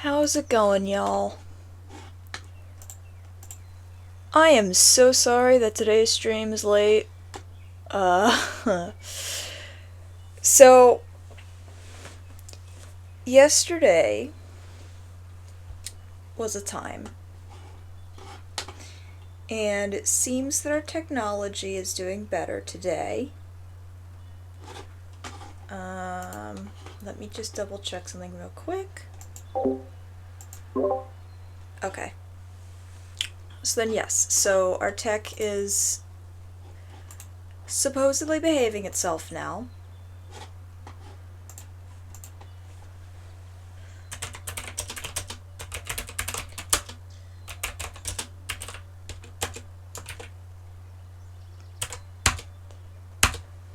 How's it going, y'all? I am so sorry that today's stream is late. Uh, so, yesterday was a time, and it seems that our technology is doing better today. Let me just double check something real quick. Okay. So then, yes, so our tech is supposedly behaving itself now.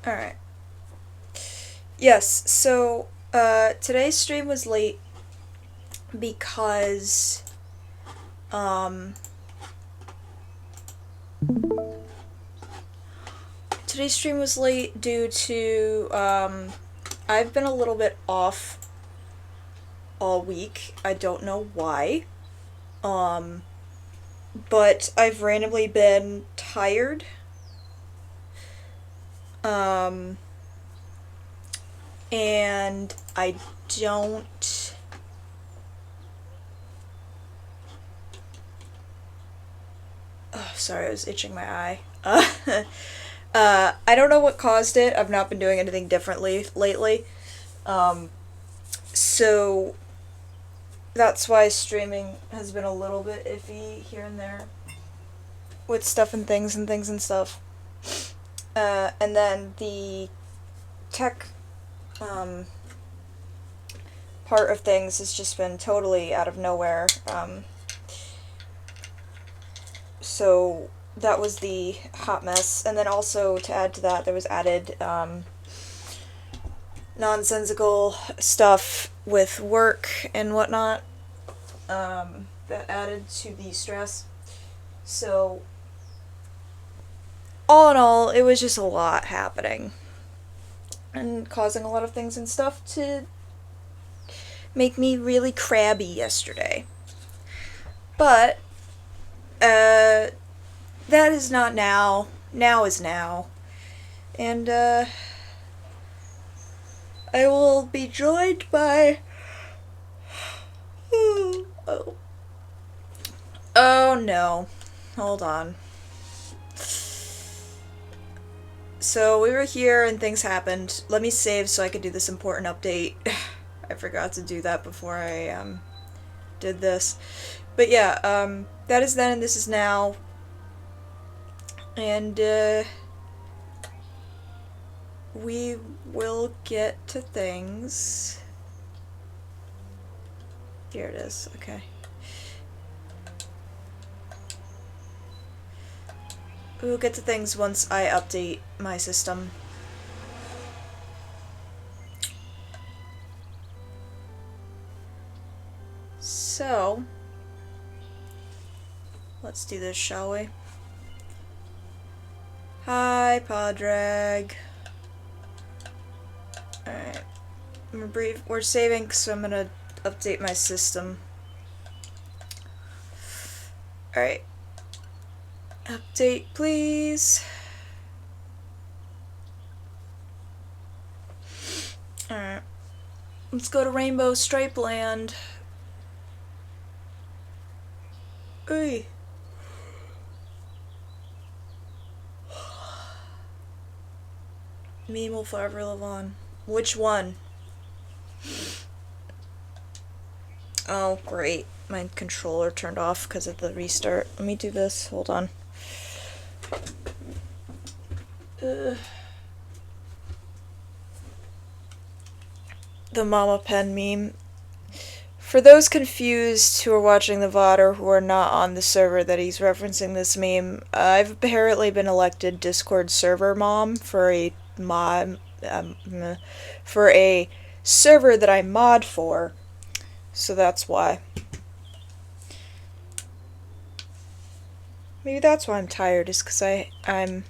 Alright. Yes, so today's stream was late because today's stream was late due to I've been a little bit off all week. I don't know why. But I've randomly been tired. And I don't oh, sorry, I was itching my eye. I don't know what caused it. I've not been doing anything differently lately. So that's why streaming has been a little bit iffy here and there with stuff and things and stuff. And then the tech part of things has just been totally out of nowhere. So that was the hot mess. And then also to add to that, there was added nonsensical stuff with work and whatnot that added to the stress. So all in all, it was just a lot happening and causing a lot of things and stuff to make me really crabby yesterday. But that is not now. Now is now. And I will be joined by oh. Oh no. Hold on. So we were here and things happened. Let me save so I could do this important update. I forgot to do that before I did this. But yeah, that is then and this is now. And we will get to things. Here it is. Okay. We'll get to things once I update my system. So, let's do this, shall we? Hi, Padraig. Alright. We're saving, so I'm gonna update my system. Alright. Update, please. Alright. Let's go to Rainbow Stripe Land. Ooh. Meme will forever live on. Which one? Oh, great. My controller turned off because of the restart. Let me do this. Hold on. The Mama Pen meme. For those confused who are watching the VOD or who are not on the server that he's referencing this meme, I've apparently been elected Discord server mom for a for a server that I mod for, so that's why. Maybe that's why I'm tired, is because I'm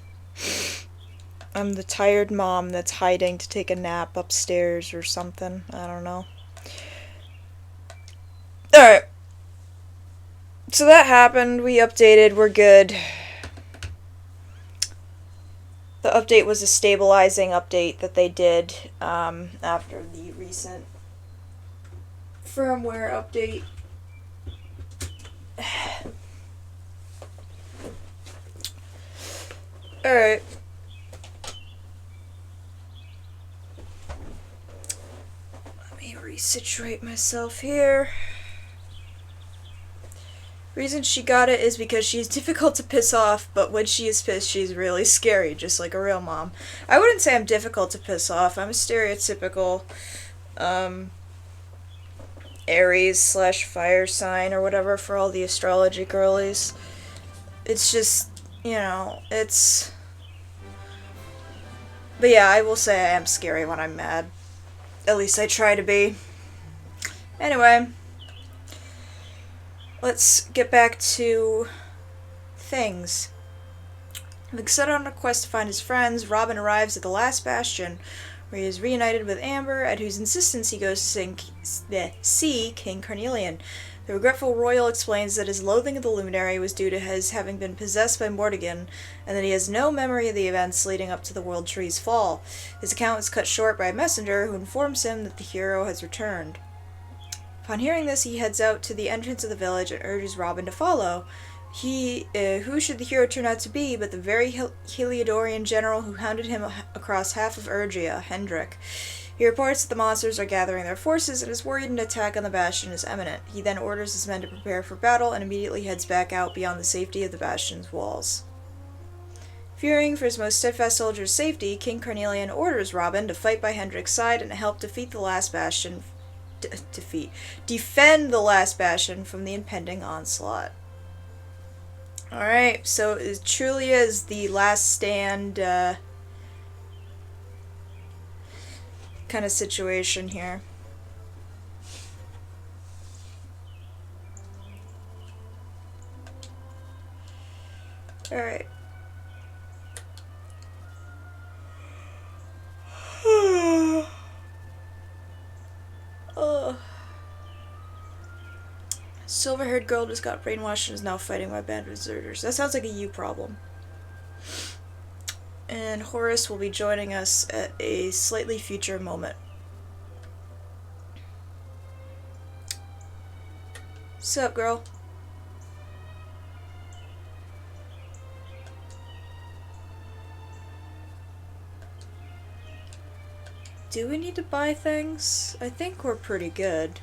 the tired mom that's hiding to take a nap upstairs or something. I don't know. Alright. So that happened. We updated. We're good. The update was a stabilizing update that they did after the recent firmware update. Alright. Let me resituate myself here. Reason she got it is because she's difficult to piss off, but when she is pissed, she's really scary, just like a real mom. I wouldn't say I'm difficult to piss off. I'm a stereotypical Aries / fire sign or whatever for all the astrology girlies. It's just, you know, it's... But yeah, I will say I am scary when I'm mad. At least I try to be. Anyway, let's get back to things. Having set on a quest to find his friends, Robin arrives at the last bastion, where he is reunited with Amber, at whose insistence he goes to see King Carnelian. The regretful royal explains that his loathing of the luminary was due to his having been possessed by Mordegon, and that he has no memory of the events leading up to the World Tree's fall. His account is cut short by a messenger who informs him that the hero has returned. Upon hearing this, he heads out to the entrance of the village and urges Robin to follow. Who should the hero turn out to be but the very Heliodorian general who hounded him across half of Ergia, Hendrik. He reports that the monsters are gathering their forces and is worried an attack on the bastion is imminent. He then orders his men to prepare for battle and immediately heads back out beyond the safety of the bastion's walls. Fearing for his most steadfast soldier's safety, King Carnelian orders Robin to fight by Hendrik's side and help defend the last bastion from the impending onslaught. Alright, so it truly is the last stand kind of situation here. Alright. Silver-haired girl just got brainwashed and is now fighting my band of deserters. That sounds like a you problem. And Horace will be joining us at a slightly future moment. Sup, girl? Do we need to buy things? I think we're pretty good.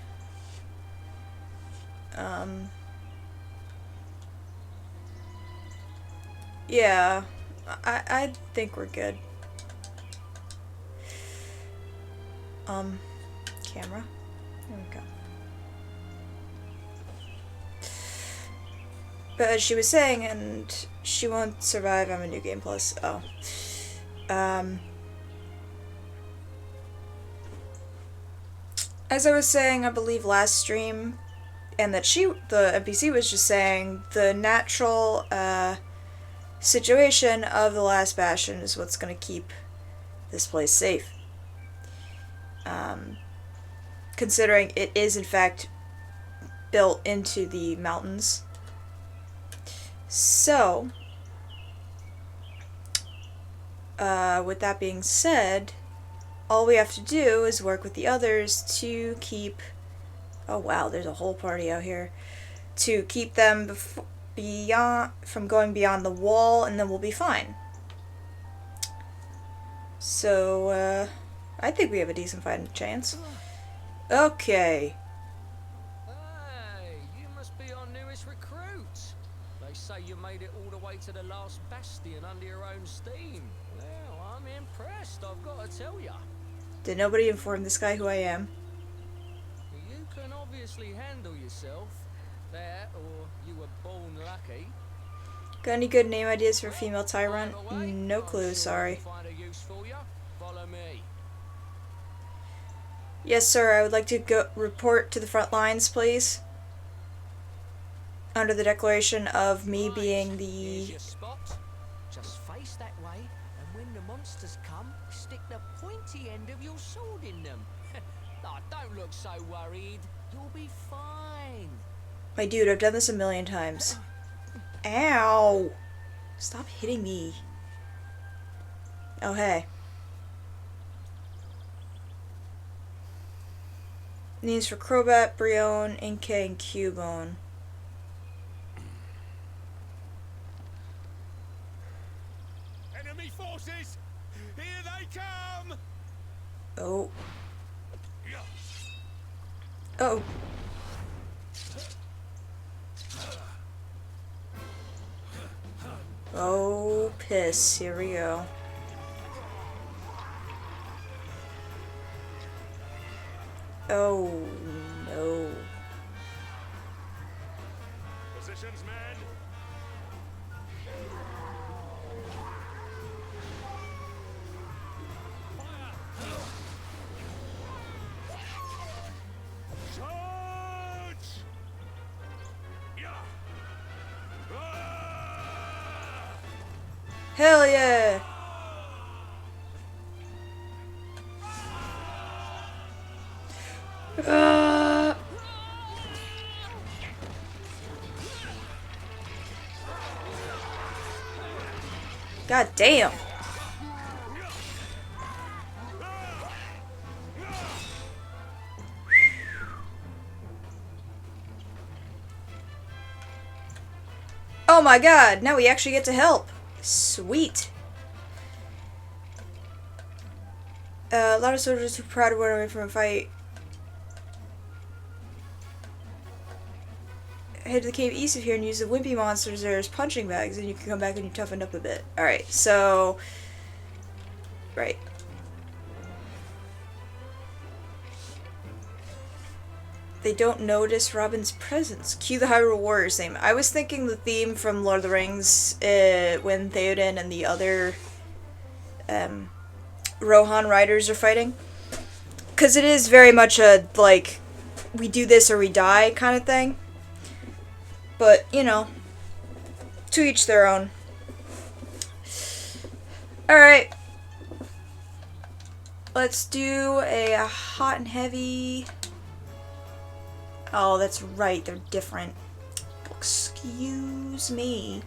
Yeah, I think we're good. Camera. There we go. But as she was saying, and she won't survive, I'm a New Game Plus. Oh. As I was saying, I believe last stream, and that the NPC was just saying, the natural, situation of the last bastion is what's going to keep this place safe. Considering it is in fact built into the mountains. So, with that being said, all we have to do is work with the others to keep... Oh wow, there's a whole party out here. To keep them from going beyond the wall, and then we'll be fine. So, I think we have a decent fighting chance. Okay. Hey, you must be our newest recruit. They say you made it all the way to the last bastion under your own steam. Well, I'm impressed, I've got to tell ya. Did nobody inform this guy who I am? You can obviously handle yourself. That, or you were born lucky. Got any good name ideas for a female tyrant? No clue, sorry. Find a use for ya. Follow me. Yes, sir, I would like to go report to the front lines, please. Under the declaration of me being the... Here's your spot. Just face that way, and when the monsters come, stick the pointy end of your sword in them. Oh, don't look so worried. You'll be fine. My dude, I've done this a million times. Ow! Stop hitting me. Oh, hey. Names for Crobat, Brion, Inkay, and Cubone. Enemy forces! Here they come! Oh. Oh. Oh, piss. Here we go. Oh, no. Positions, men! Charge! Yeah. Hell yeah! God damn. Oh my god, now we actually get to help. Sweet. A lot of soldiers who proud to run away from a fight head to the cave east of here and use the wimpy monsters there as punching bags, and you can come back and you toughened up a bit. Alright, so... Right. They don't notice Robin's presence. Cue the Hyrule Warriors theme. I was thinking the theme from Lord of the Rings when Theoden and the other Rohan riders are fighting. Because it is very much a, like, we do this or we die kind of thing. But, you know, to each their own. Alright. Let's do a hot and heavy... Oh, that's right, they're different. Excuse me.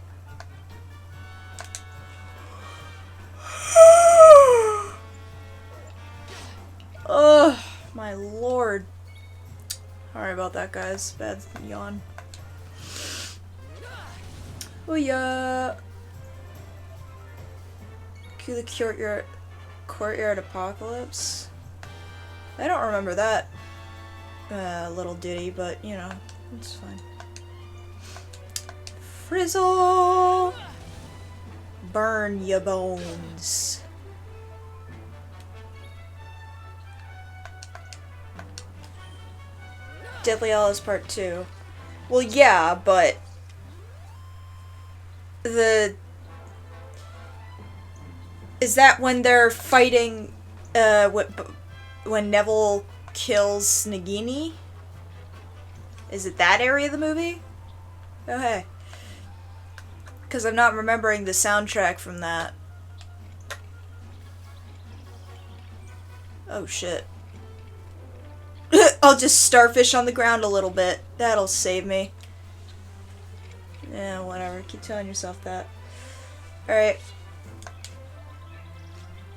Ugh, my lord. Sorry about that, guys. Bad yawn. Oh yeah. Cue the courtyard apocalypse. I don't remember that little ditty, but you know, it's fine. Frizzle! Burn ya bones. Deadly Hallows Part 2. Well, yeah, but is that when they're fighting when Neville kills Nagini? Is it that area of the movie? Oh hey. Because I'm not remembering the soundtrack from that. Oh shit. I'll just starfish on the ground a little bit. That'll save me. Yeah, whatever. Keep telling yourself that. Alright.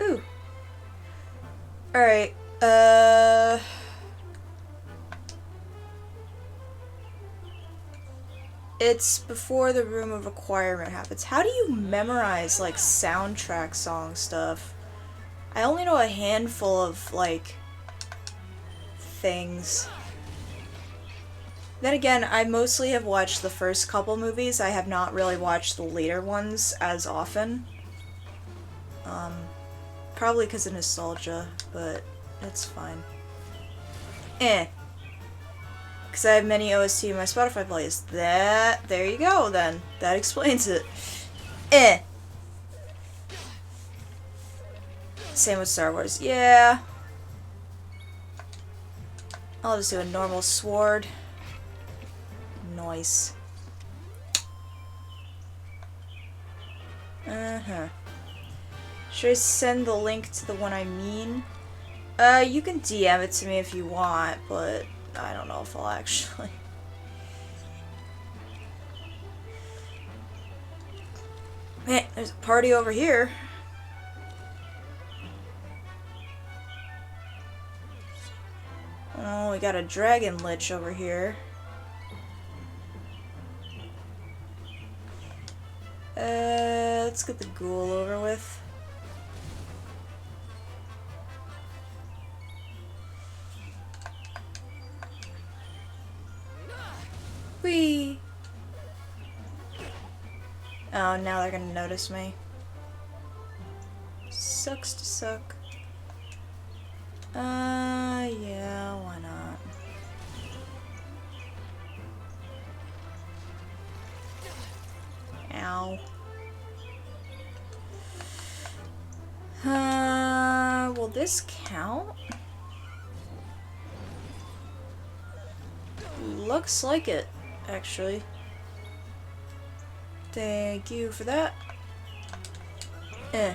Ooh. Alright. It's before the Room of Requirement happens. How do you memorize, like, soundtrack song stuff? I only know a handful of, like, things. Then again, I mostly have watched the first couple movies. I have not really watched the later ones as often. Probably because of nostalgia, but it's fine. Because I have many OST in my Spotify playlist. There you go, then. That explains it. Same with Star Wars. Yeah. I'll just do a normal sword. Nice. Should I send the link to the one I mean? You can DM it to me if you want, but I don't know if I'll actually. Man, there's a party over here. Oh, we got a dragon lich over here. Let's get the ghoul over with. Whee! Oh, now they're gonna notice me. Sucks to suck. Yeah, why not? Ow. Will this count? Looks like it, actually. Thank you for that. I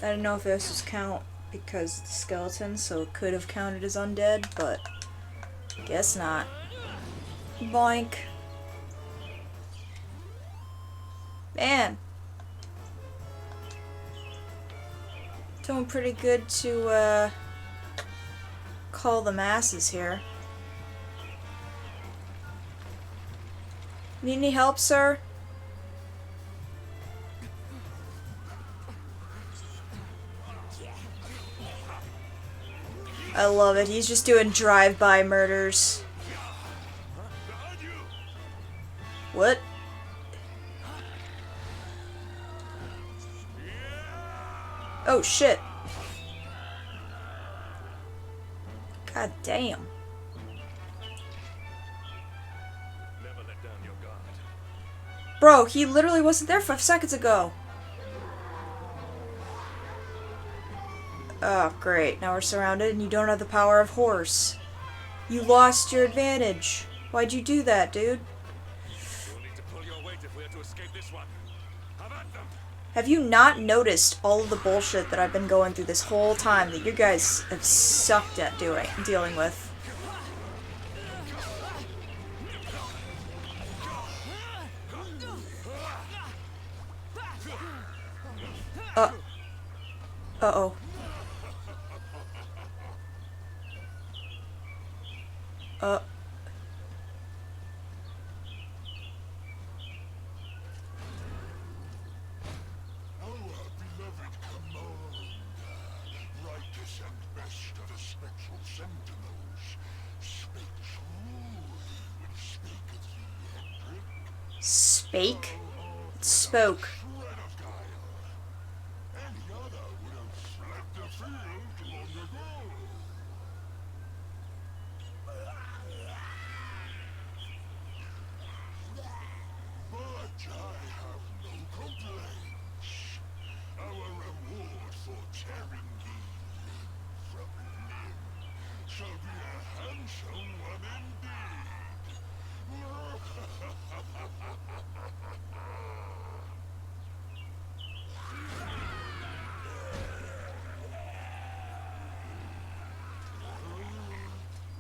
don't know if this was count because it's the skeleton, so it could have counted as undead, but guess not. Boink. Man. Doing pretty good to, call the masses here. Need any help, sir? I love it. He's just doing drive-by murders. What? Oh, shit. God damn. Never let down your guard. Bro, he literally wasn't there 5 seconds ago. Oh, great. Now we're surrounded and you don't have the power of horse. You lost your advantage. Why'd you do that, dude? We'll need to pull your weight if we are to escape this one. Have at them. Have you not noticed all of the bullshit that I've been going through this whole time that you guys have sucked at dealing with? Uh-oh. Our beloved command, righteous and best of the spectral sentinels, spake truly when spaketh ye, Hendrik. Spake? It spoke. Shred of guile. Any other would have fled the field long ago. But I have no complaints. Our reward for tearing ye limb from limb shall be a handsome one indeed.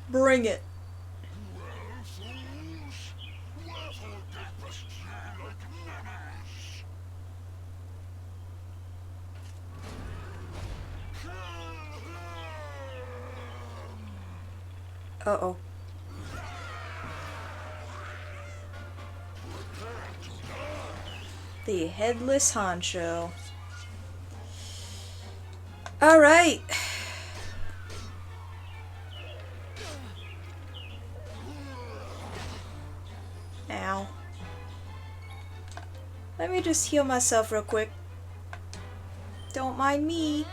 Bring it. Well, fools, wherefore gapest ye like ninnies? Kill him! Uh-oh. The Headless Honcho. Alright. Ow. Let me just heal myself real quick. Don't mind me.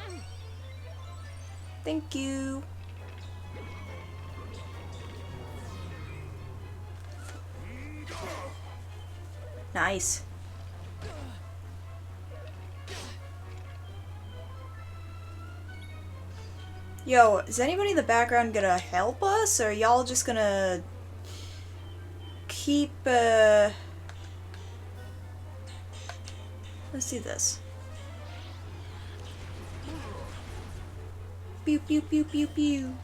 Thank you. Nice. Yo, is anybody in the background gonna help us, or y'all just gonna keep, let's do this. Pew pew pew pew pew.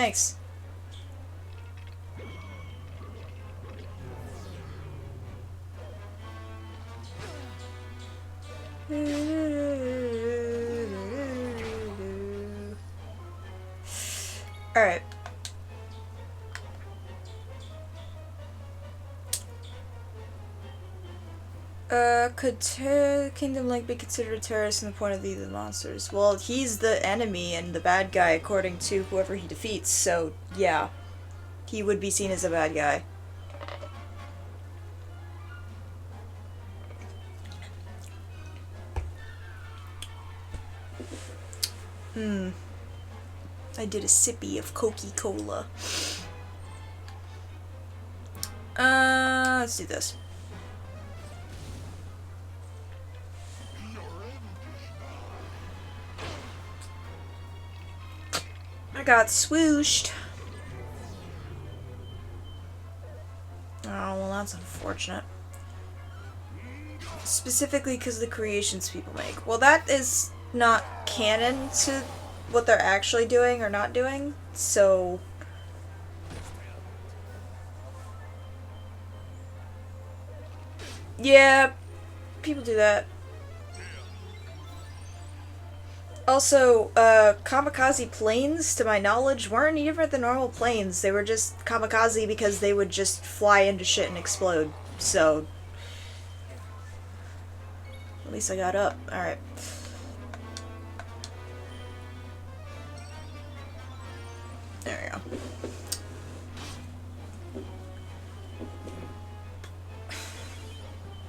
thanks. Alright. Could Kingdom Link be considered a terrorist from the point of view of the monsters? Well, he's the enemy and the bad guy according to whoever he defeats, so yeah. He would be seen as a bad guy. I did a sippy of Coca-Cola. Let's do this. I got swooshed. Oh, well, that's unfortunate. Specifically because the creations people make. Well, that is not canon to what they're actually doing or not doing, so... Yeah, people do that. Also, kamikaze planes, to my knowledge, weren't even the normal planes. They were just kamikaze because they would just fly into shit and explode. So... At least I got up. Alright. There we go.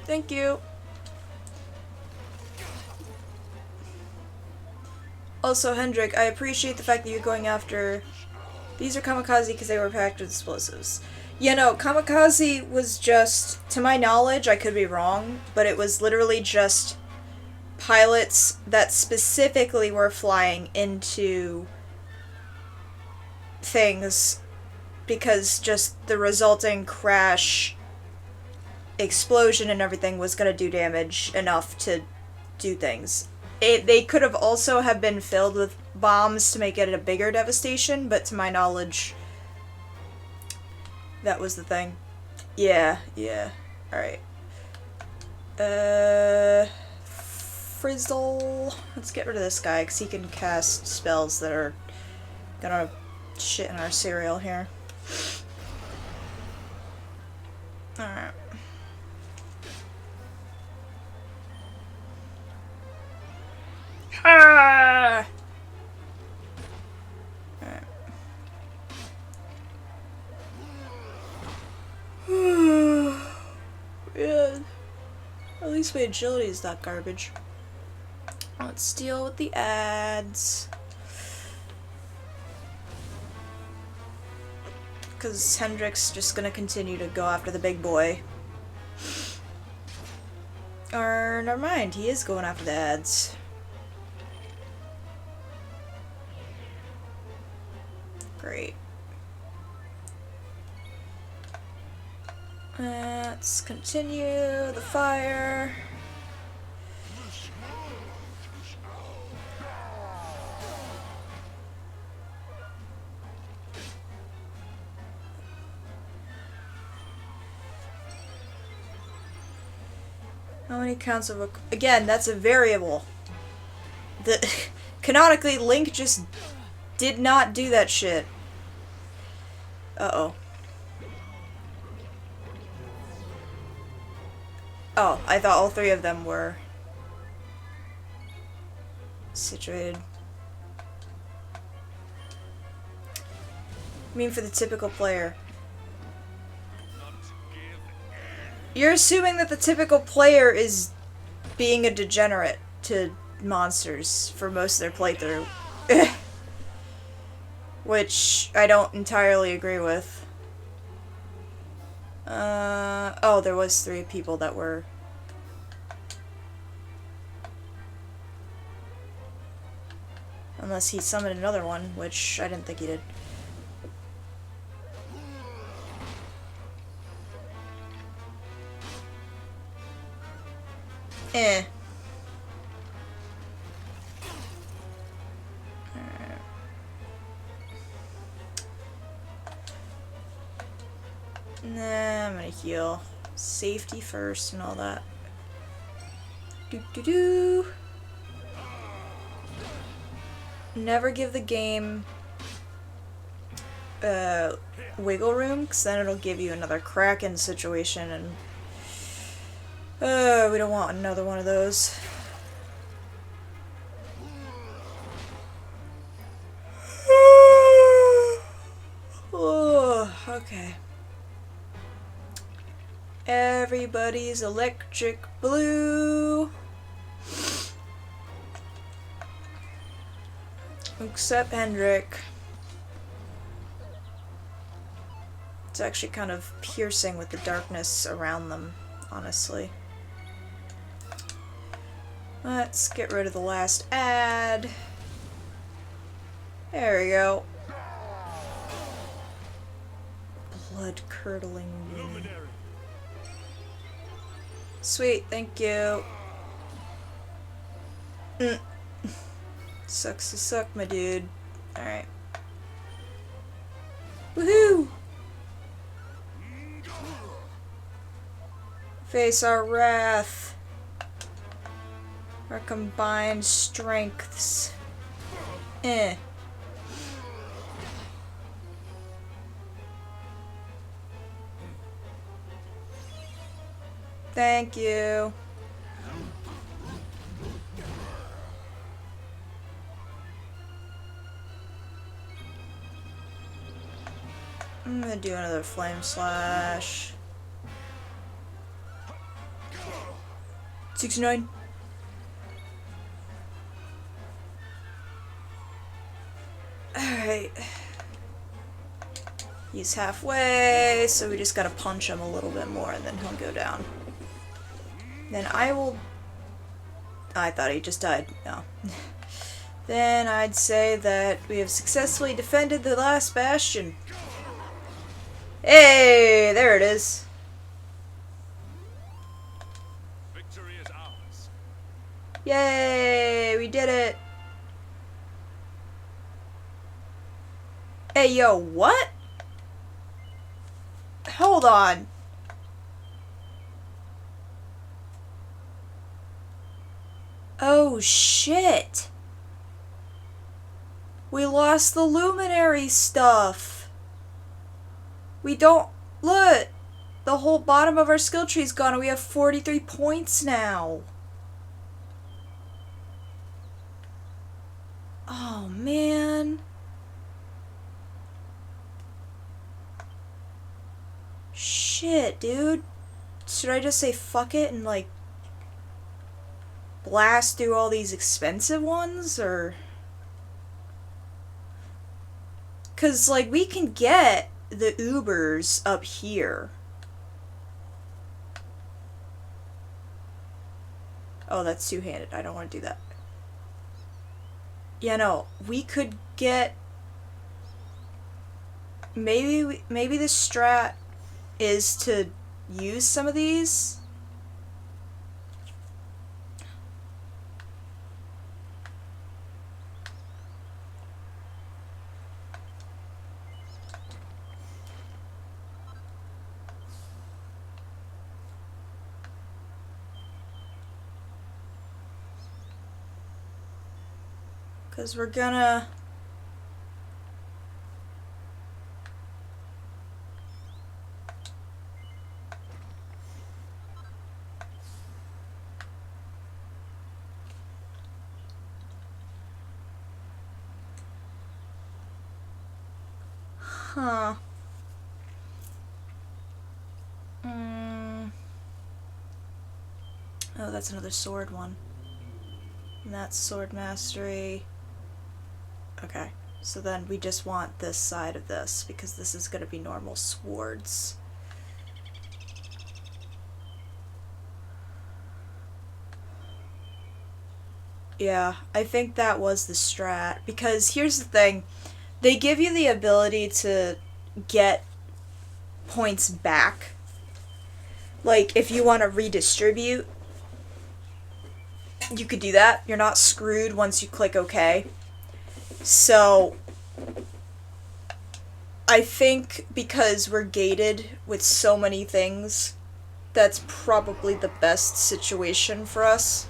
Thank you. Also, Hendrik, I appreciate the fact that you're going after... These are kamikaze because they were packed with explosives. Yeah, no, kamikaze was just... To my knowledge, I could be wrong, but it was literally just pilots that specifically were flying into things because just the resulting crash, explosion, and everything was going to do damage enough to do things. They could have also have been filled with bombs to make it a bigger devastation, but to my knowledge, that was the thing. Yeah. Alright. Frizzle. Let's get rid of this guy, because he can cast spells that are gonna shit in our cereal here. Alright. Ah! Alright. Yeah. At least my agility is not garbage. Let's deal with the ads. Because Hendrik's just gonna continue to go after the big boy. Or, never mind, he is going after the ads. Great. Let's continue the fire. How many counts of again, that's a variable. Canonically, Link just did not do that shit. Uh-oh. Oh, I thought all three of them were situated. I mean, for the typical player. You're assuming that the typical player is being a degenerate to monsters for most of their playthrough. Which I don't entirely agree with. Oh, there was 3 people that were... Unless he summoned another one, which I didn't think he did. Eh. Nah, I'm gonna heal. Safety first and all that. Do. Never give the game wiggle room, because then it'll give you another Kraken situation, and we don't want another one of those. Oh, okay. Everybody's electric blue. Except Hendrik. It's actually kind of piercing with the darkness around them, honestly. Let's get rid of the last ad. There we go. Blood-curdling. Sweet, thank you. Sucks to suck, my dude. Alright. Woohoo! Face our wrath. Our combined strengths. Thank you. I'm gonna do another flame slash. 69. Alright. He's halfway, so we just gotta punch him a little bit more and then he'll go down. Then I will... I thought he just died. No. Then I'd say that we have successfully defended the last bastion. Hey, there it is. Victory is ours. Yay, we did it. Hey, yo, what? Hold on. Oh, shit. We lost the luminary stuff. We don't... Look. The whole bottom of our skill tree's gone and we have 43 points now. Oh, man. Shit, dude. Should I just say fuck it and, like, blast through all these expensive ones, or... Because, like, we can get the Ubers up here. Oh, that's two-handed. I don't want to do that. Yeah, no. We could get... Maybe the strat is to use some of these. Because we're gonna... Huh. Oh, that's another sword one. And that's sword mastery. Okay, so then we just want this side of this, because this is going to be normal swords. Yeah, I think that was the strat, because here's the thing. They give you the ability to get points back. Like, if you want to redistribute, you could do that. You're not screwed once you click OK. So, I think because we're gated with so many things, that's probably the best situation for us.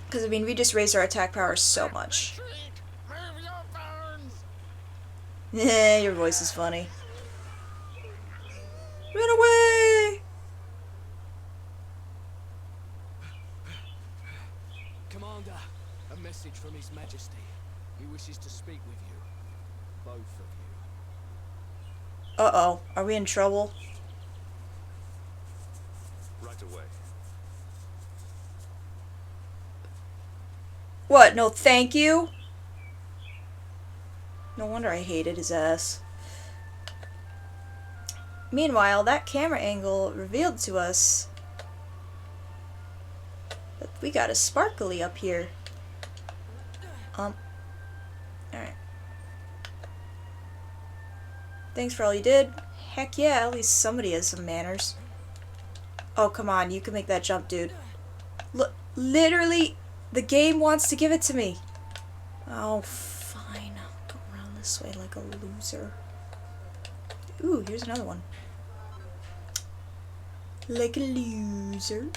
Because, I mean, we just raised our attack power so much. Retreat! Move your bones! Eh, your voice is funny. Run away! Commander, a message from His Majesty. He wishes to speak with you. Both of you. Uh-oh. Are we in trouble? Right away. What? No thank you? No wonder I hated his ass. Meanwhile, that camera angle revealed to us that we got a sparkly up here. Alright. Thanks for all you did. Heck yeah, at least somebody has some manners. Oh, come on, you can make that jump, dude. Literally, the game wants to give it to me. Oh, fine. I'll go around this way like a loser. Ooh, here's another one. Like a loser.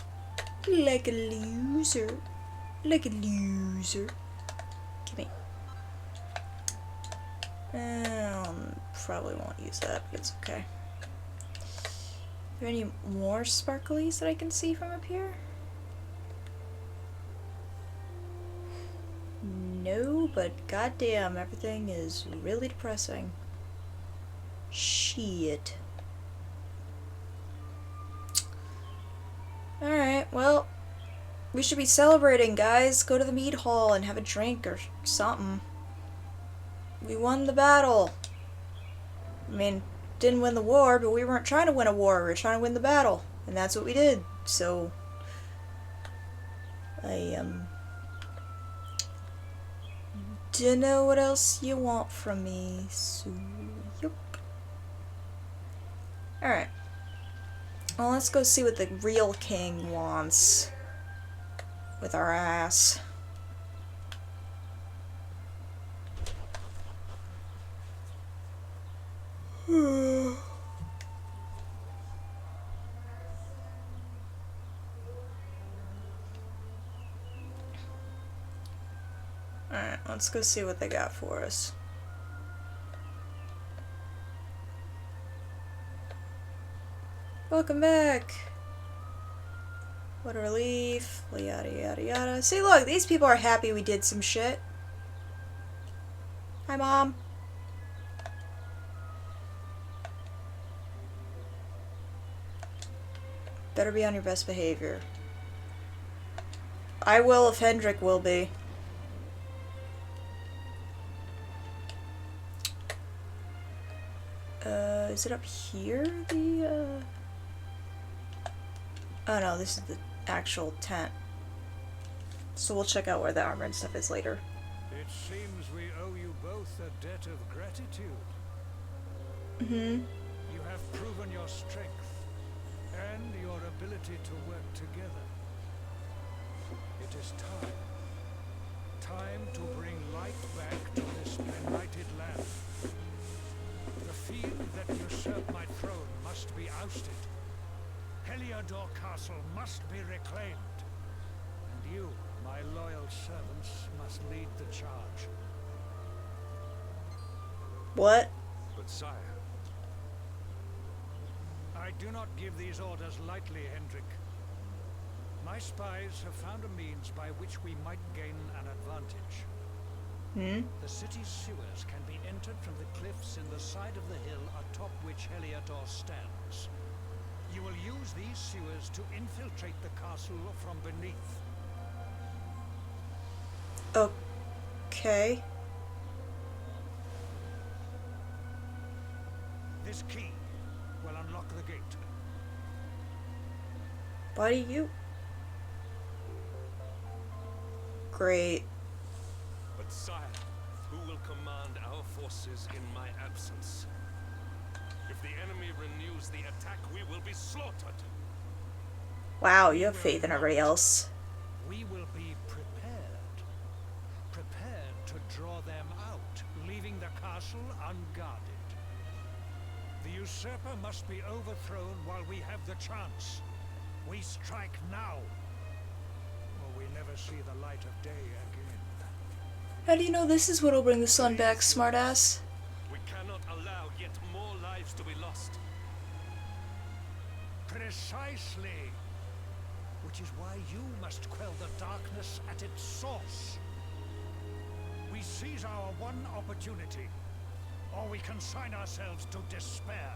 Like a loser. Like a loser. Gimme. Probably won't use that, but it's okay. Are there any more sparklies that I can see from up here? No, but goddamn, everything is really depressing. Shit. Alright, well, we should be celebrating, guys. Go to the mead hall and have a drink or something. We won the battle. I mean, didn't win the war, but we weren't trying to win a war. We were trying to win the battle. And that's what we did. So, I, dunno what else you want from me, so, yup. Alright. Well, let's go see what the real king wants with our ass. Alright, let's go see what they got for us. Welcome back! What a relief, yada yada yada. See, look, these people are happy we did some shit. Hi, Mom. Better be on your best behavior. I will if Hendrik will be. Is it up here, Oh no, this is the actual tent. So we'll check out where the armor and stuff is later. It seems we owe you both a debt of gratitude. Mm-hmm. You have proven your strength and your ability to work together. It is time. Time to bring light back to this benighted land. The fiend that usurped my throne must be ousted. Heliodor Castle must be reclaimed. And you, my loyal servants, must lead the charge. What? But sire, I do not give these orders lightly, Hendrik. My spies have found a means by which we might gain an advantage. Hmm? The city's sewers can be entered from the cliffs in the side of the hill atop which Heliodor stands. You will use these sewers to infiltrate the castle from beneath. Okay. This key will unlock the gate. Buddy, you... Great. but sire, who will command our forces in my absence? If the enemy renews the attack, we will be slaughtered. Wow, you have faith in everybody else. We will be prepared. Prepared to draw them out, leaving the castle unguarded. The usurper must be overthrown while we have the chance. We strike now, or we never see the light of day again. How do you know this is what'll bring the sun back, smartass? We cannot allow yet more lives to be lost. Precisely. Which is why you must quell the darkness at its source. We seize our one opportunity, or we consign ourselves to despair.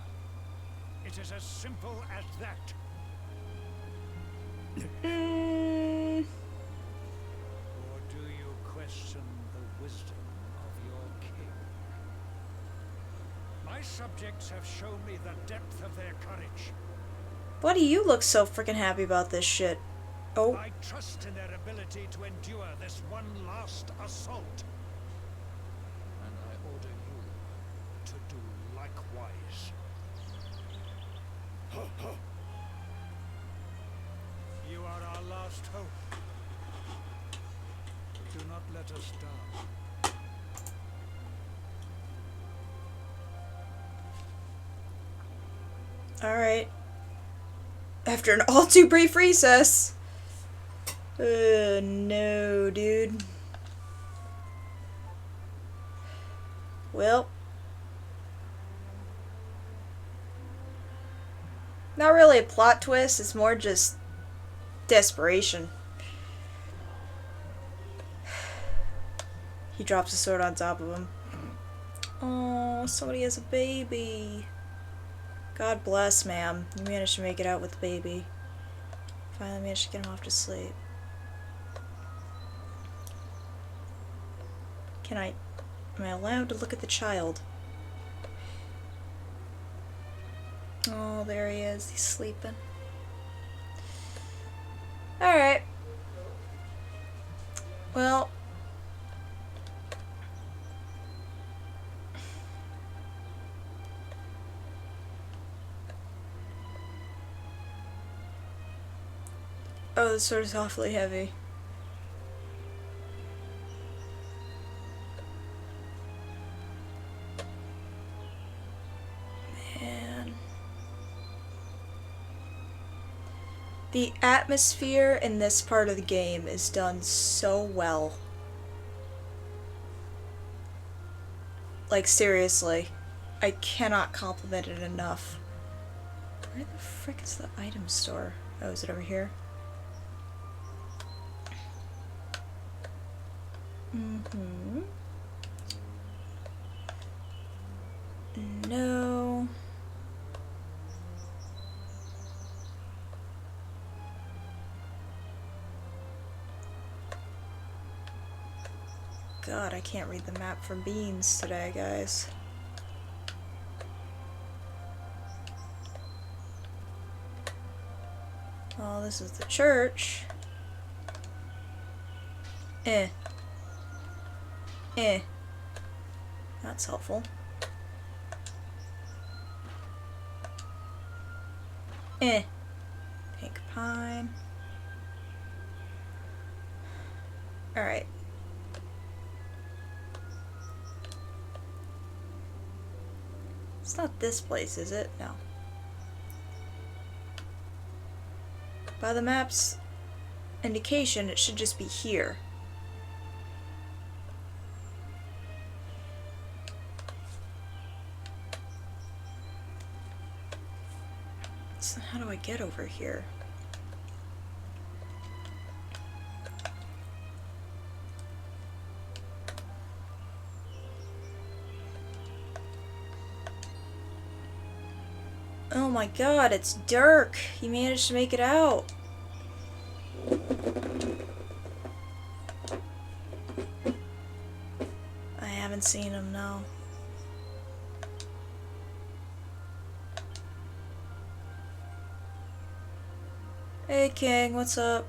It is as simple as that. Or do you question the wisdom of your king? My subjects have shown me the depth of their courage. Why do you look so freaking happy about this shit? Oh. I trust in their ability to endure this one last assault. And I order you to do likewise. You are our last hope. Do not let us down. Alright. After an all too brief recess. No, dude. Well. Not really a plot twist, it's more just desperation. He drops a sword on top of him. Oh, somebody has a baby. God bless, ma'am. You managed to make it out with the baby. Finally managed to get him off to sleep. Am I allowed to look at the child? Oh, there he is. He's sleeping. Alright. Well. Oh, this sword is awfully heavy. Man. The atmosphere in this part of the game is done so well. Like, seriously. I cannot compliment it enough. Where the frick is the item store? Oh, is it over here? Mm-hmm. No. God, I can't read the map for beans today, guys. Oh, this is the church. That's helpful. Pink pine. Alright. It's not this place, is it? No. By the map's indication, it should just be here. So how do I get over here? Oh my god, it's Dirk! He managed to make it out! I haven't seen him, no. Hey King, what's up?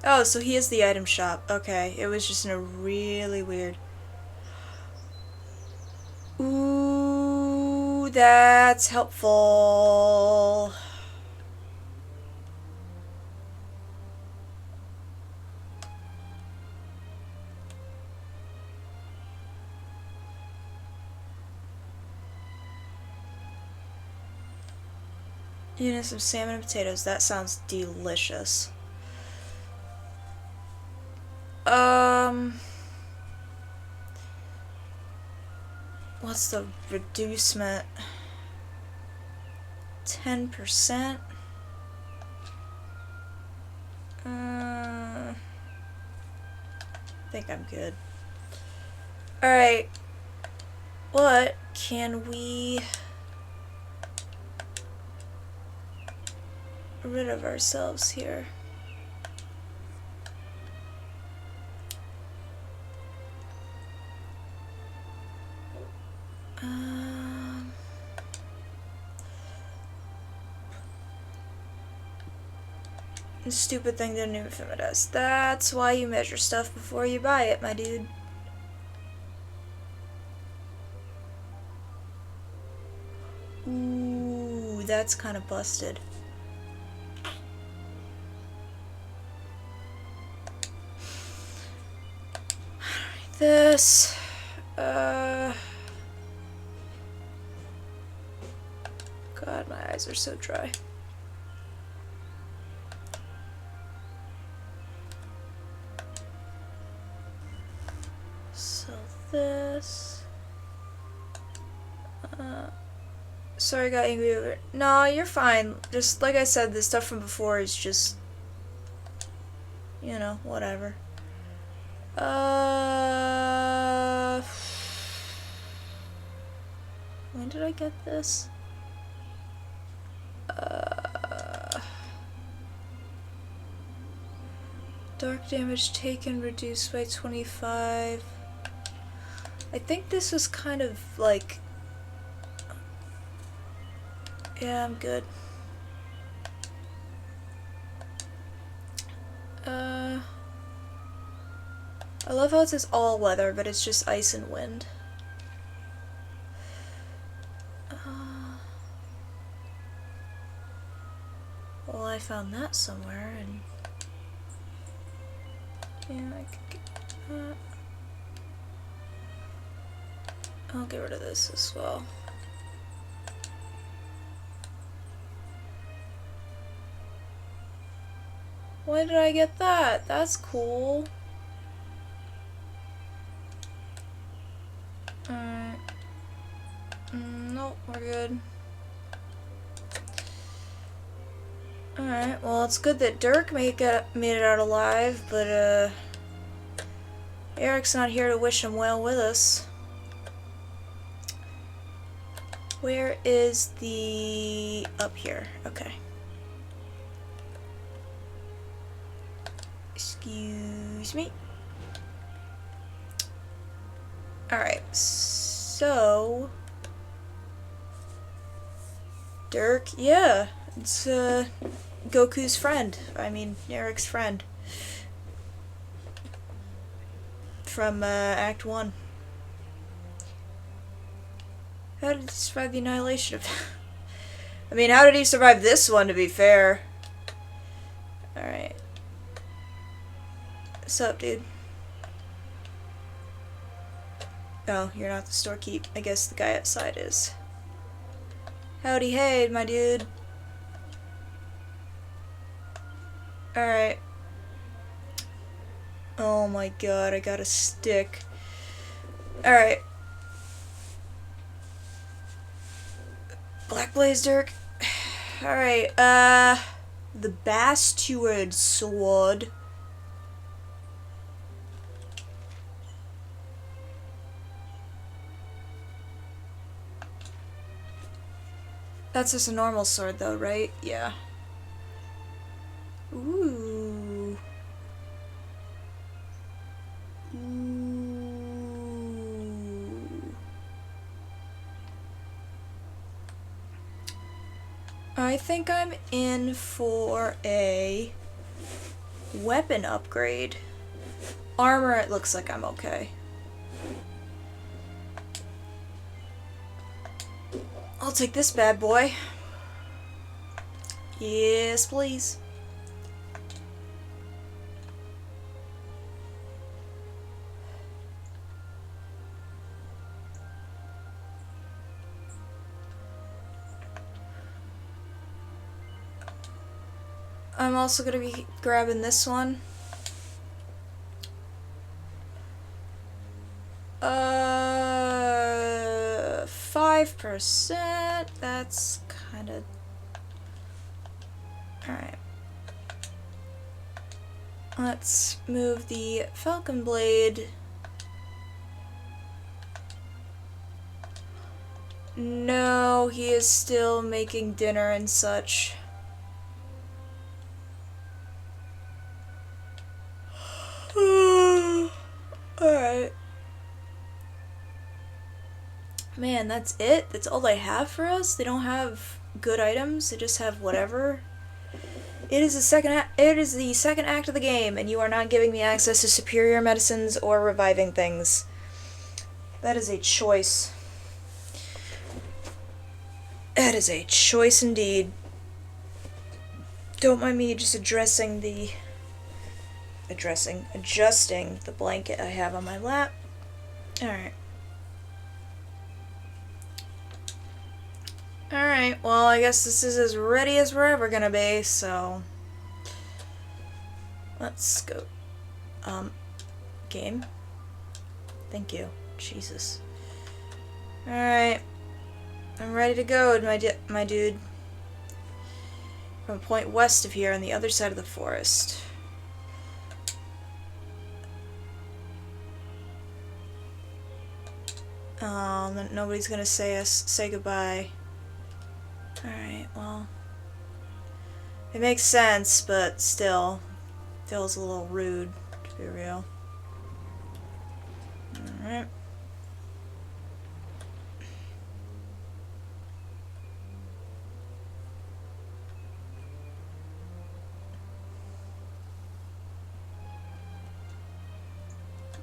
Oh, so he is the item shop. Okay, it was just in a really weird... Ooh, that's helpful. You know, some salmon and potatoes. That sounds delicious. What's the reducement? 10%? I think I'm good. Alright. What can we rid of ourselves here? The stupid thing that new film does. That's why you measure stuff before you buy it, my dude. Ooh, that's kind of busted. This, God, my eyes are so dry. So this, sorry I got angry over it. No, you're fine. Just like I said, the stuff from before is just, you know, whatever. When did I get this? Dark damage taken reduced by 25. I think this was kind of like, yeah, I'm good. I love how it says all weather, but it's just ice and wind. Well, I found that somewhere, and yeah, I could get that. I'll get rid of this as well. Why did I get that? That's cool. Alright. Nope, we're good. Alright, well, it's good that Dirk made it out alive, but, Eric's not here to wish him well with us. Where is the... up here, okay. Excuse me. Alright, so... Dirk, yeah, it's, Goku's friend. I mean, Eric's friend. From, Act 1. How did he survive the annihilation of... I mean, how did he survive this one, to be fair? Alright. What's up, dude? Oh, you're not the storekeep. I guess the guy outside is. Howdy hey, my dude. Alright. Oh my god, I got a stick. Alright. Black Blaze Dirk. Alright, the Bastard Sword. That's just a normal sword though, right? Yeah. Ooh. Ooh. I think I'm in for a weapon upgrade. Armor, it looks like I'm okay. I'll take this bad boy. Yes, please. I'm also gonna be grabbing this one. 5%. That's kind of... Alright. Let's move the Falcon Blade. No, he is still making dinner and such. Alright. Man, that's it? That's all they have for us? They don't have good items, they just have whatever. It is the second act of the game, and you are not giving me access to superior medicines or reviving things. That is a choice. That is a choice indeed. Don't mind me just adjusting the blanket I have on my lap. Alright. Alright, well, I guess this is as ready as we're ever gonna be, so... Let's go. Game? Thank you. Jesus. Alright. I'm ready to go, my dude. From a point west of here on the other side of the forest. Nobody's gonna say goodbye. Alright, well. It makes sense, but still. Feels a little rude, to be real. Alright.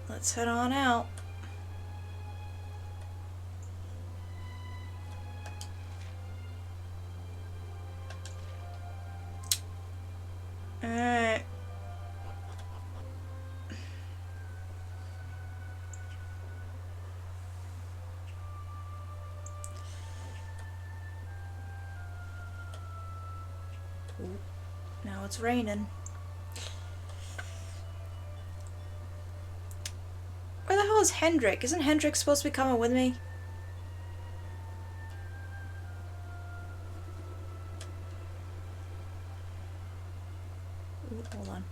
Let's head on out. Alright. Now it's raining. Where the hell is Hendrik? Isn't Hendrik supposed to be coming with me? Ooh, hold on.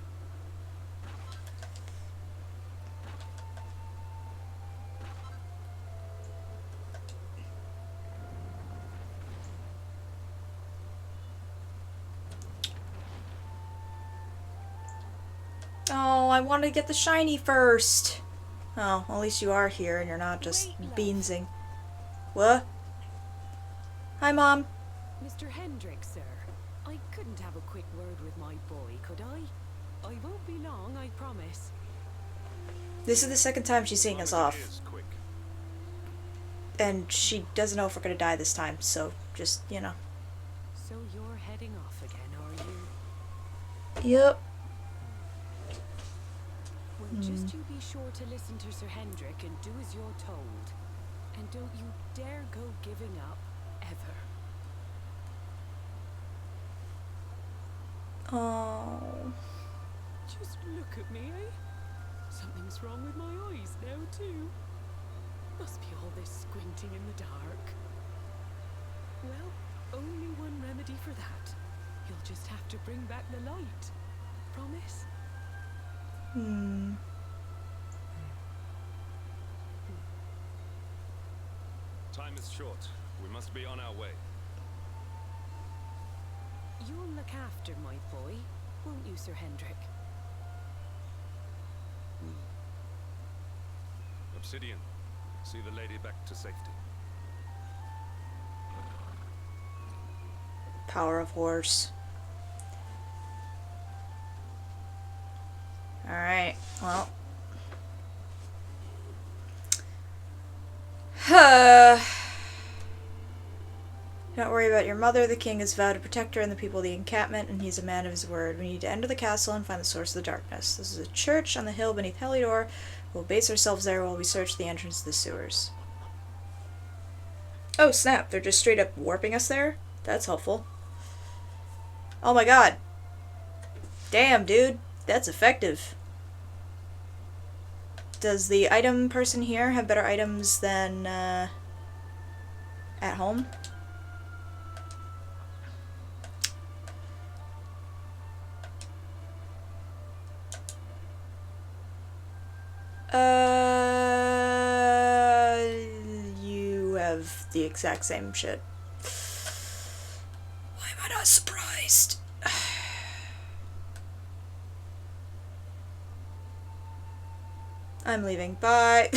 Oh, I wanted to get the shiny first. Oh, well, at least you are here and you're not just beansing. What? Hi, Mom. Mr. Hendrik, sir. I couldn't have a quick word with my boy, could I? I won't be long, I promise. This is the second time she's seeing us off. Is quick. And she doesn't know if we're gonna die this time, so just, you know. So you're heading off again, are you? Yep. Well, just you be sure to listen to Sir Hendrik and do as you're told. And don't you dare go giving up, ever. Oh. Just look at me, eh? Something's wrong with my eyes now, too. Must be all this squinting in the dark. Well, only one remedy for that. You'll just have to bring back the light. Promise? Time is short. We must be on our way. You'll look after my boy, won't you, Sir Hendrik? Obsidian, see the lady back to safety. Power of horse. Alright, well. Don't worry about your mother. The king has vowed to protect her and the people of the encampment, and he's a man of his word. We need to enter the castle and find the source of the darkness. This is a church on the hill beneath Helidor. We'll base ourselves there while we search the entrance to the sewers. Oh snap, they're just straight up warping us there? That's helpful. Oh my god. Damn, dude. That's effective. Does the item person here have better items than, at home? You have the exact same shit. Why am I not surprised? I'm leaving. Bye.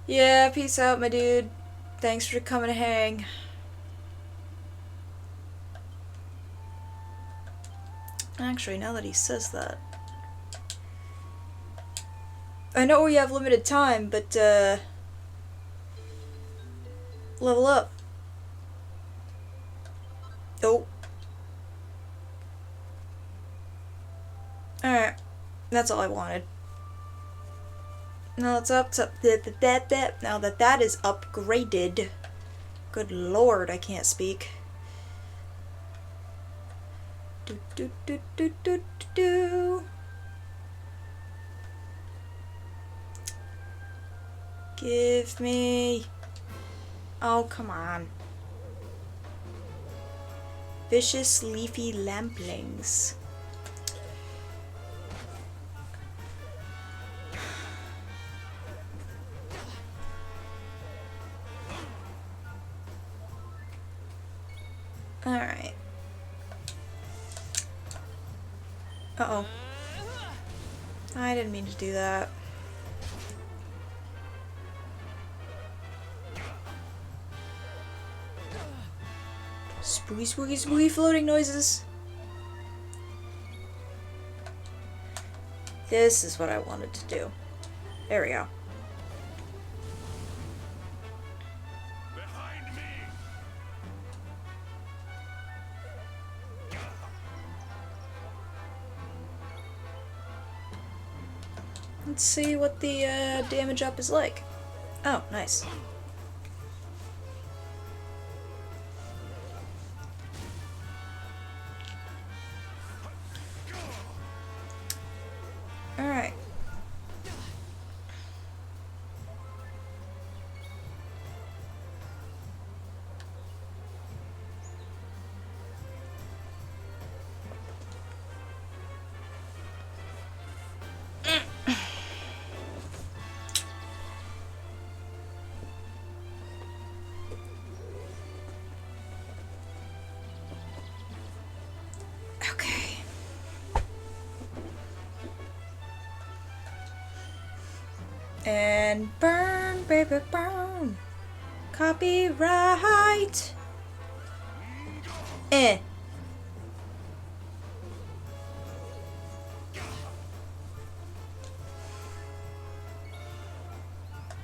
Yeah, peace out, my dude. Thanks for coming to hang. Actually, now that he says that, I know we have limited time, but, level up. Oh. Alright. That's all I wanted. Now it's up to now that is upgraded. Good lord, I can't speak. Do do do do do do. Give me. Oh, come on. Vicious leafy lamplings. Alright. Uh-oh. I didn't mean to do that. Spooky, spooky, spooky floating noises. This is what I wanted to do. There we go. Behind me! Let's see what the damage up is like. Oh, nice. Alright. Okay. And burn, baby, burn. Copyright. Eh.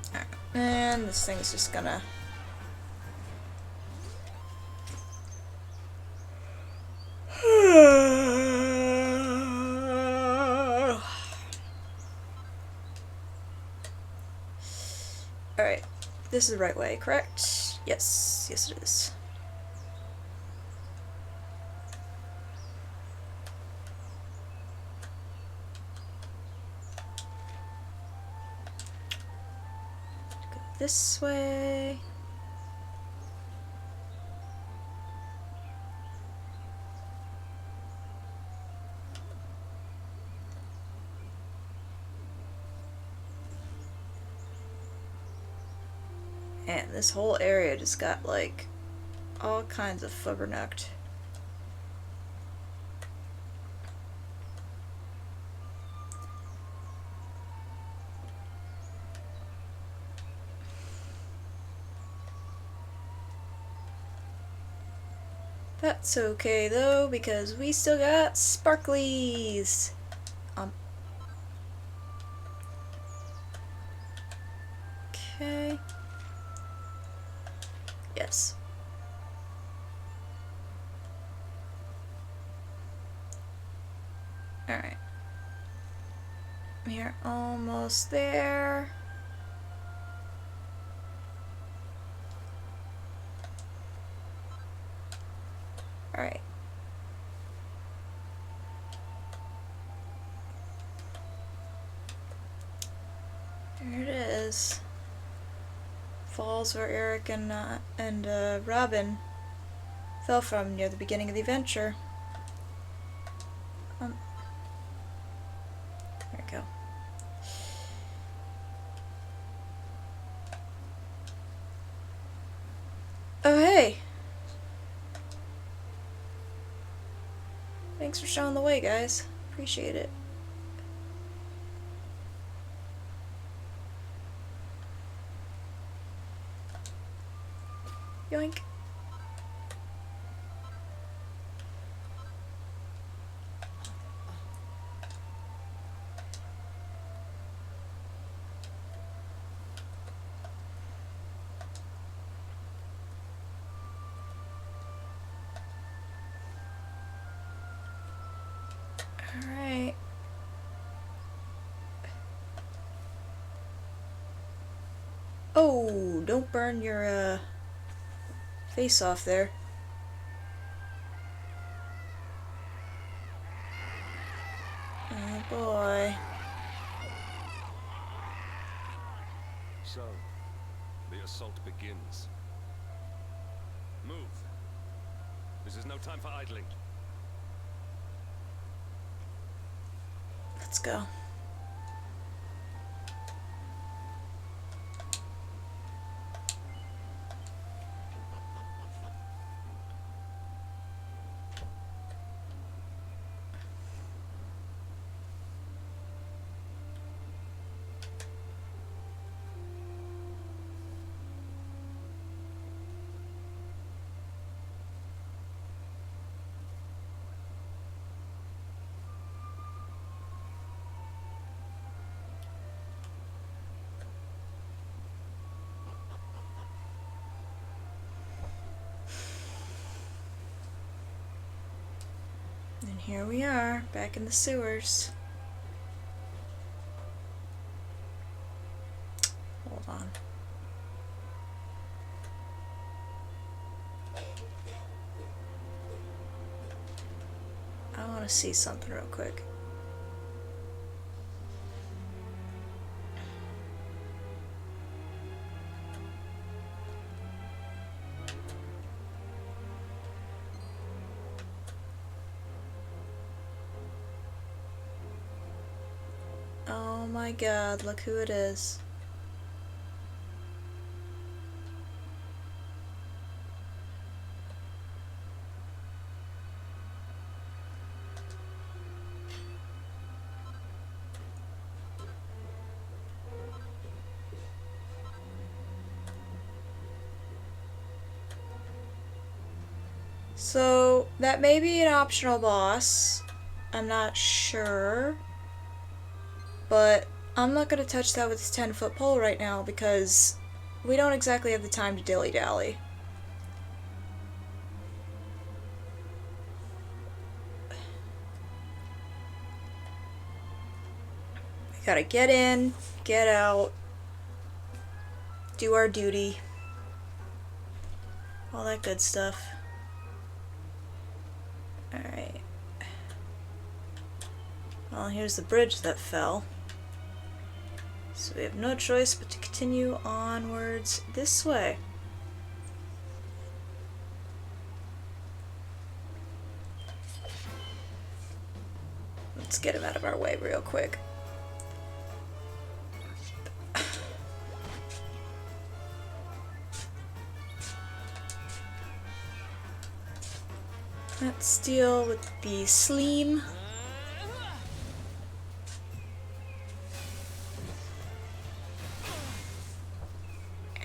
Alright. And this thing's just gonna. Alright, this is the right way, correct? Yes, yes it is. Go this way. And this whole area just got like all kinds of flubbernucked. That's okay though, because we still got sparklies. Okay. Yes. Alright. We're almost there. Alright. is. Falls where Eric and Robin fell from near the beginning of the adventure. There we go. Oh, hey! Thanks for showing the way, guys. Appreciate it. Yoink. Alright. Oh, don't burn your face off there. Oh boy. So, the assault begins. Move. This is no time for idling. Let's go. And here we are, back in the sewers. Hold on. I want to see something real quick. Oh my god, look who it is. So, that may be an optional boss. I'm not sure. But I'm not going to touch that with this 10-foot pole right now because we don't exactly have the time to dilly-dally. We gotta get in, get out, do our duty, all that good stuff. Alright. Well, here's the bridge that fell. So we have no choice but to continue onwards this way. Let's get him out of our way real quick. Let's deal with the Sleem.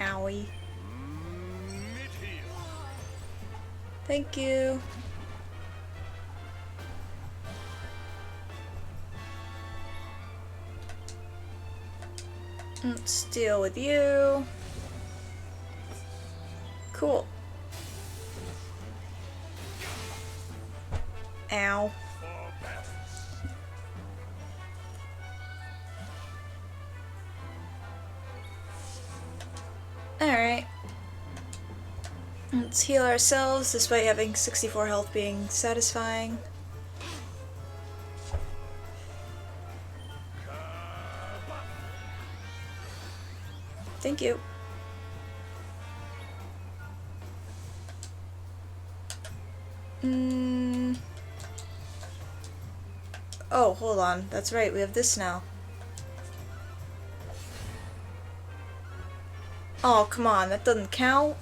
Owie. Thank you. Let's deal with you. Cool. Ow. Alright. Let's heal ourselves despite having 64 health being satisfying. Thank you. Oh, hold on. That's right, we have this now. Oh, come on, that doesn't count.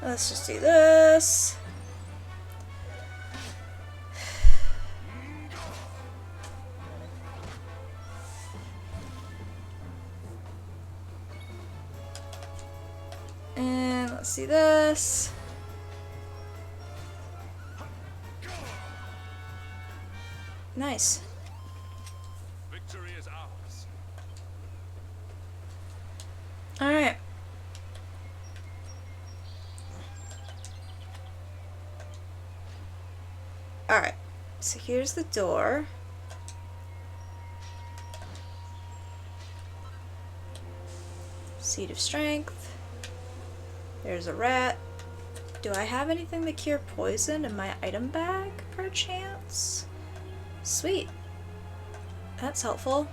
Let's just do this. And let's see this. Nice. Victory is ours. Alright. Alright. So here's the door. Seed of Strength. There's a rat. Do I have anything to cure poison in my item bag, perchance? Sweet. That's helpful.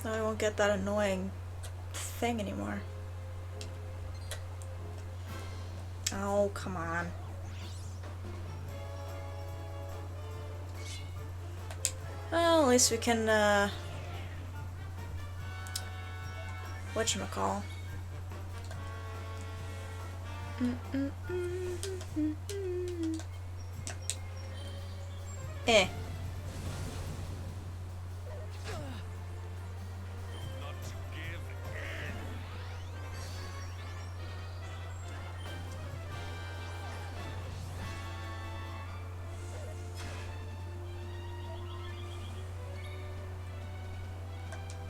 Now I won't get that annoying thing anymore. Oh, come on. Well, at least we can, whatchamacall. Eh. Not to give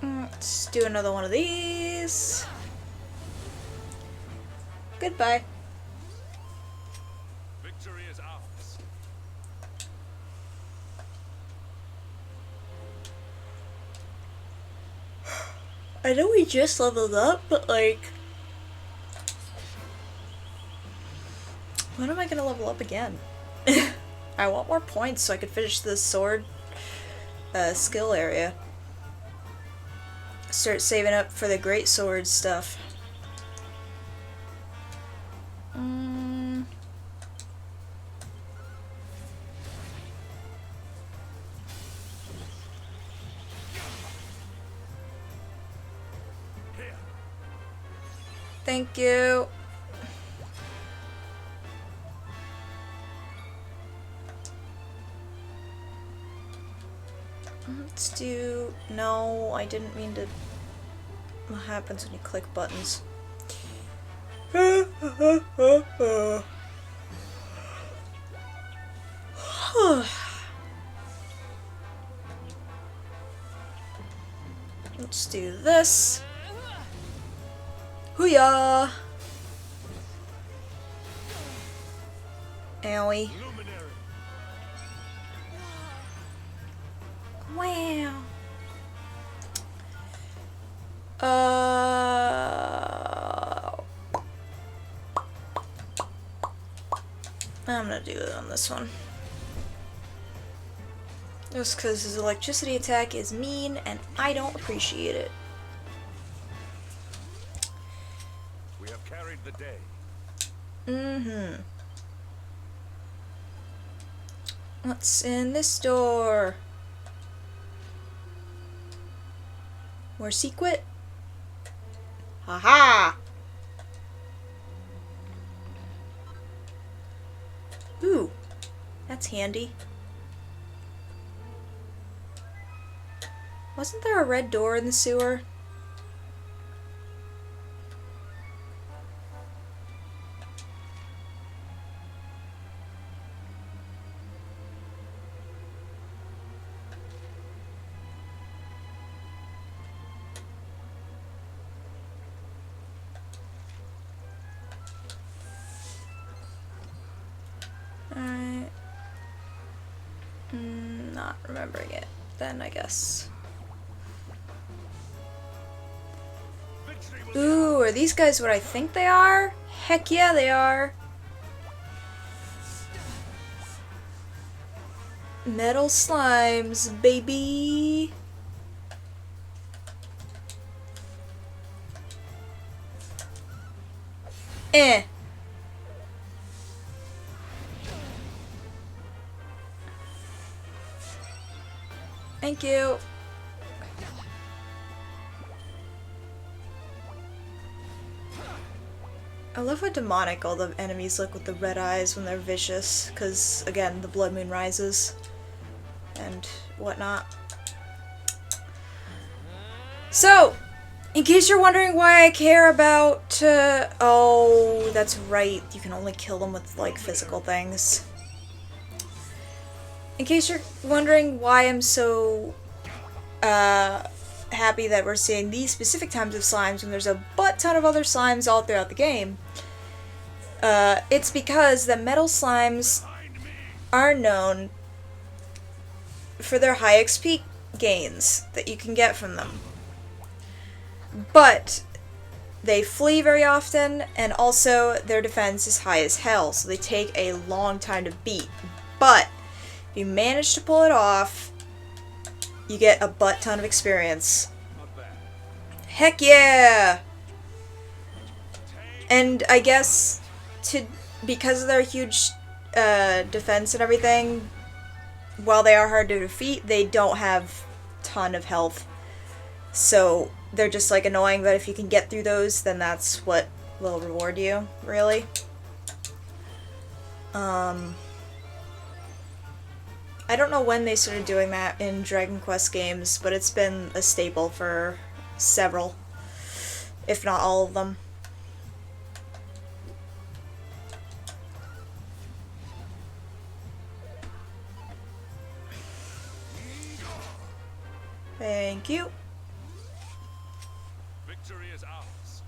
in. Let's do another one of these. Goodbye. Victory is ours. I know we just leveled up, but like, when am I gonna level up again? I want more points so I could finish this sword skill area. Start saving up for the great sword stuff. Thank you. Let's do... No, I didn't mean to... What happens when you click buttons? Let's do this. Hoo-yah! Owie. Luminary. Wow. I'm gonna do it on this one. Just because his electricity attack is mean and I don't appreciate it. We have carried the day. Mm-hmm. What's in this door? More secret? Haha! Ooh, that's handy. Wasn't there a red door in the sewer? Alright. Not remembering it then, I guess. Victory will Ooh, are these guys what I think they are? Heck yeah, they are. Metal slimes, baby. Eh. Thank you. I love how demonic all the enemies look with the red eyes when they're vicious, because, again, the blood moon rises and whatnot. So, in case you're wondering why I care about, oh, that's right, you can only kill them with, like, physical things. In case you're wondering why I'm so, happy that we're seeing these specific types of slimes when there's a butt ton of other slimes all throughout the game, it's because the metal slimes are known for their high XP gains that you can get from them. But they flee very often, and also their defense is high as hell, so they take a long time to beat. But if you manage to pull it off, you get a butt ton of experience. Heck yeah! And I guess because of their huge defense and everything, while they are hard to defeat, they don't have a ton of health. So they're just like annoying, but if you can get through those, then that's what will reward you, really. I don't know when they started doing that in Dragon Quest games, but it's been a staple for several, if not all of them. Thank you. Victory is ours.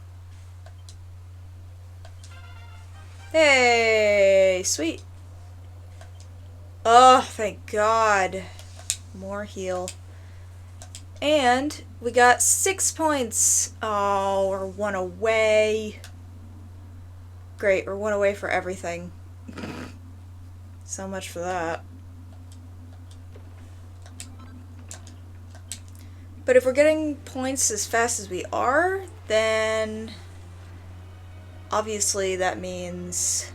Hey, sweet. Oh, thank God. More heal. And we got 6 points. Oh, we're 1 away. Great, we're 1 away for everything. So much for that. But if we're getting points as fast as we are, then obviously that means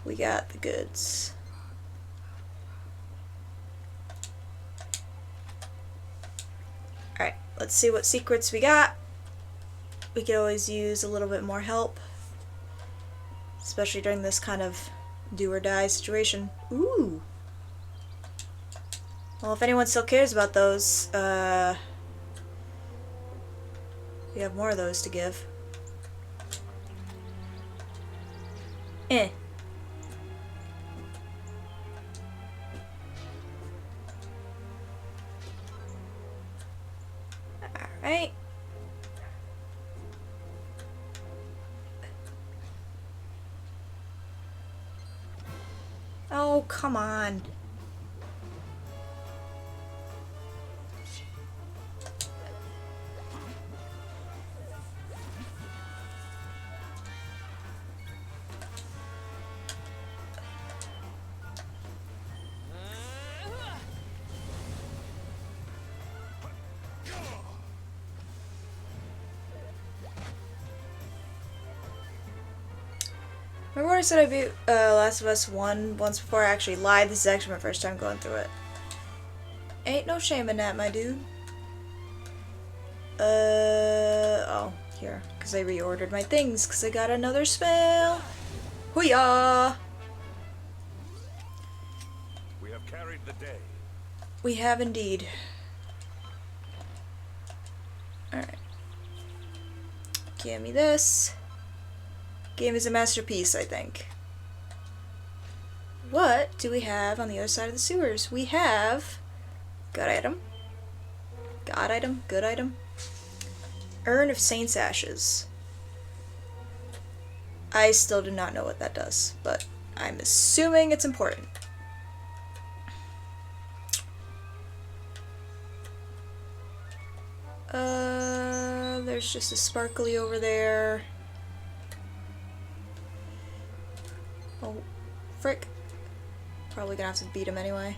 we got the goods. Alright, let's see what secrets we got. We could always use a little bit more help, especially during this kind of do or die situation. Ooh. Well, if anyone still cares about those, we have more of those to give. Eh. Alright. Oh, come on. Remember when I said I beat Last of Us 1 once before? I actually lied. This is actually my first time going through it. Ain't no shame in that, my dude. Oh, here. Because I reordered my things, because I got another spell. Hoo-yah! We have carried the day. We have indeed. Alright. Give me this. Game is a masterpiece, I think. What do we have on the other side of the sewers? We have good item. God item, good item. Urn of Saint's Ashes. I still do not know what that does, but I'm assuming it's important. There's just a sparkly over there. Oh, frick. Probably gonna have to beat him anyway.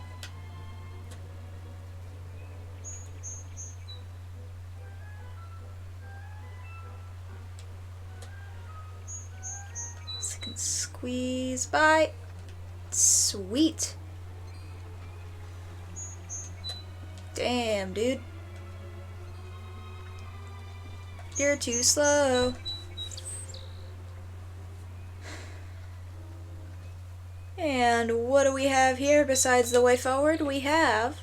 So I can squeeze by. Sweet. Damn, dude. You're too slow. And what do we have here besides the way forward? We have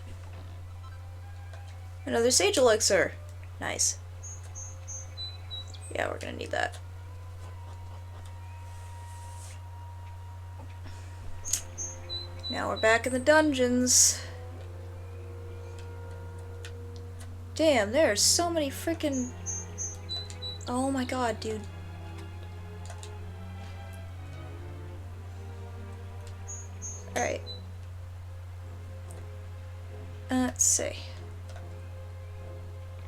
another sage elixir. Nice. Yeah, we're gonna need that. Now we're back in the dungeons. Damn, there are so many freaking... Oh my god, dude. Alright. Let's see.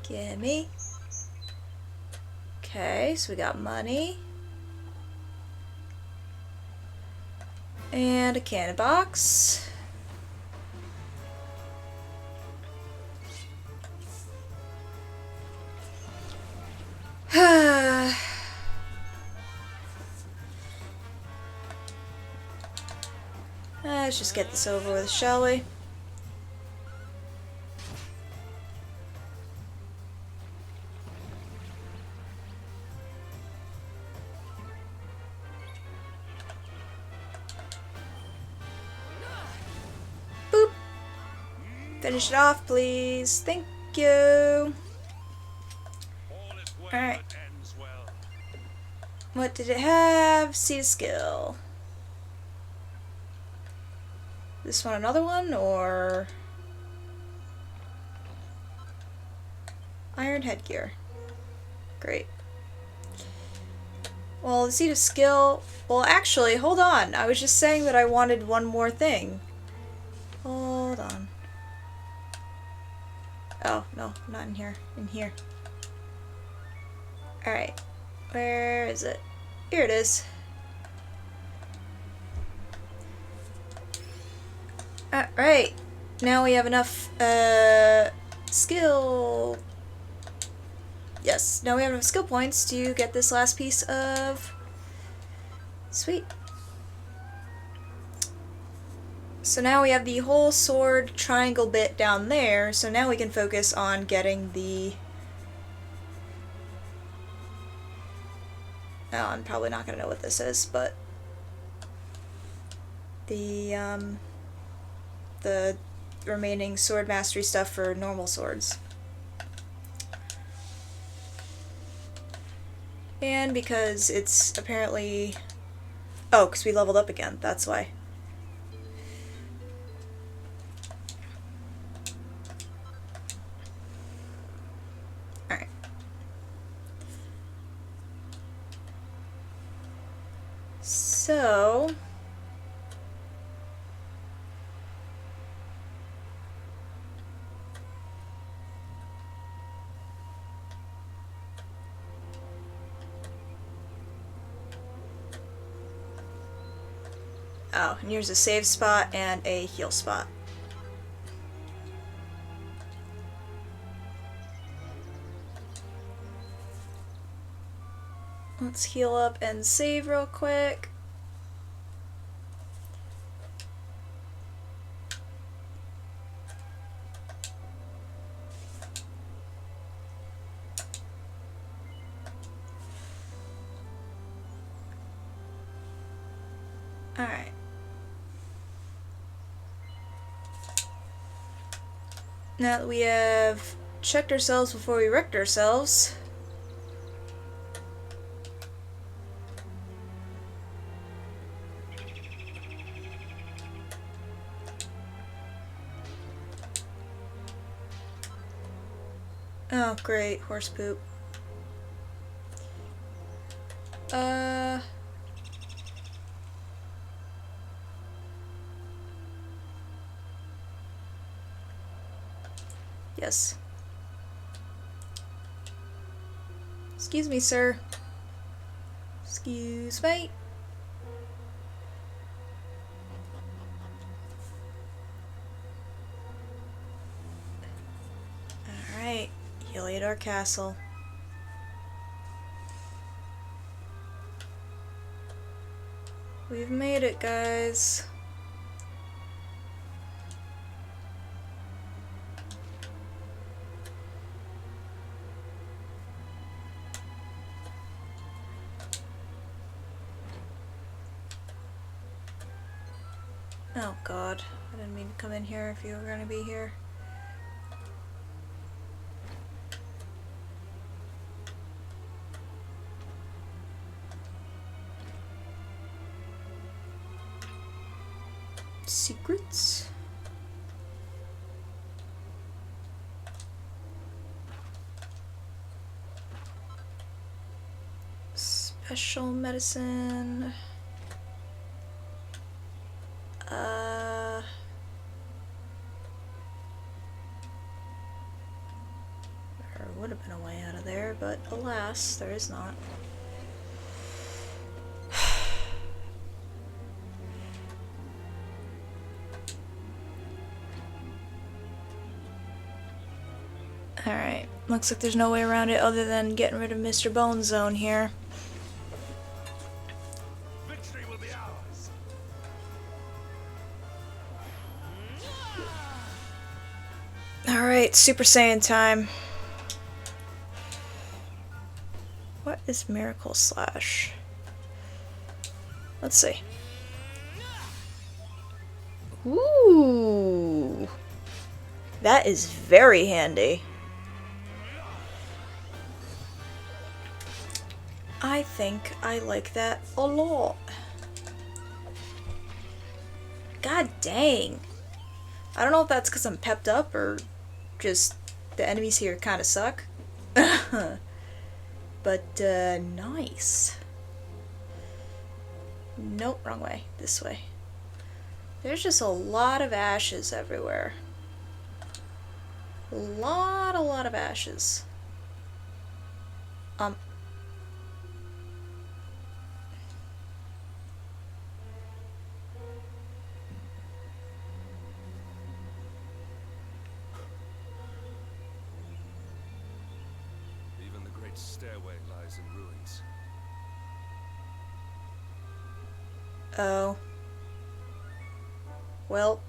Gimme. Okay, so we got money. And a cannon box. Let's just get this over with, shall we? Boop. Finish it off, please. Thank you. All is well Alright. that ends well. What did it have? Seed of skill. This one another one, or... Iron headgear. Great. Well, the seed of skill... Well, actually, hold on. I was just saying that I wanted one more thing. Hold on. Oh, no, not in here. In here. Alright. Where is it? Here it is. Alright. Now we have enough, skill... Yes, now we have enough skill points to get this last piece of... Sweet. So now we have the whole sword triangle bit down there, so now we can focus on getting the... Oh, I'm probably not gonna know what this is, but... The remaining sword mastery stuff for normal swords. And because it's apparently... Oh, because we leveled up again, that's why. Alright. So... Oh, and here's a save spot and a heal spot. Let's heal up and save real quick. Alright. Now that we have checked ourselves before we wrecked ourselves, oh great, horse poop. Yes. Excuse me, sir. Excuse me. Alright, Heliodor Castle. We've made it, guys. Oh god, I didn't mean to come in here if you were gonna be here. Secrets? Special medicine. There would have been a way out of there, but alas, there is not. Alright, looks like there's no way around it other than getting rid of Mr. Bone Zone here. Victory will be ours. Alright, Super Saiyan time. What is Miracle Slash? Let's see. Ooh! That is very handy. I think I like that a lot. God dang. I don't know if that's because I'm pepped up or just the enemies here kind of suck. But, nice. Nope, wrong way. This way. There's just a lot of ashes everywhere. A lot of ashes. Even the great stairway lies in ruins. Oh. Well.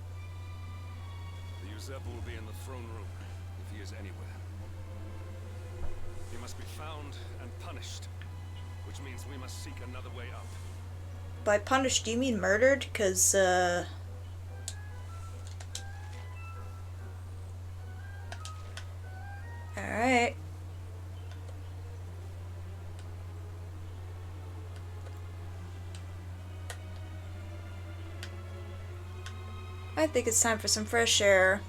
The usurper will be in the throne room, if he is anywhere. He must be found and punished, which means we must seek another way up. By punished, do you mean murdered? 'Cause, Alright. I think it's time for some fresh air.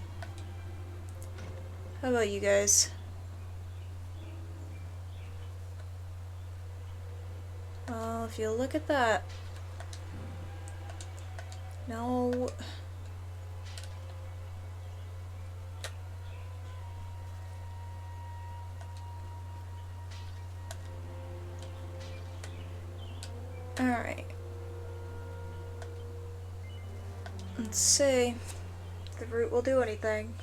How about you guys? Well, if you look at that. No. Alright. Let's see if the root will do anything.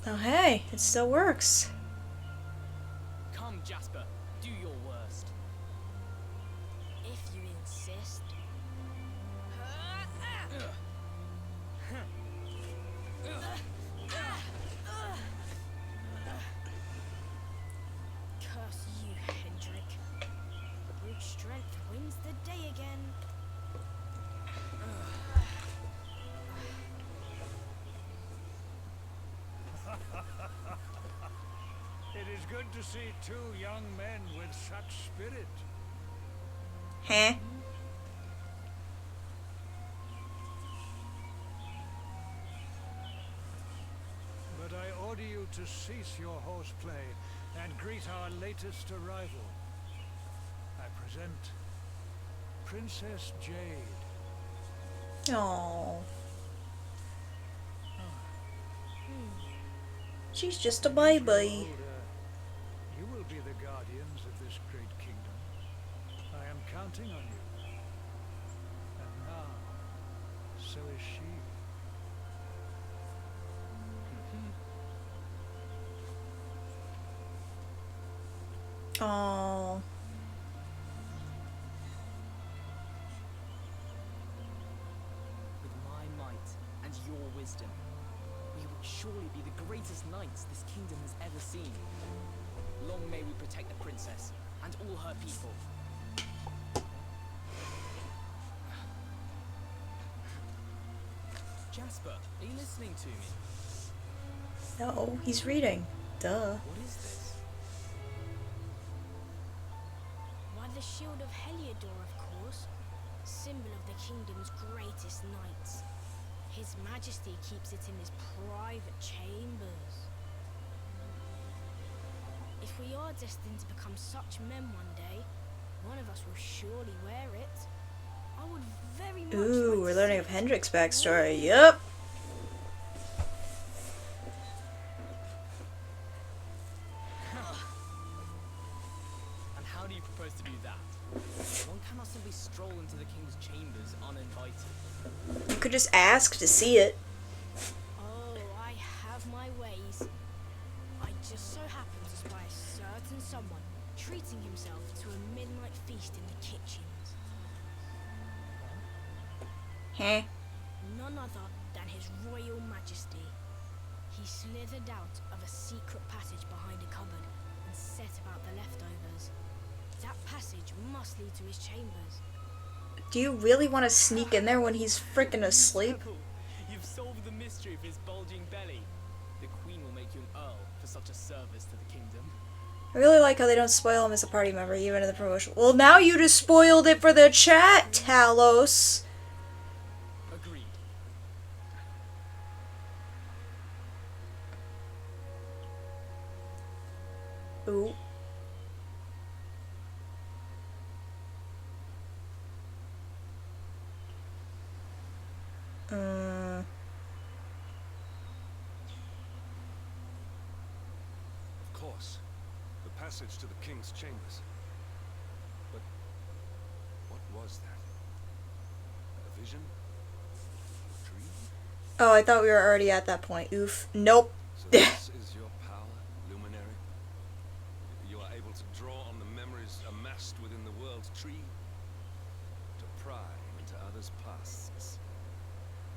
Oh hey, it still works. Come, Jasper, do your worst. If you insist. Curse you, Hendrik. Brute strength wins the day again. It is good to see two young men with such spirit. Huh? But I order you to cease your horseplay and greet our latest arrival. I present Princess Jade. Oh. She's just a baby. You will be the guardians of this great kingdom. I am counting on you. And now, so is she. Aww. With my might and your wisdom, we will surely be the greatest knights this kingdom has ever seen. Long may we protect the princess and all her people. Jasper, are you listening to me? No, he's reading. Duh. What is this? Why, the shield of Heliodor, of course. Symbol of the kingdom's greatest knights. His Majesty keeps it in his private chambers. If we are destined to become such men one day, one of us will surely wear it. I would very much Ooh, like we're to learning see of it. Hendrik's backstory. Yup. And how do you propose to do that? One cannot simply stroll into the king's chambers uninvited. You could just ask to see it. Oh, I have my ways. I just so happen to spy a certain someone treating himself to a midnight feast in the kitchens. Huh? None other than His Royal Majesty. He slithered out of a secret passage behind a cupboard and set about the leftovers. That passage must lead to his chambers. Do you really want to sneak in there when he's freaking asleep? Purple, you've solved the mystery of his bulging belly. The queen will make you an earl for such a service to the kingdom. I really like how they don't spoil him as a party member, even in the promotion. Well, now you just spoiled it for the chat, Talos. Agreed. Ooh. Of course. The passage to the king's chambers. But what was that? A vision? A dream? Oh, I thought we were already at that point. Oof. Nope. So this is your power, Luminary? You are able to draw on the memories amassed within the world's tree to pry into others' pasts.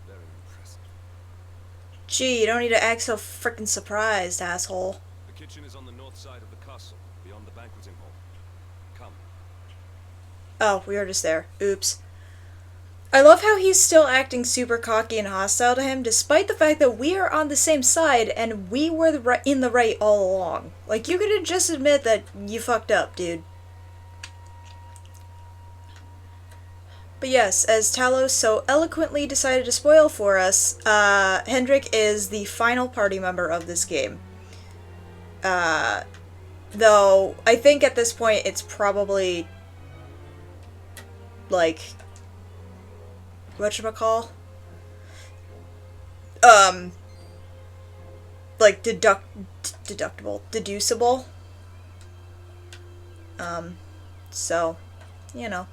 Very impressive. Gee, you don't need to act so frickin' surprised, asshole. The kitchen is on the north side of the castle, beyond the banqueting hall. Come. Oh, we were just there. Oops. I love how he's still acting super cocky and hostile to him, despite the fact that we are on the same side and we were in the right all along. Like, you could just admit that you fucked up, dude. But yes, as Talos so eloquently decided to spoil for us, Hendrik is the final party member of this game. Though, I think at this point it's probably, like, whatchamacall? Like, deducible. So, you know.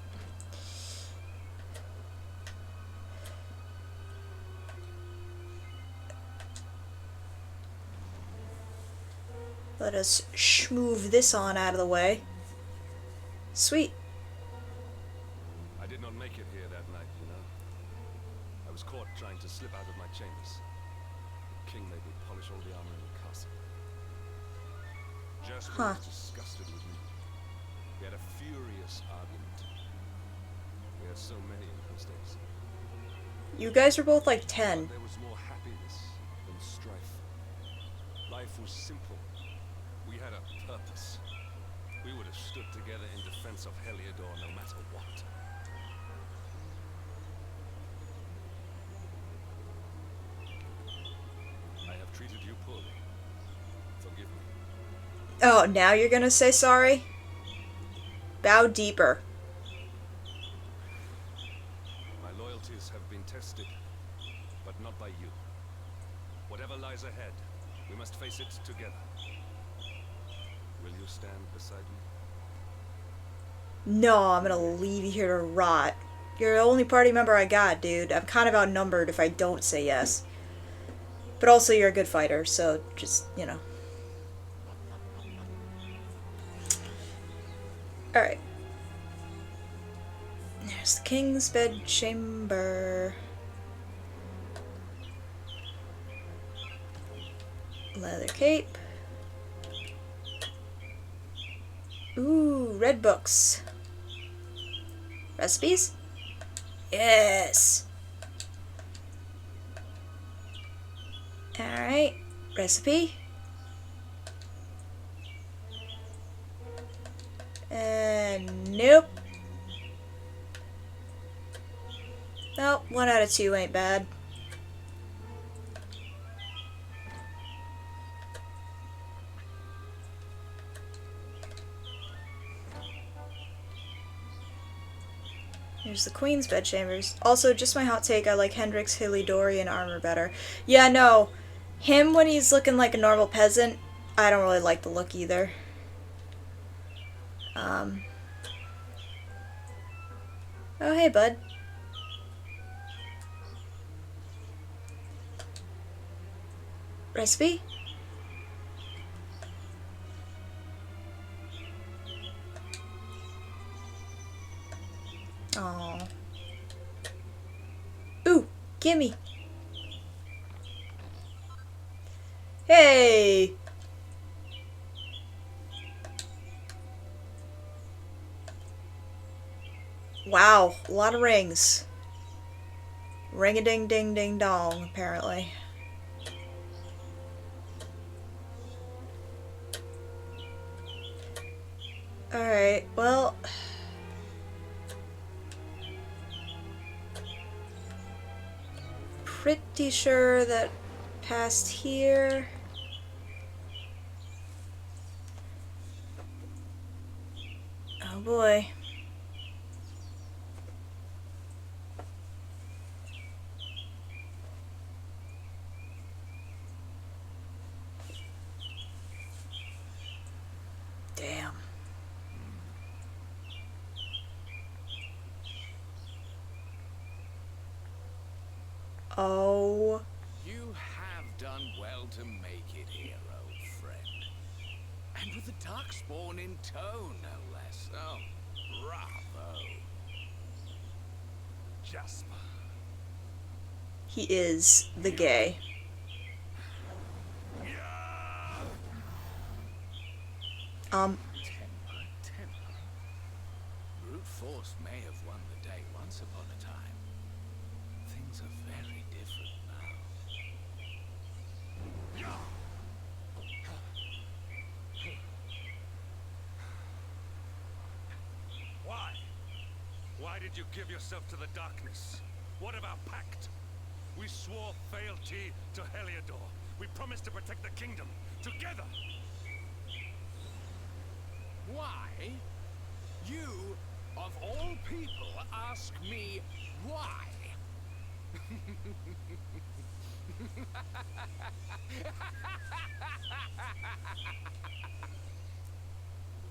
Let us schmoove this on out of the way. Sweet. I did not make it here that night, you know. I was caught trying to slip out of my chambers. The king made me polish all the armor in the castle. Jasper was disgusted with me. We had a furious argument. We had so many in those days. You guys were both like 10. There was more happiness than strife. Life was simple. We had a purpose. We would have stood together in defense of Heliodor no matter what. I have treated you poorly. Forgive me. Oh, now you're gonna say sorry? Bow deeper. My loyalties have been tested, but not by you. Whatever lies ahead, We must face it together. Will you stand beside me? No, I'm gonna leave you here to rot. You're the only party member I got, dude. I'm kind of outnumbered if I don't say yes. But also, you're a good fighter, so just, you know. Alright. There's the king's bedchamber. Leather cape. Ooh, red books. Recipes? Yes! Alright, recipe. Nope. Nope, 1 out of 2 ain't bad. Here's the Queen's bedchambers. Also, just my hot take, I like Hendrix Hillydorian armor better. Yeah, no. Him when he's looking like a normal peasant, I don't really like the look either. Oh, hey, bud. Recipe? Oh. Ooh, gimme. Hey. Wow, a lot of rings. Ring-a-ding-ding-ding-dong, apparently. Alright, well... pretty sure that past here... Oh boy. Damn. Oh. You have done well to make it here, old friend. And with the Darkspawn in tow, no less. Oh, bravo. Jasper. He is the gay. Temper. Brute force may have won the day once upon a time. Things are very different now. Why? Why did you give yourself to the darkness? What of our pact? We swore fealty to Heliodor. We promised to protect the kingdom together. Why? You, of all people, ask me why?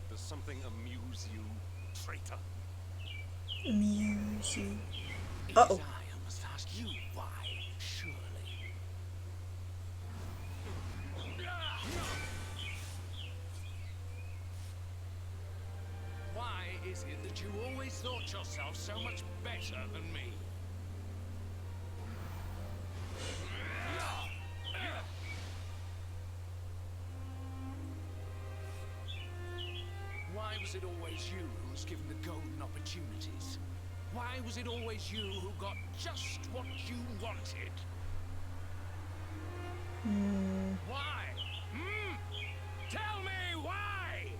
Does something amuse you, traitor? Amuse you. It Uh-oh. is I who must ask you why, surely. Why is it that you always thought yourself so much better than me? Why was it always you who was given the golden opportunities? Why was it always you who got just what you wanted? Why? Hmm? Tell me why!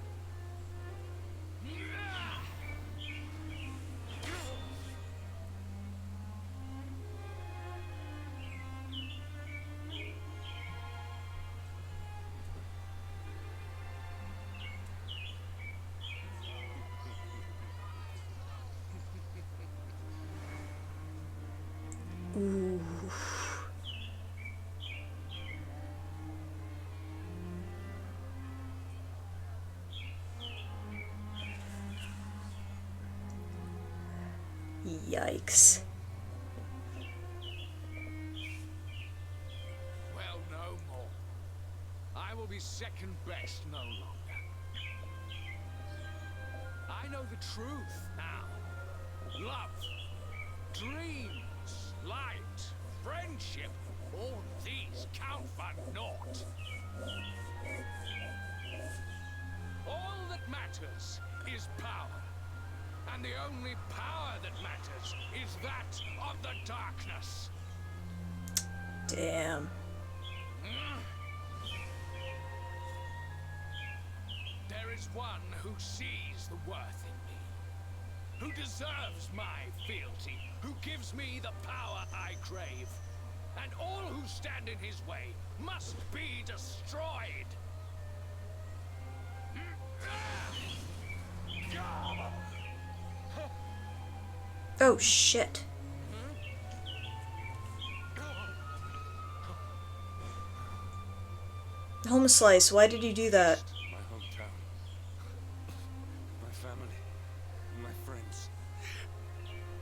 Ooh. Yikes. Well, no more. I will be second best no longer. I know the truth now. Love, dreams, light, friendship, all these count for naught. All that matters is power. And the only power that matters is that of the darkness. Damn. There is one who sees the worth in me, who deserves my fealty, who gives me the power I crave. And all who stand in his way must be destroyed. Oh shit. Home Slice, why did you do that? My hometown. My family. My friends.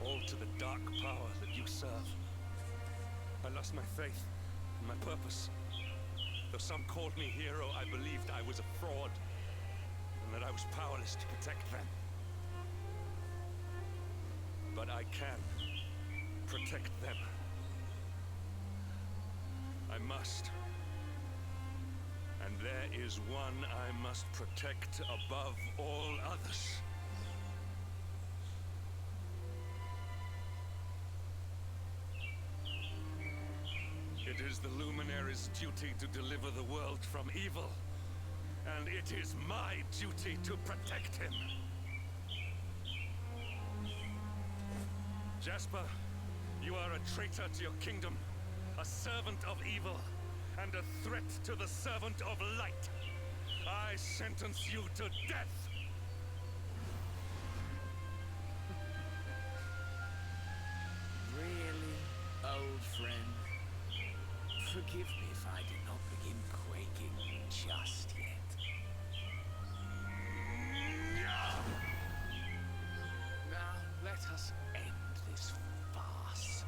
All to the dark power that you serve. I lost my faith, my purpose. Though some called me hero, I believed I was a fraud, and that I was powerless to protect them. But I can protect them. I must. And there is one I must protect above all others. It is the Luminary's duty to deliver the world from evil, and it is my duty to protect him. Jasper, you are a traitor to your kingdom, a servant of evil, and a threat to the servant of light. I sentence you to death. Really, old friend? Forgive me if I did not begin quaking just yet. Now, let us end this farce.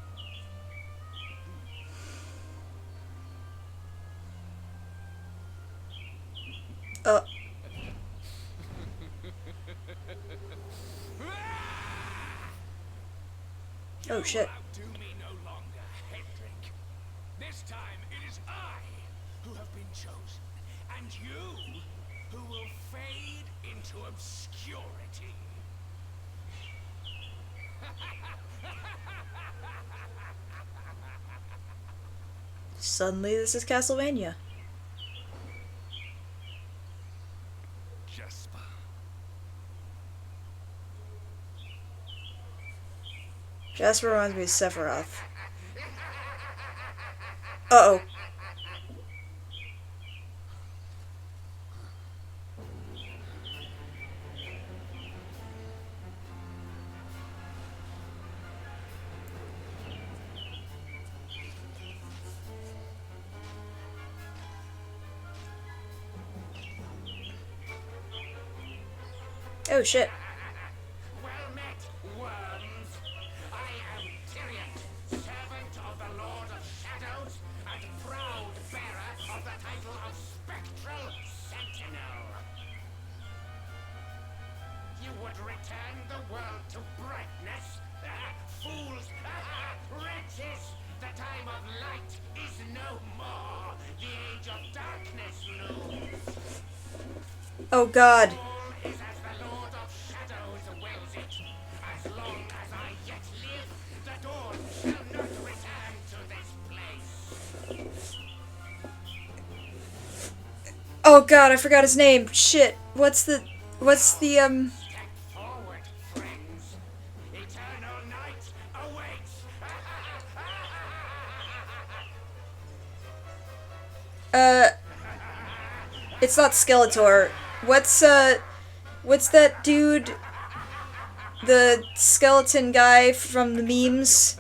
Oh shit. You outdo me no longer, Hendrik. This time it is I who have been chosen, and you who will fade into obscurity. Suddenly this is Castlevania. Jasper. Jasper reminds me of Sephiroth. Uh-oh. Oh shit. Well met, worms. I am Tyrion, servant of the Lord of Shadows, and proud bearer of the title of Spectral Sentinel. You would return the world to brightness? Fools! Wretches! The time of light is no more. The age of darkness looms. Oh god. All is as the Lord of Shadows wills it. As long as I yet live, the dawn shall not return to this place. Oh god, I forgot his name. Shit. What's the Step forward, friends. Eternal night awaits. It's not Skeletor. What's that dude? The skeleton guy from the memes?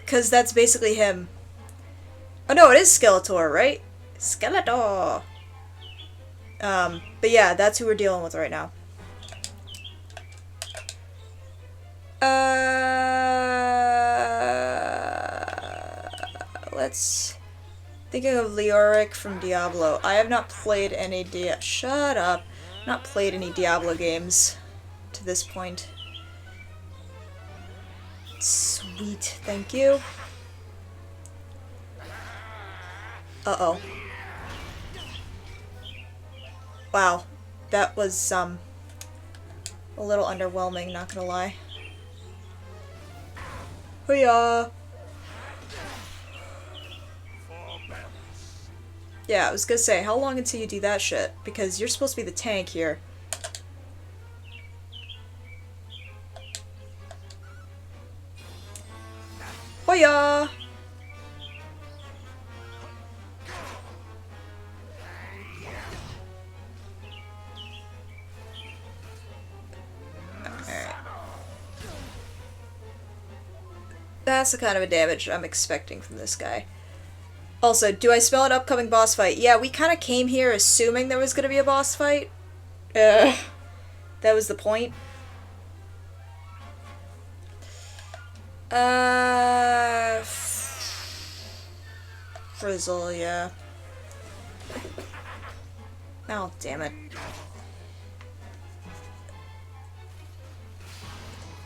'Cause that's basically him. Oh no, it is Skeletor, right? Skeletor! But yeah, that's who we're dealing with right now. Let's... Thinking of Leoric from Diablo. I have not played any Shut up. Not played any Diablo games to this point. Sweet, thank you. Uh-oh. Wow. That was, a little underwhelming, not gonna lie. Hoo-yah! Yeah, I was gonna say, how long until you do that shit? Because you're supposed to be the tank here. Hoya! Alright. That's the kind of a damage I'm expecting from this guy. Also, do I smell an upcoming boss fight? Yeah, we kind of came here assuming there was going to be a boss fight. That was the point. Frizzle, yeah. Oh, damn it.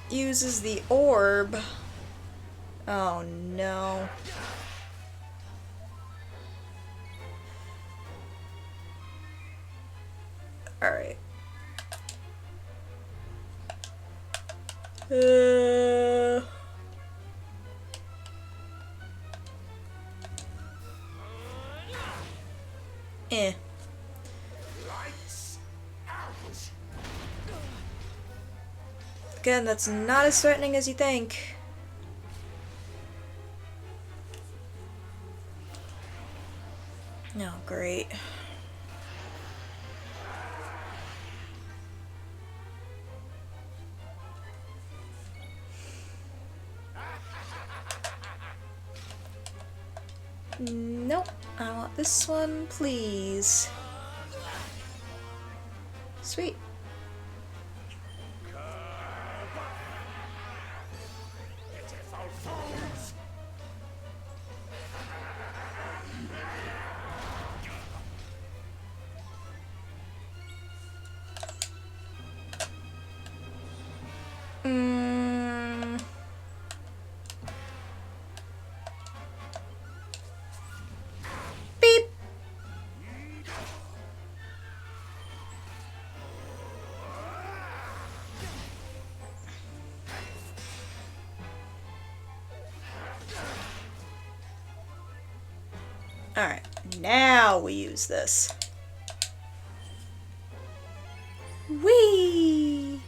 Uses the orb. Oh, no. Alright. Again, that's not as threatening as you think. No, great. Nope. I want this one, please. Sweet. Beep. Alright, now we use this. Whee!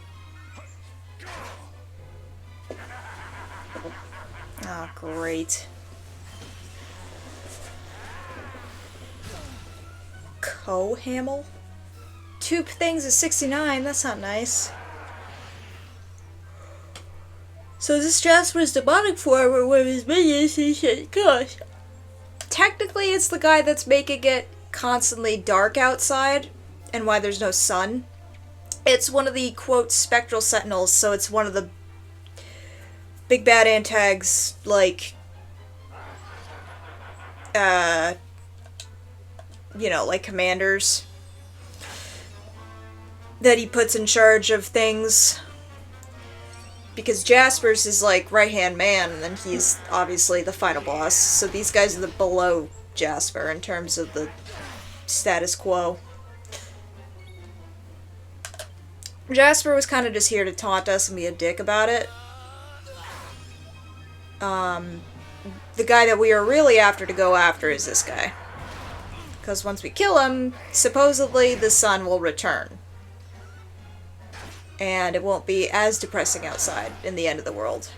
Oh, great. Hamel? 2 things is 69, that's not nice. So this Jasper's demonic form or one of his minions he shit. Gosh. Technically it's the guy that's making it constantly dark outside and why there's no sun. It's one of the, quote, spectral sentinels, so it's one of the big bad antags, like, you know, like commanders that he puts in charge of things. Because Jasper's is like right-hand man, and then he's obviously the final boss. So these guys are the below Jasper in terms of the status quo. Jasper was kind of just here to taunt us and be a dick about it. The guy that we are really after to go after is this guy. Because once we kill him, supposedly the sun will return. And it won't be as depressing outside in the end of the world.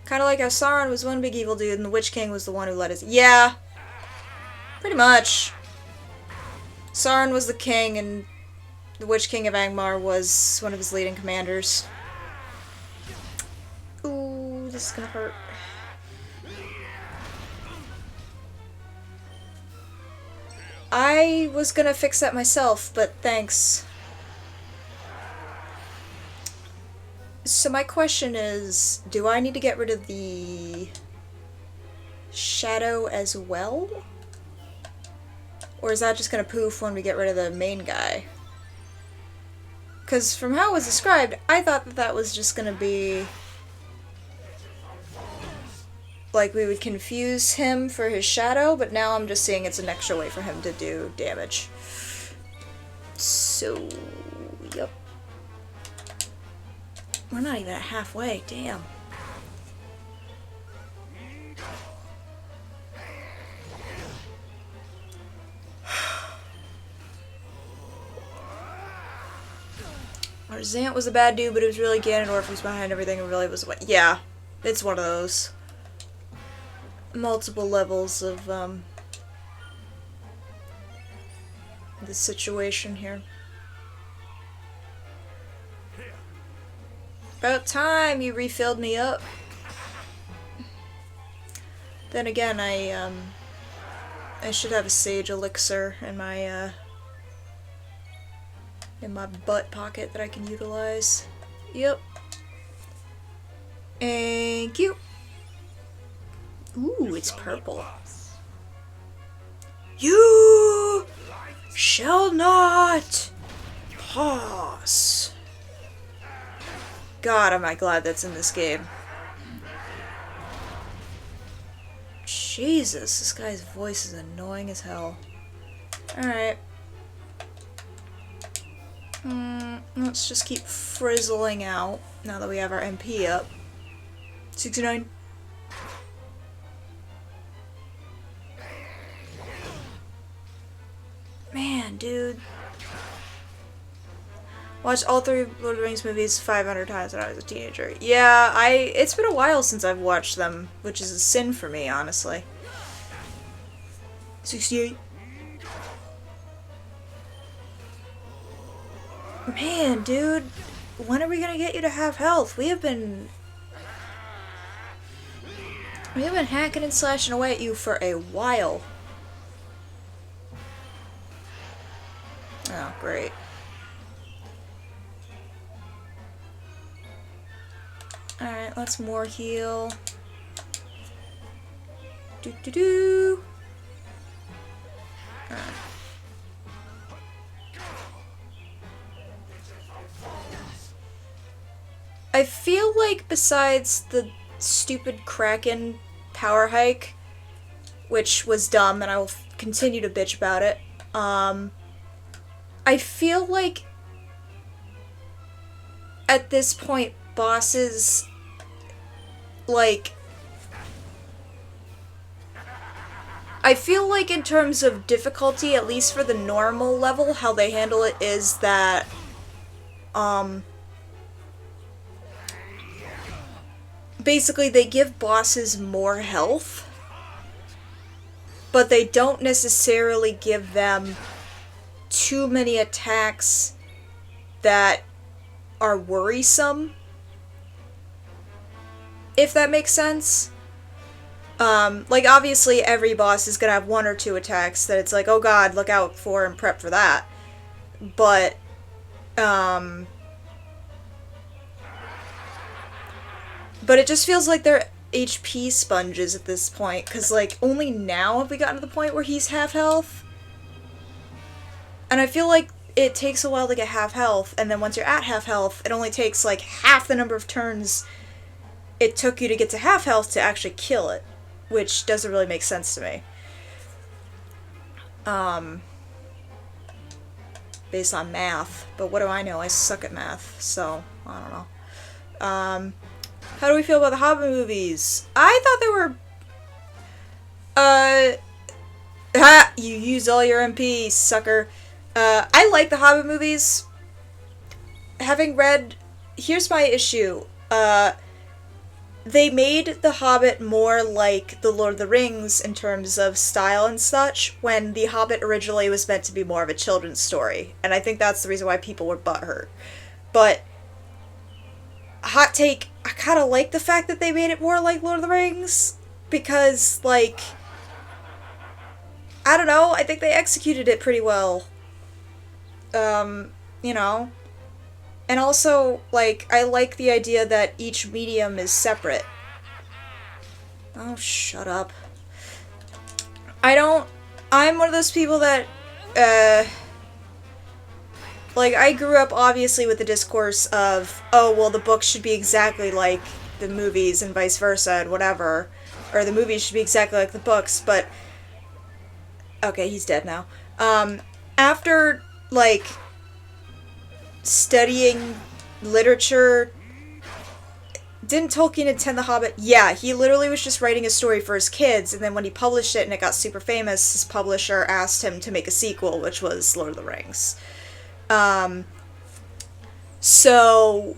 Kind of like how Sauron was one big evil dude and the Witch King was the one who led us. Yeah! Pretty much. Sauron was the king and the Witch King of Angmar was one of his leading commanders. Ooh, this is gonna hurt. I was gonna fix that myself, but thanks. So my question is, do I need to get rid of the shadow as well? Or is that just gonna poof when we get rid of the main guy? Because from how it was described, I thought that that was just gonna be... like, we would confuse him for his shadow, but now I'm just seeing it's an extra way for him to do damage. So, yep. We're not even at halfway, damn. Our Zant was a bad dude, but it was really Ganondorf who's behind everything and really was what. Yeah, it's one of those. Multiple levels of, the situation here. About time you refilled me up. Then again, I should have a sage elixir in my butt pocket that I can utilize. Yep. Thank you. Ooh, it's purple. You shall not pass. God, am I glad that's in this game. Jesus, this guy's voice is annoying as hell. Alright. Let's just keep frizzling out now that we have our MP up. 69. Man, dude. Watched all 3 Lord of the Rings movies 500 times when I was a teenager. Yeah, it's been a while since I've watched them, which is a sin for me, honestly. 68. Man, dude, when are we gonna get you to have health? We have been hacking and slashing away at you for a while. Oh, great. Alright, let's more heal. Do. Alright. I feel like besides the stupid Kraken power hike, which was dumb and I will continue to bitch about it, I feel like at this point bosses, like, I feel like in terms of difficulty, at least for the normal level, how they handle it is that, basically they give bosses more health, but they don't necessarily give them too many attacks that are worrisome, if that makes sense. Like, obviously every boss is gonna have 1 or 2 attacks that it's like, oh god, look out for and prep for that. But, but it just feels like they're HP sponges at this point, because, like, only now have we gotten to the point where he's half health. And I feel like it takes a while to get half health, and then once you're at half health, it only takes, like, half the number of turns it took you to get to half health to actually kill it, which doesn't really make sense to me. Based on math, but what do I know? I suck at math, so I don't know. How do we feel about the Hobbit movies? I thought they were, you used all your MP, sucker. I like the Hobbit movies. Having read, here's my issue. They made The Hobbit more like The Lord of the Rings in terms of style and such, when The Hobbit originally was meant to be more of a children's story. And I think that's the reason why people were butthurt. But, hot take, I kind of like the fact that they made it more like Lord of the Rings, because, like, I don't know, I think they executed it pretty well. You know? And also, like, I like the idea that each medium is separate. Oh, shut up. I'm one of those people that, like, I grew up obviously with the discourse of, oh, well, the books should be exactly like the movies and vice versa and whatever. Or the movies should be exactly like the books, but... Okay, he's dead now. After, like, studying literature... Didn't Tolkien intend The Hobbit? Yeah, he literally was just writing a story for his kids, and then when he published it and it got super famous, his publisher asked him to make a sequel, which was Lord of the Rings. So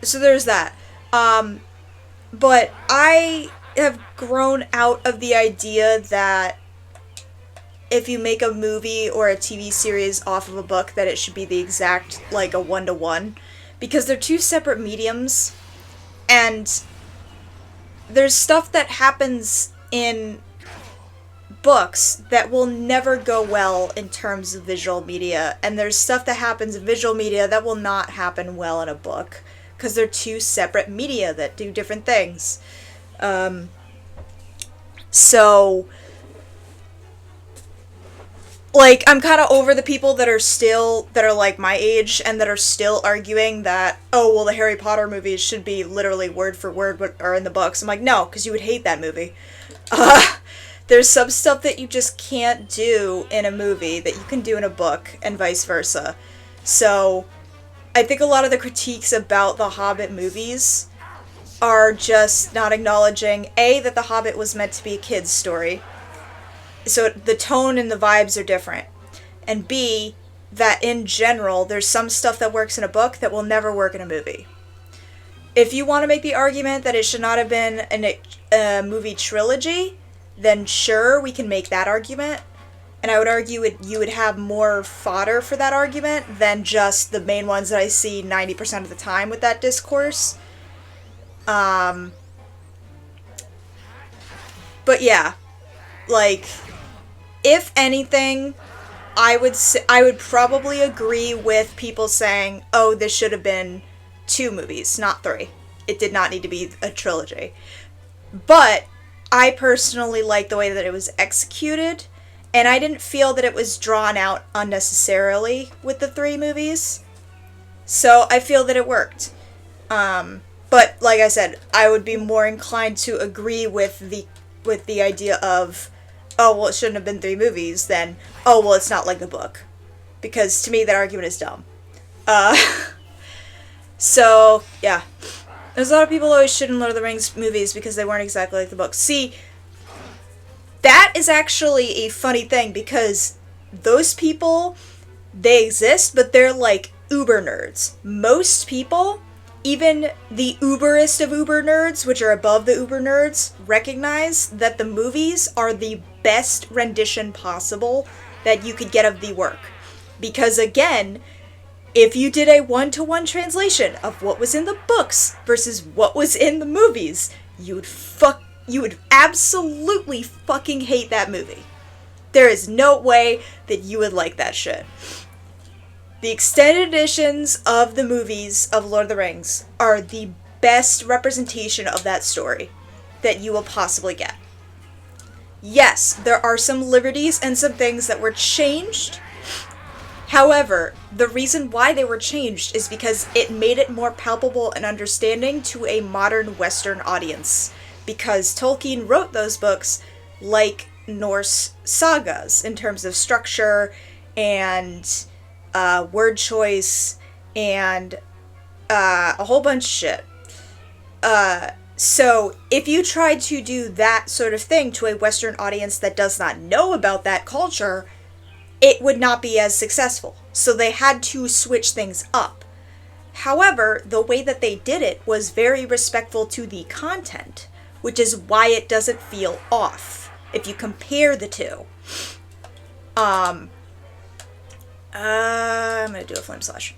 there's that. But I have grown out of the idea that if you make a movie or a TV series off of a book, that it should be the exact, like, a one-to-one. Because they're two separate mediums, and there's stuff that happens in books that will never go well in terms of visual media, and there's stuff that happens in visual media that will not happen well in a book, because they're two separate media that do different things. So, like, I'm kind of over the people that are like my age and that are still arguing that, oh, well, the Harry Potter movies should be literally word for word what are in the books. I'm like, no, because you would hate that movie. There's some stuff that you just can't do in a movie that you can do in a book, and vice versa. So, I think a lot of the critiques about the Hobbit movies are just not acknowledging, A, that The Hobbit was meant to be a kid's story. So the tone and the vibes are different. And B, that in general, there's some stuff that works in a book that will never work in a movie. If you want to make the argument that it should not have been a movie trilogy, then sure, we can make that argument. And I would argue you would have more fodder for that argument than just the main ones that I see 90% of the time with that discourse. But yeah, like, if anything, I would probably agree with people saying, oh, this should have been 2 movies, not 3. It did not need to be a trilogy. But I personally like the way that it was executed, and I didn't feel that it was drawn out unnecessarily with the 3 movies. So I feel that it worked. But like I said, I would be more inclined to agree with the idea of, oh, well, it shouldn't have been 3 movies than, oh, well, it's not like the book. Because to me, that argument is dumb. So, yeah. There's a lot of people always shit in Lord of the Rings movies because they weren't exactly like the book. See, that is actually a funny thing, because those people, they exist, but they're like uber nerds. Most people, even the uberest of uber nerds, which are above the uber nerds, recognize that the movies are the best rendition possible that you could get of the work. Because again, if you did a one-to-one translation of what was in the books versus what was in the movies, you would absolutely fucking hate that movie. There is no way that you would like that shit. The extended editions of the movies of Lord of the Rings are the best representation of that story that you will possibly get. Yes, there are some liberties and some things that were changed. However, the reason why they were changed is because it made it more palpable and understanding to a modern Western audience. Because Tolkien wrote those books like Norse sagas in terms of structure and word choice and a whole bunch of shit. So if you tried to do that sort of thing to a Western audience that does not know about that culture, it would not be as successful. So they had to switch things up. However, the way that they did it was very respectful to the content, which is why it doesn't feel off if you compare the two. I'm gonna do a flame slash.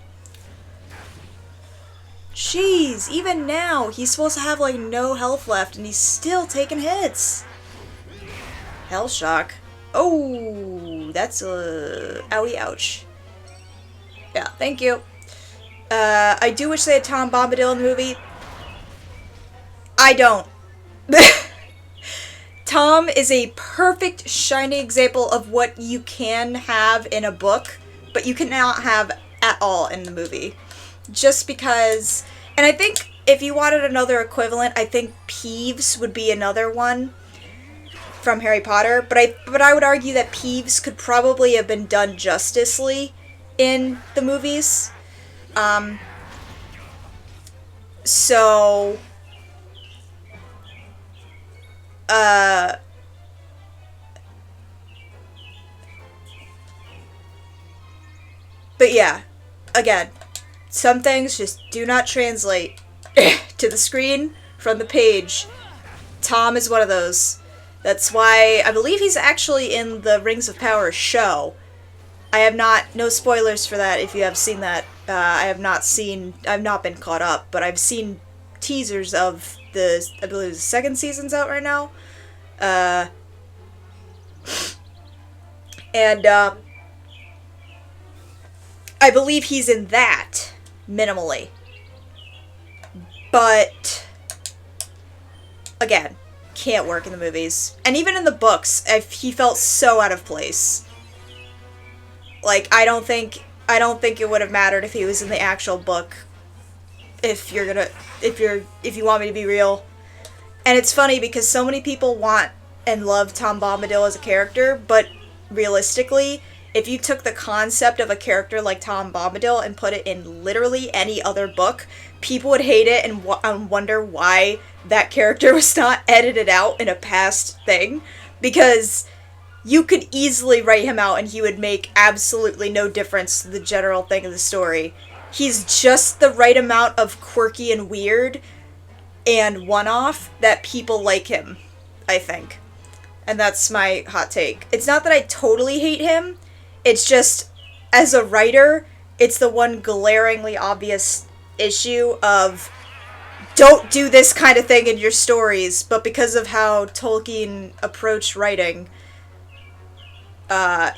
Jeez, even now, he's supposed to have, like, no health left, and he's still taking hits. Hell shock. Oh, that's a... owie, ouch. Yeah, thank you. I do wish they had Tom Bombadil in the movie. I don't. Tom is a perfect, shining example of what you can have in a book, but you cannot have at all in the movie. Just because... And I think if you wanted another equivalent, I think Peeves would be another one from Harry Potter. But I would argue that Peeves could probably have been done justicely in the movies. But yeah, again, some things just do not translate to the screen from the page. Tom is one of those. That's why I believe he's actually in the Rings of Power show. I have not, no spoilers for that if you have seen that. I've not been caught up, but I've seen teasers of I believe the second season's out right now. I believe he's in that, minimally. But, again, can't work in the movies. And even in the books, he felt so out of place. Like, I don't think it would have mattered if he was in the actual book. If you want me to be real. And it's funny because so many people want and love Tom Bombadil as a character, but realistically, if you took the concept of a character like Tom Bombadil and put it in literally any other book, people would hate it and wonder why that character was not edited out in a past thing. Because you could easily write him out and he would make absolutely no difference to the general thing of the story. He's just the right amount of quirky and weird and one-off that people like him, I think. And that's my hot take. It's not that I totally hate him, it's just, as a writer, it's the one glaringly obvious issue of don't do this kind of thing in your stories, but because of how Tolkien approached writing,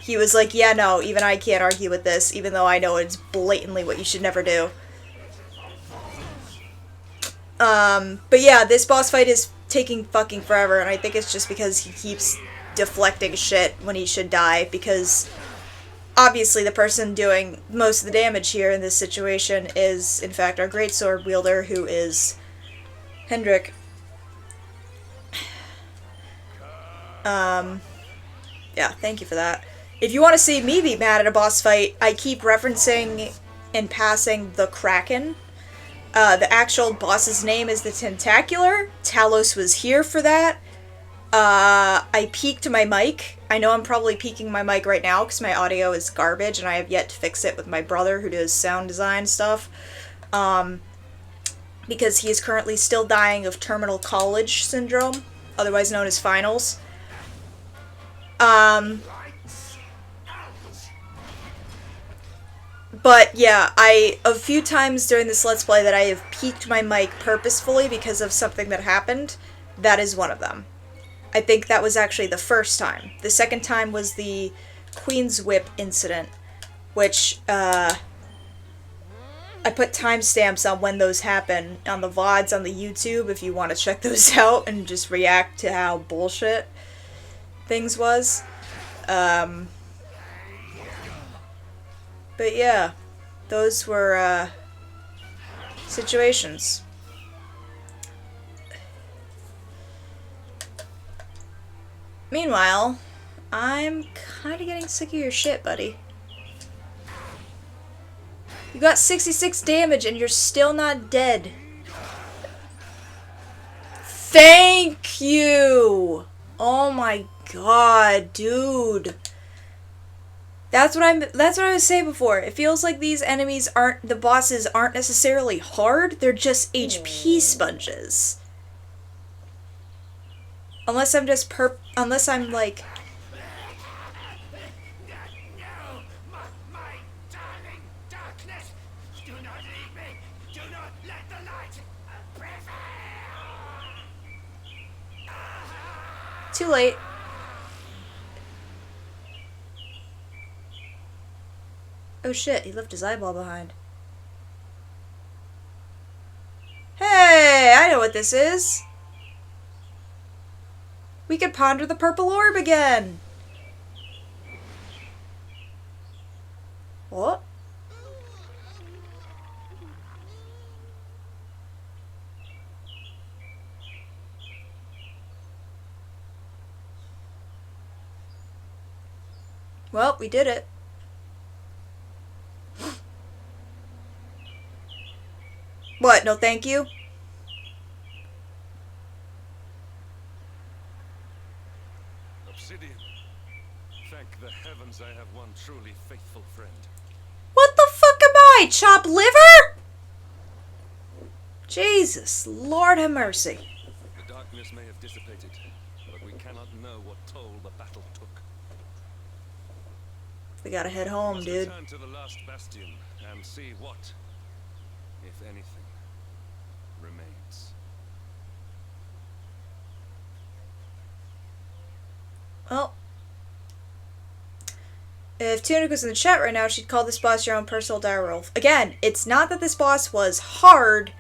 he was like, yeah, no, even I can't argue with this, even though I know it's blatantly what you should never do. But yeah, this boss fight is taking fucking forever, and I think it's just because he keeps deflecting shit when he should die, because obviously the person doing most of the damage here in this situation is, in fact, our greatsword wielder, who is Hendrik. Yeah, thank you for that. If you want to see me be mad at a boss fight, I keep referencing in passing the Kraken. The actual boss's name is the Tentacular. Talos was here for that. I peaked my mic. I know I'm probably peaking my mic right now because my audio is garbage and I have yet to fix it with my brother who does sound design stuff. Because he is currently still dying of terminal college syndrome, otherwise known as finals. But yeah, a few times during this Let's Play that I have peaked my mic purposefully because of something that happened. That is one of them. I think that was actually the first time. The second time was the Queen's Whip incident, which, I put timestamps on when those happen on the VODs on the YouTube if you want to check those out and just react to how bullshit things was. But yeah, those were, situations. Meanwhile, I'm kinda getting sick of your shit, buddy. You got 66 damage and you're still not dead. Thank you! Oh my god, dude. That's what I was saying before. It feels like these enemies the bosses aren't necessarily hard, they're just HP sponges. Unless I'm just unless I'm like... No, my darling darkness, do not leave me. Do not let Too late. Oh shit, he left his eyeball behind. Hey, I know what this is. We could ponder the purple orb again. What? Well, we did it. What? No thank you? Obsidian. Thank the heavens I have one truly faithful friend. What the fuck am I? Chopped liver? Jesus, Lord have mercy. The darkness may have dissipated, but we cannot know what toll the battle took. We gotta head home, Must dude. return to the last bastion and see what, if anything, remains. Well, if Tunic was in the chat right now, she'd call this boss your own personal direwolf. Again, it's not that this boss was hard.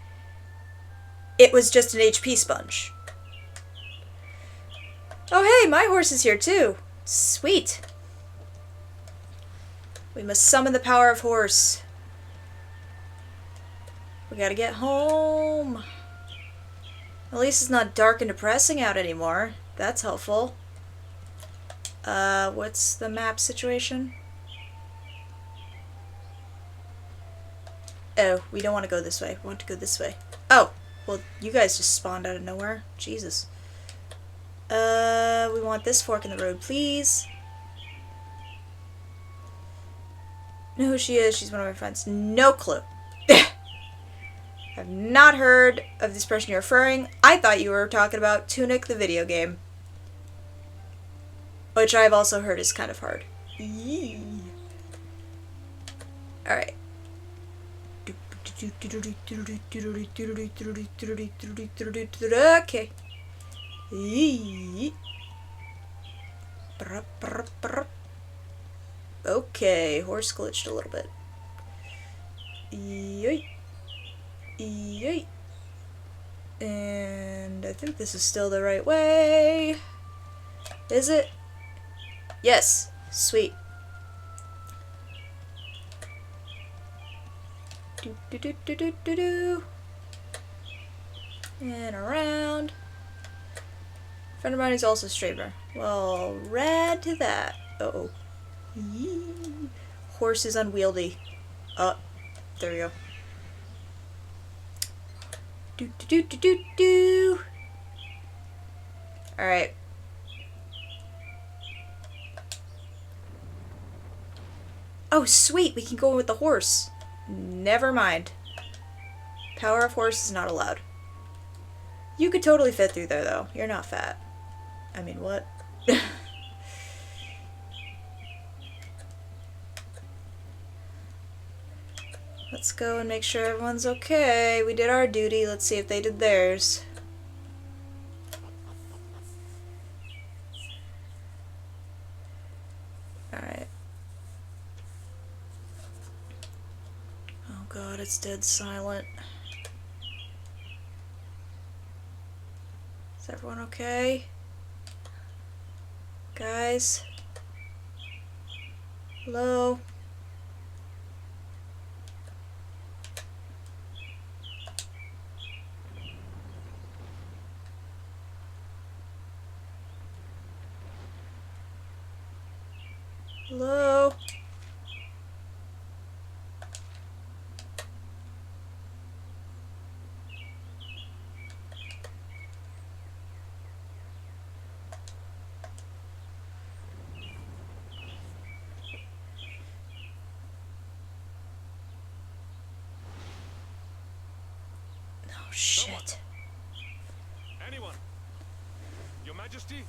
It was just an HP sponge. Oh hey, my horse is here too. Sweet. We must summon the power of horse. We gotta get home. At least it's not dark and depressing out anymore. That's helpful. What's the map situation? Oh, we don't want to go this way. We want to go this way. Oh, well, you guys just spawned out of nowhere. Jesus. We want this fork in the road, please. Know who she is? She's one of my friends. No clue. I've not heard of this person you're referring. I thought you were talking about Tunic the video game. Which I've also heard is kind of hard. Alright. Okay. Okay, horse glitched a little bit. Yoy. Yoy. And I think this is still the right way. Is it? Yes. Sweet. Do do do do do do do. And around. A friend of mine is also a streamer. Well, rad to that. Uh-oh. Yee. Horse is unwieldy. There we go. Do do do do do do. Alright. Oh, sweet! We can go in with the horse. Never mind. Power of horse is not allowed. You could totally fit through there, though. You're not fat. I mean, what? Let's go and make sure everyone's okay. We did our duty. Let's see if they did theirs. Alright. Oh god, it's dead silent. Is everyone okay? Guys? Hello? Hello? Oh shit. Anyone? Your Majesty?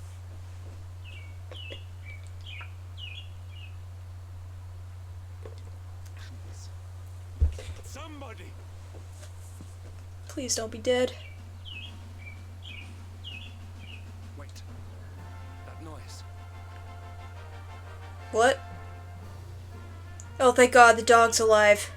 Somebody! Please don't be dead. Wait. What? Oh, thank God, the dog's alive.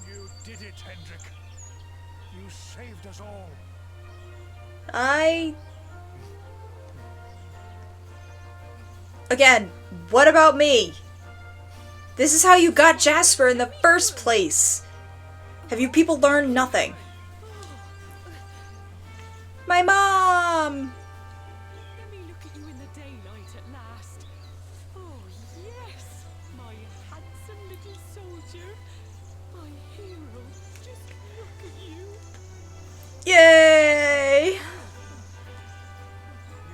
You did it, Hendrik. You saved us all. Again, what about me? This is how you got Jasper in the first place. Have you people learned nothing? My mom! Let me look at you in the daylight at last. Oh, yes, my handsome little soldier. My hero. Just look at you. Yay! You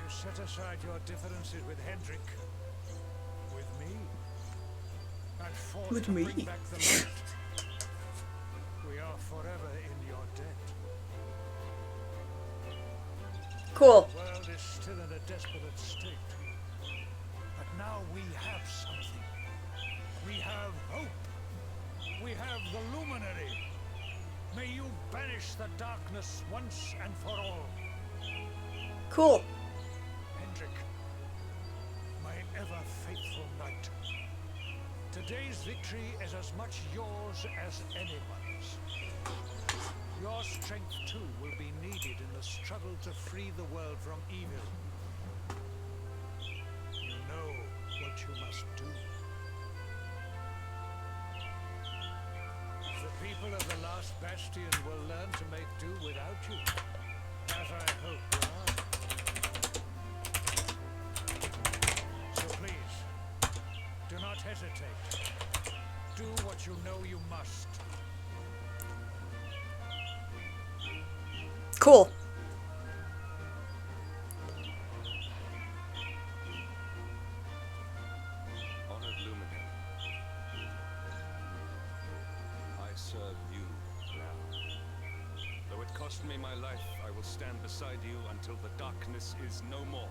set aside your differences with Hendrik. With me. And fought With to me. bring back the light. We are forever in your debt. Cool. The world is still in a desperate state. But now we have something. We have hope. We have the Luminary. May you banish the darkness once and for all. Cool. Hendrik, my ever-faithful knight. Today's victory is as much yours as anyone's. Your strength, too, will be needed in the struggle to free the world from evil. You know what you must do. The people of the last bastion will learn to make do without you, as I hope you are. So please, do not hesitate. Do what you know you must. Cool. Honored Luminary, I serve you now. Though it cost me my life, I will stand beside you until the darkness is no more.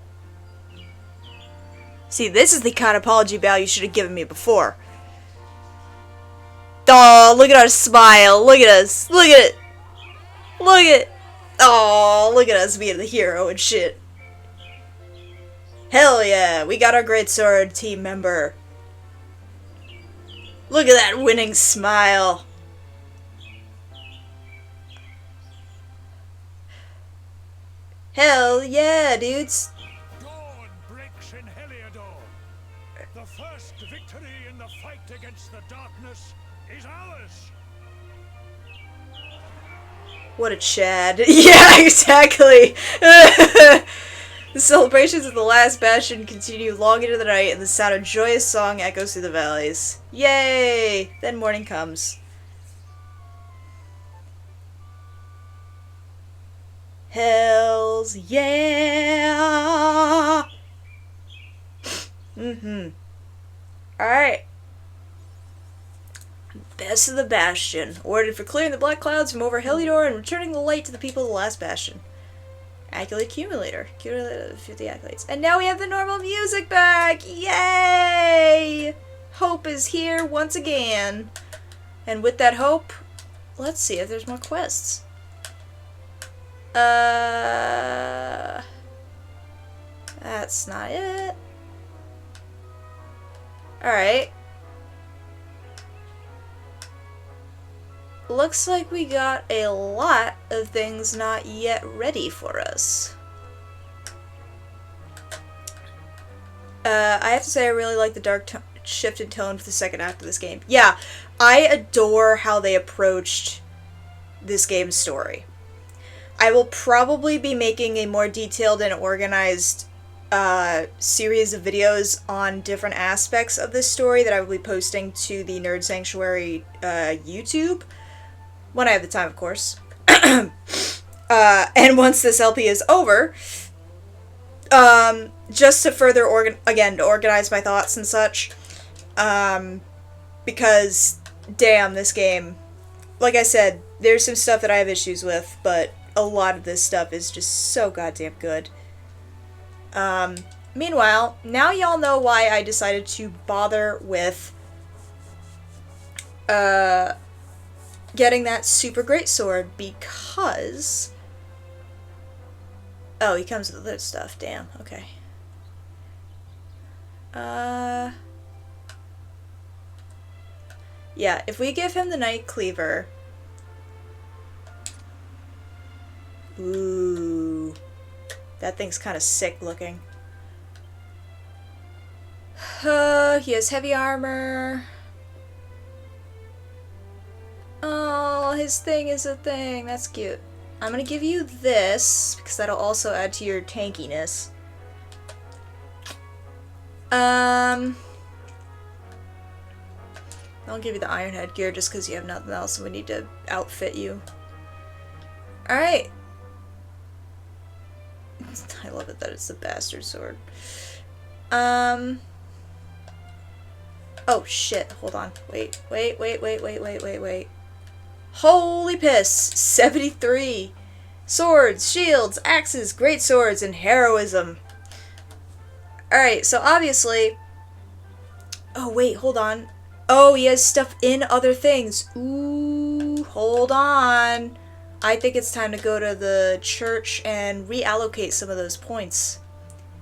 See, this is the kind of apology Val you should have given me before. Oh, look at our smile. Look at us. Look at it. Look at it. Oh, look at us being the hero and shit. Hell yeah, we got our greatsword team member. Look at that winning smile. Hell yeah, dudes. Dawn breaks in Heliodor. The first victory in the fight against the darkness is ours. What a Chad. Yeah, exactly. The celebrations of the last bastion continue long into the night, and the sound of joyous song echoes through the valleys. Yay! Then morning comes. Hells yeah! Alright. Best of the Bastion. Awarded for clearing the black clouds from over Heliodor and returning the light to the people of the last bastion. Accolade accumulator. Accumulated 50 accolades. And now we have the normal music back! Yay! Hope is here once again. And with that hope, let's see if there's more quests. That's not it. Alright. Looks like we got a lot of things not yet ready for us. I have to say I really like the dark shift in tone for the second act of this game. Yeah, I adore how they approached this game's story. I will probably be making a more detailed and organized series of videos on different aspects of this story that I will be posting to the Nerd Sanctuary YouTube. When I have the time, of course. And once this LP is over, just to further to organize my thoughts and such, because damn, this game, like I said, there's some stuff that I have issues with, but a lot of this stuff is just so goddamn good. Meanwhile, now y'all know why I decided to bother with getting that super great sword, because oh, he comes with other stuff. Damn. Okay. Yeah, if we give him the Night Cleaver. Ooh. That thing's kind of sick looking. He has heavy armor. Oh, his thing is a thing. That's cute. I'm gonna give you this, because that'll also add to your tankiness. I'll give you the Iron Headgear just because you have nothing else and we need to outfit you. Alright. I love it that it's the bastard sword. Oh shit, hold on. Wait. Holy piss! 73! Swords, shields, axes, great swords, and heroism. Alright, so obviously... Oh wait, hold on. Oh, he has stuff in other things. Ooh, hold on. I think it's time to go to the church and reallocate some of those points.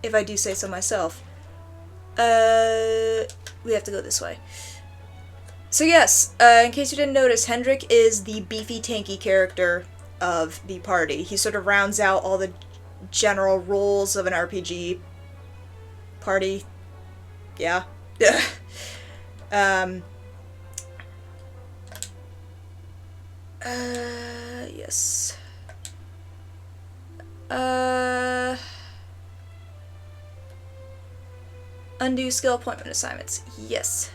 If I do say so myself. We have to go this way. So yes, in case you didn't notice, Hendrik is the beefy, tanky character of the party. He sort of rounds out all the general roles of an RPG party. Yeah. Yes. Undo skill appointment assignments. Yes.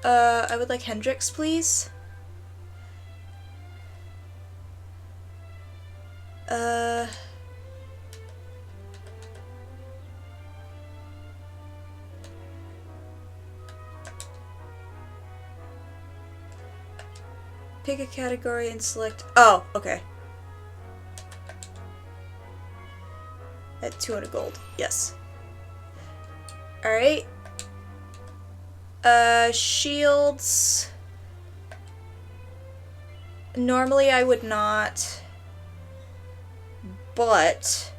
I would like Hendrix, please. Pick a category and select... Oh, okay. At 200 gold. Yes. Alright. Shields. Normally I would not. But...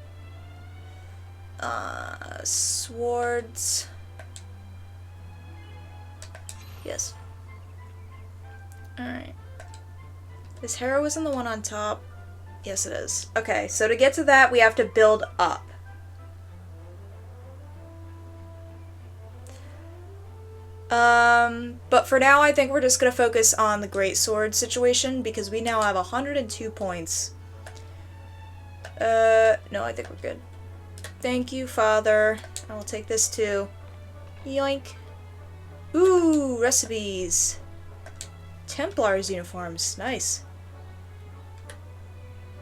swords. Yes. Alright. Is heroism the one on top? Yes, it is. Okay, so to get to that, we have to build up. But for now, I think we're just gonna focus on the great sword situation, because we now have 102 points. No, I think we're good. Thank you, Father. I will take this too. Yoink. Ooh, recipes. Templars uniforms. Nice.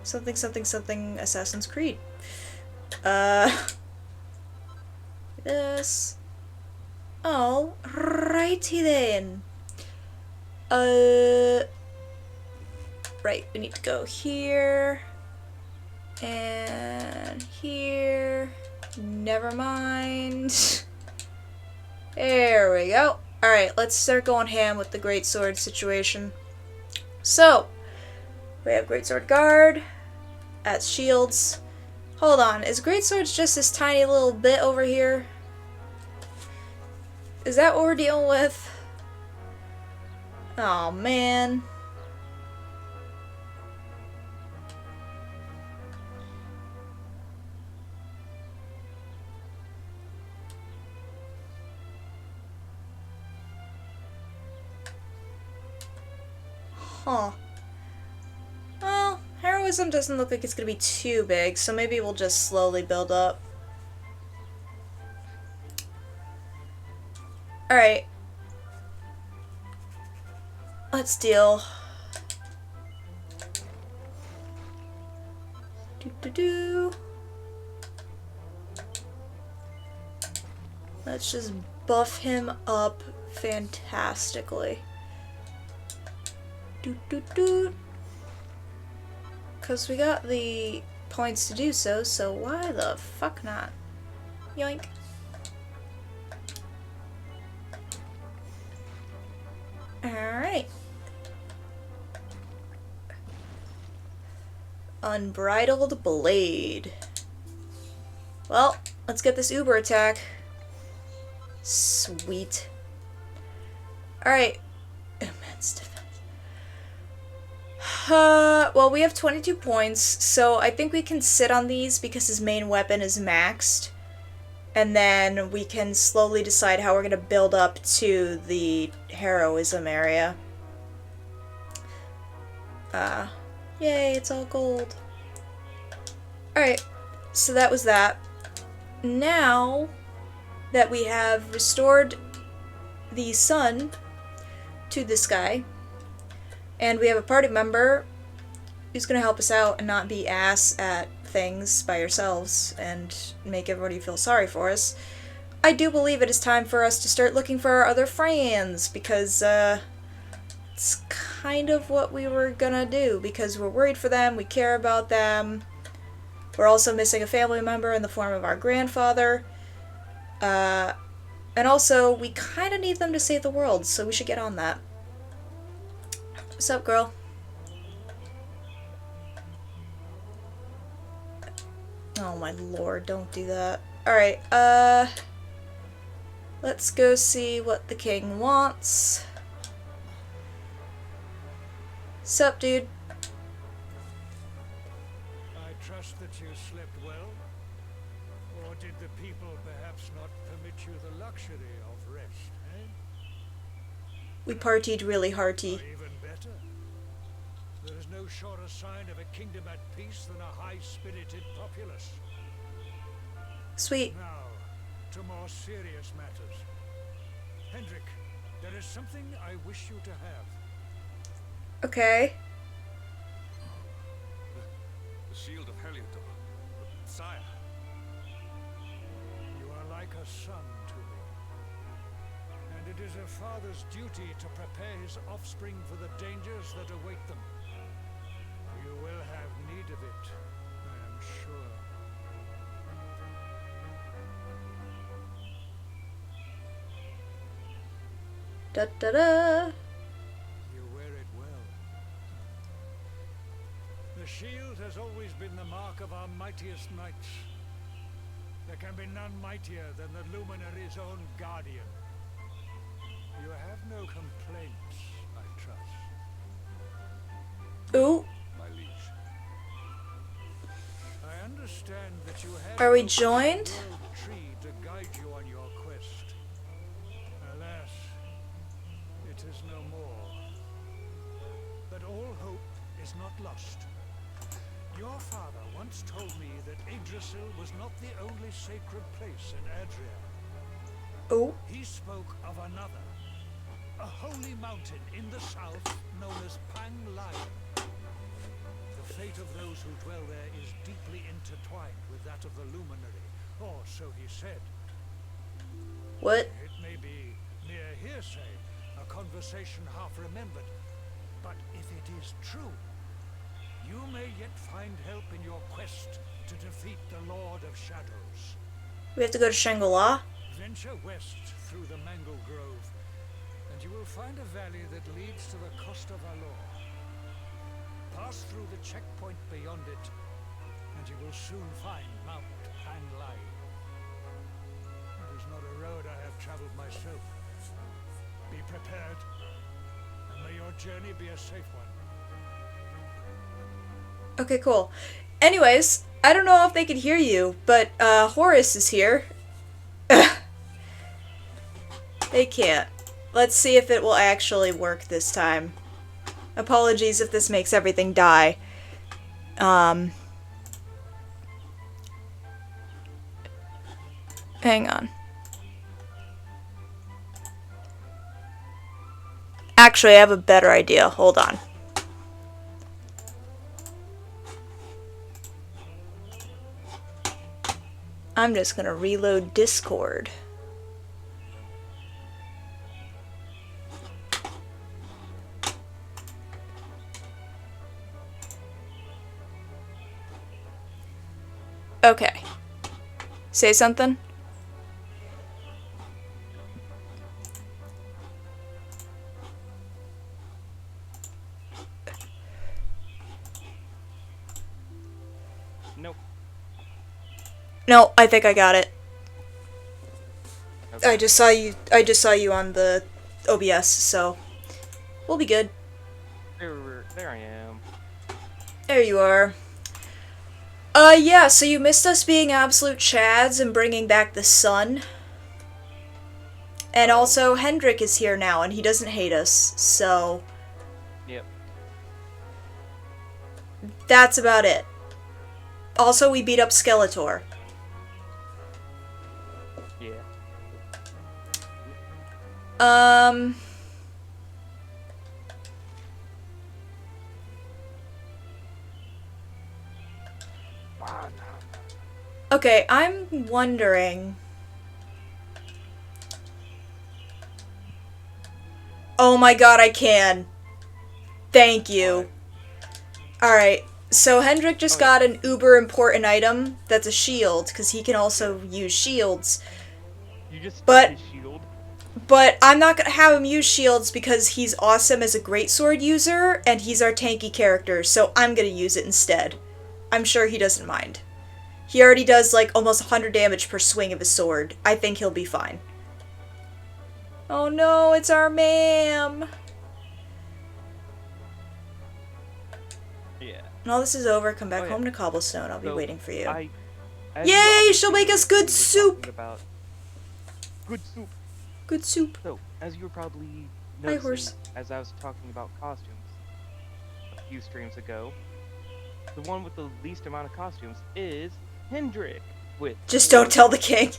Something, something, something, Assassin's Creed. This. Alrighty then. Right, we need to go here. And here. Never mind. There we go. Alright, let's start going ham with the greatsword situation. So, we have greatsword guard. That's shields. Hold on, is greatswords just this tiny little bit over here? Is that what we're dealing with? Oh man. Huh. Well, heroism doesn't look like it's gonna be too big, so maybe we'll just slowly build up. Alright. Let's deal. Do. Let's just buff him up fantastically. Because we got the points to do so, so why the fuck not? Yoink. Alright. Unbridled Blade. Well, let's get this Uber attack. Sweet. Alright. Immense defense. Well, we have 22 points, so I think we can sit on these because his main weapon is maxed. And then we can slowly decide how we're going to build up to the heroism area. Yay, it's all gold. Alright, so that was that. Now that we have restored the sun to the sky, and we have a party member who's going to help us out and not be ass at things by ourselves and make everybody feel sorry for us, I do believe it is time for us to start looking for our other friends, because it's kind of what we were gonna do, because we're worried for them, we care about them. We're also missing a family member in the form of our grandfather. And also, we kind of need them to save the world, so we should get on that. What's up, girl? Oh my lord, don't do that. Alright, let's go see what the king wants. Sup, dude? I trust that you slept well? Or did the people perhaps not permit you the luxury of rest, eh? We partied really hearty. Or even better, there is no surer sign of a kingdom at peace than a high-spirited populace. Sweet. Now, to more serious matters. Hendrik, there is something I wish you to have. Okay. The shield of Heliodor. Sire. You are like a son to me. And it is a father's duty to prepare his offspring for the dangers that await them. You will have need of it, I am sure. Da da da. You wear it well. The shield has always been the mark of our mightiest knights. There can be none mightier than the Luminary's own guardian. You have no complaints, I trust. Ooh. My liege. I understand that you have Are we no joined? world tree to guide you on your quest. Alas, it is no more. But all hope is not lost. Your father once told me that Yggdrasil was not the only sacred place in Adria. Ooh. He spoke of another, a holy mountain in the south known as Panglai. The fate of those who dwell there is deeply intertwined with that of the Luminary, or so he said. What? It may be mere hearsay, a conversation half remembered, but if it is true, you may yet find help in your quest to defeat the Lord of Shadows. We have to go to Shangri-La? Venture west through the Mangle Grove, and you will find a valley that leads to the Costa Valor. Pass through the checkpoint beyond it, and you will soon find Mount Panglai. It is not a road I have traveled myself. Be prepared, and may your journey be a safe one. Okay, cool. Anyways, I don't know if they can hear you, but Horace is here. They can't. Let's see if it will actually work this time. Apologies if this makes everything die. Hang on. Actually, I have a better idea. Hold on. I'm just gonna reload Discord. Okay. Say something? Nope. No, I think I got it. Okay. I just saw you on the OBS, so we'll be good. There I am. There you are. Yeah, so you missed us being absolute chads and bringing back the sun. And also, Hendrik is here now, and he doesn't hate us, so Yep. that's about it. Also, we beat up Skeletor. Yeah. Um... Okay, I'm wondering... Oh my god, I can. Thank you. Alright, so Hendrik just got an uber important item that's a shield, because he can also use shields. You just But- took his shield. But I'm not gonna have him use shields because he's awesome as a greatsword user, and he's our tanky character, so I'm gonna use it instead. I'm sure he doesn't mind. He already does like almost 100 damage per swing of his sword. I think he'll be fine. Oh no, it's our ma'am! Yeah. When all this is over, come back Oh, yeah. home to Cobblestone. I'll be So, waiting for you. as Yay, you obviously she'll make us good were soup! talking About good soup. Good soup. So, as you were probably Hi, horse. noticing, as I was talking about costumes a few streams ago, the one with the least amount of costumes is Hendrik. With Just don't tell the king.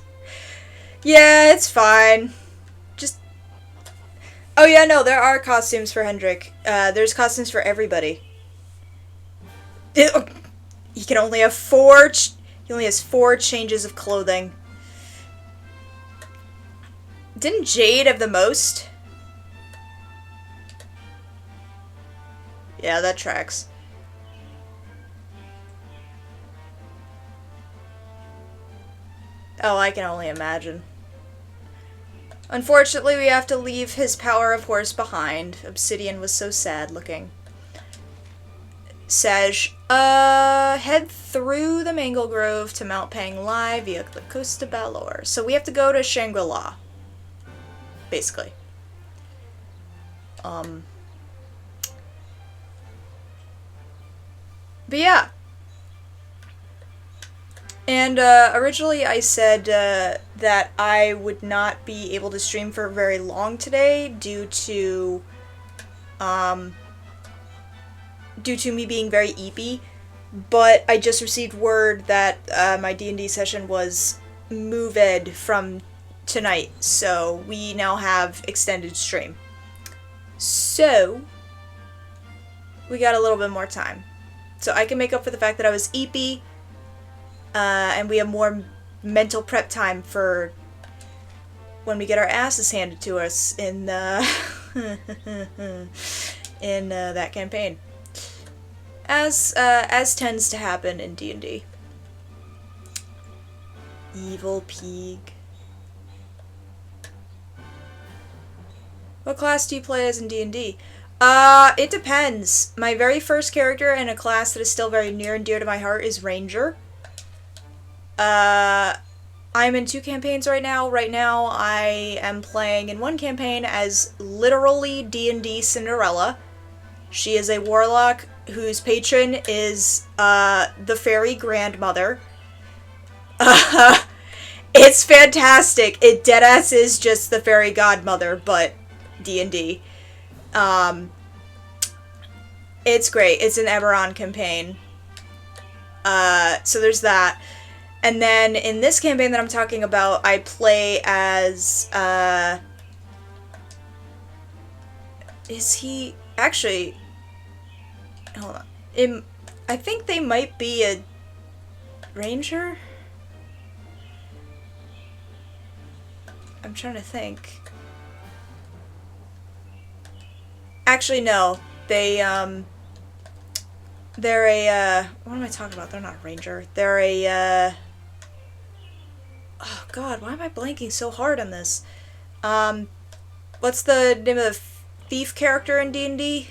Yeah, it's fine. Just... Oh yeah, no, there are costumes for Hendrik. There's costumes for everybody. He can only have he only has 4 changes of clothing. Didn't Jade have the most? Yeah, that tracks. Oh, I can only imagine. Unfortunately, we have to leave his power of horse behind. Obsidian was so sad looking. Saj, head through the Mangle Grove to Mount Panglai via the coast of Balor. So we have to go to Shangri-La. Basically. But yeah. And originally I said that I would not be able to stream for very long today due to me being very eepy, but I just received word that my D&D session was moved from tonight, so we now have extended stream. So, we got a little bit more time. So I can make up for the fact that I was eepy, and we have more mental prep time for when we get our asses handed to us in in that campaign, as tends to happen in D&D. Evil pig. What class do you play as in D&D? It depends. My very first character in a class that is still very near and dear to my heart is Ranger. I'm in 2 campaigns right now. Right now, I am playing in one campaign as literally D&D Cinderella. She is a warlock whose patron is, the fairy grandmother. It's fantastic. It deadass is just the fairy godmother, but D&D. It's great. It's an Eberron campaign. So there's that. And then in this campaign that I'm talking about, I play as, is he... Actually, hold on. I think they might be a ranger? I'm trying to think. Actually, no. They're a, what am I talking about? They're not a ranger. They're a, oh god, why am I blanking so hard on this? What's the name of the thief character in D&D?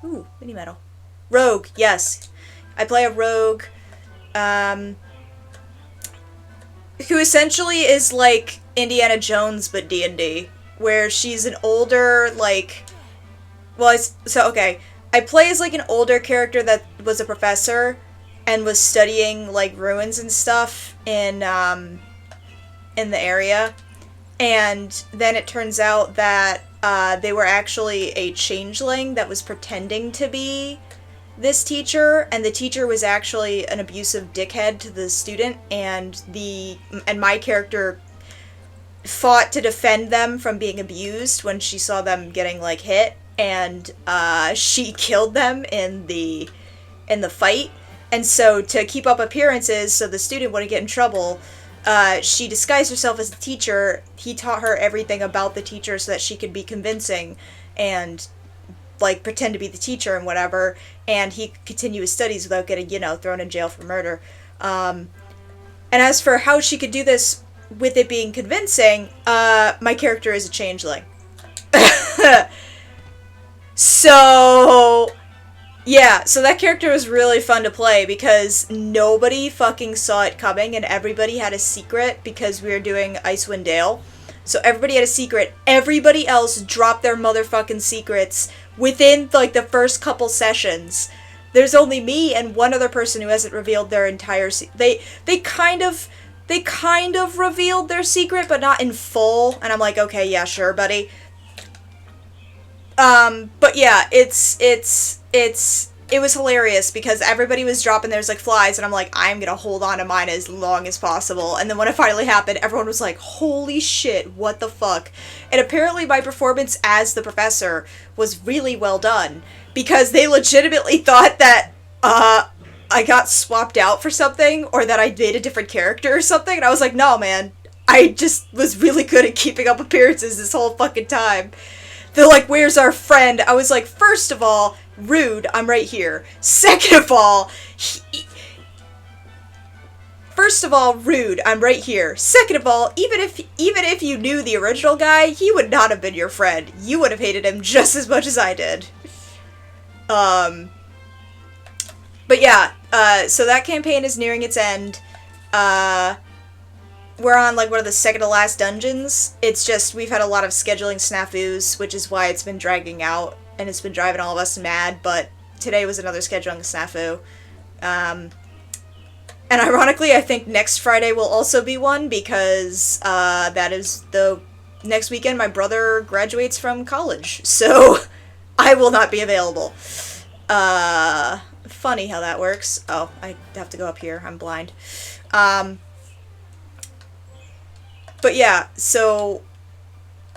Ooh, mini medal. Rogue, yes. I play a rogue, who essentially is like Indiana Jones but D&D, where she's an older, like, well, okay, I play as like an older character that was a professor and was studying like ruins and stuff in the area, and then it turns out that they were actually a changeling that was pretending to be this teacher, and the teacher was actually an abusive dickhead to the student, and my character fought to defend them from being abused when she saw them getting like hit, and she killed them in the fight. And so to keep up appearances so the student wouldn't get in trouble, she disguised herself as the teacher. He taught her everything about the teacher so that she could be convincing and like pretend to be the teacher and whatever, and he could continue his studies without getting, you know, thrown in jail for murder. And as for how she could do this with it being convincing, my character is a changeling. So yeah, so that character was really fun to play because nobody fucking saw it coming, and everybody had a secret because we were doing Icewind Dale. So everybody had a secret. Everybody else dropped their motherfucking secrets within, like, the first couple sessions. There's only me and one other person who hasn't revealed their entire They kind of revealed their secret, but not in full. And I'm like, okay, yeah, sure, buddy. But yeah, it was hilarious because everybody was dropping theirs like flies, and I'm like, I'm gonna hold on to mine as long as possible. And then when it finally happened, everyone was like, holy shit, what the fuck? And apparently my performance as the professor was really well done, because they legitimately thought that, I got swapped out for something, or that I made a different character or something, and I was like, no, man, I just was really good at keeping up appearances this whole fucking time. They're like, where's our friend? I was like, first of all, rude, I'm right here. Second of all, rude, I'm right here. Second of all, even if you knew the original guy, he would not have been your friend. You would have hated him just as much as I did. But yeah, so that campaign is nearing its end. We're on, like, one of the second to last dungeons. It's just, we've had a lot of scheduling snafus, which is why it's been dragging out, and it's been driving all of us mad, but today was another scheduling snafu. And ironically, I think next Friday will also be one, because, that is the next weekend my brother graduates from college, so I will not be available. Funny how that works. Oh, I have to go up here, I'm blind. But yeah, so,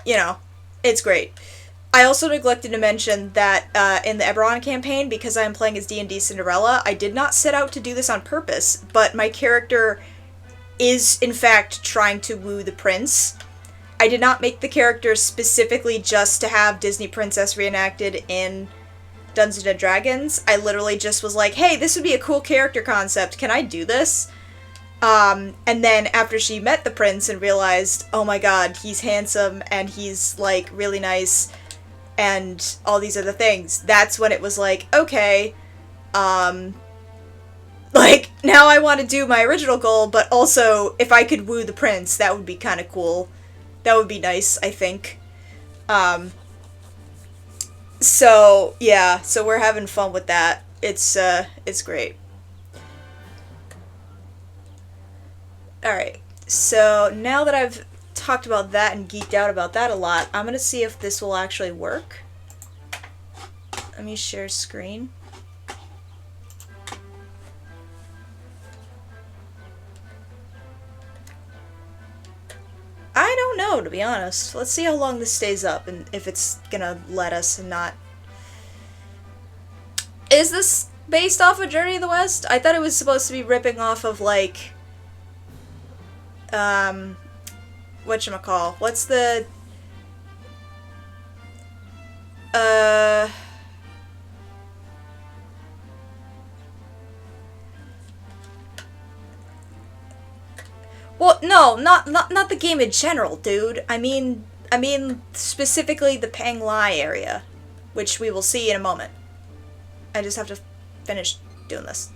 you know, it's great. I also neglected to mention that in the Eberron campaign, because I'm playing as D&D Cinderella, I did not set out to do this on purpose, but my character is, in fact, trying to woo the prince. I did not make the character specifically just to have Disney Princess reenacted in Dungeons & Dragons. I literally just was like, hey, this would be a cool character concept, can I do this? And then after she met the prince and realized, oh my god, he's handsome and he's, like, really nice and all these other things, that's when it was like, okay, like, now I want to do my original goal, but also, if I could woo the prince, that would be kind of cool. That would be nice, I think. So, yeah, so we're having fun with that. It's great. Alright, so now that I've talked about that and geeked out about that a lot, I'm gonna see if this will actually work. Let me share screen. I don't know, to be honest. Let's see how long this stays up and if it's gonna let us and not. Is this based off of Journey to the West? I thought it was supposed to be ripping off of, like, whatchamacall? What's the... Well, no, not the game in general, dude. I mean specifically the Panglai area, which we will see in a moment. I just have to finish doing this.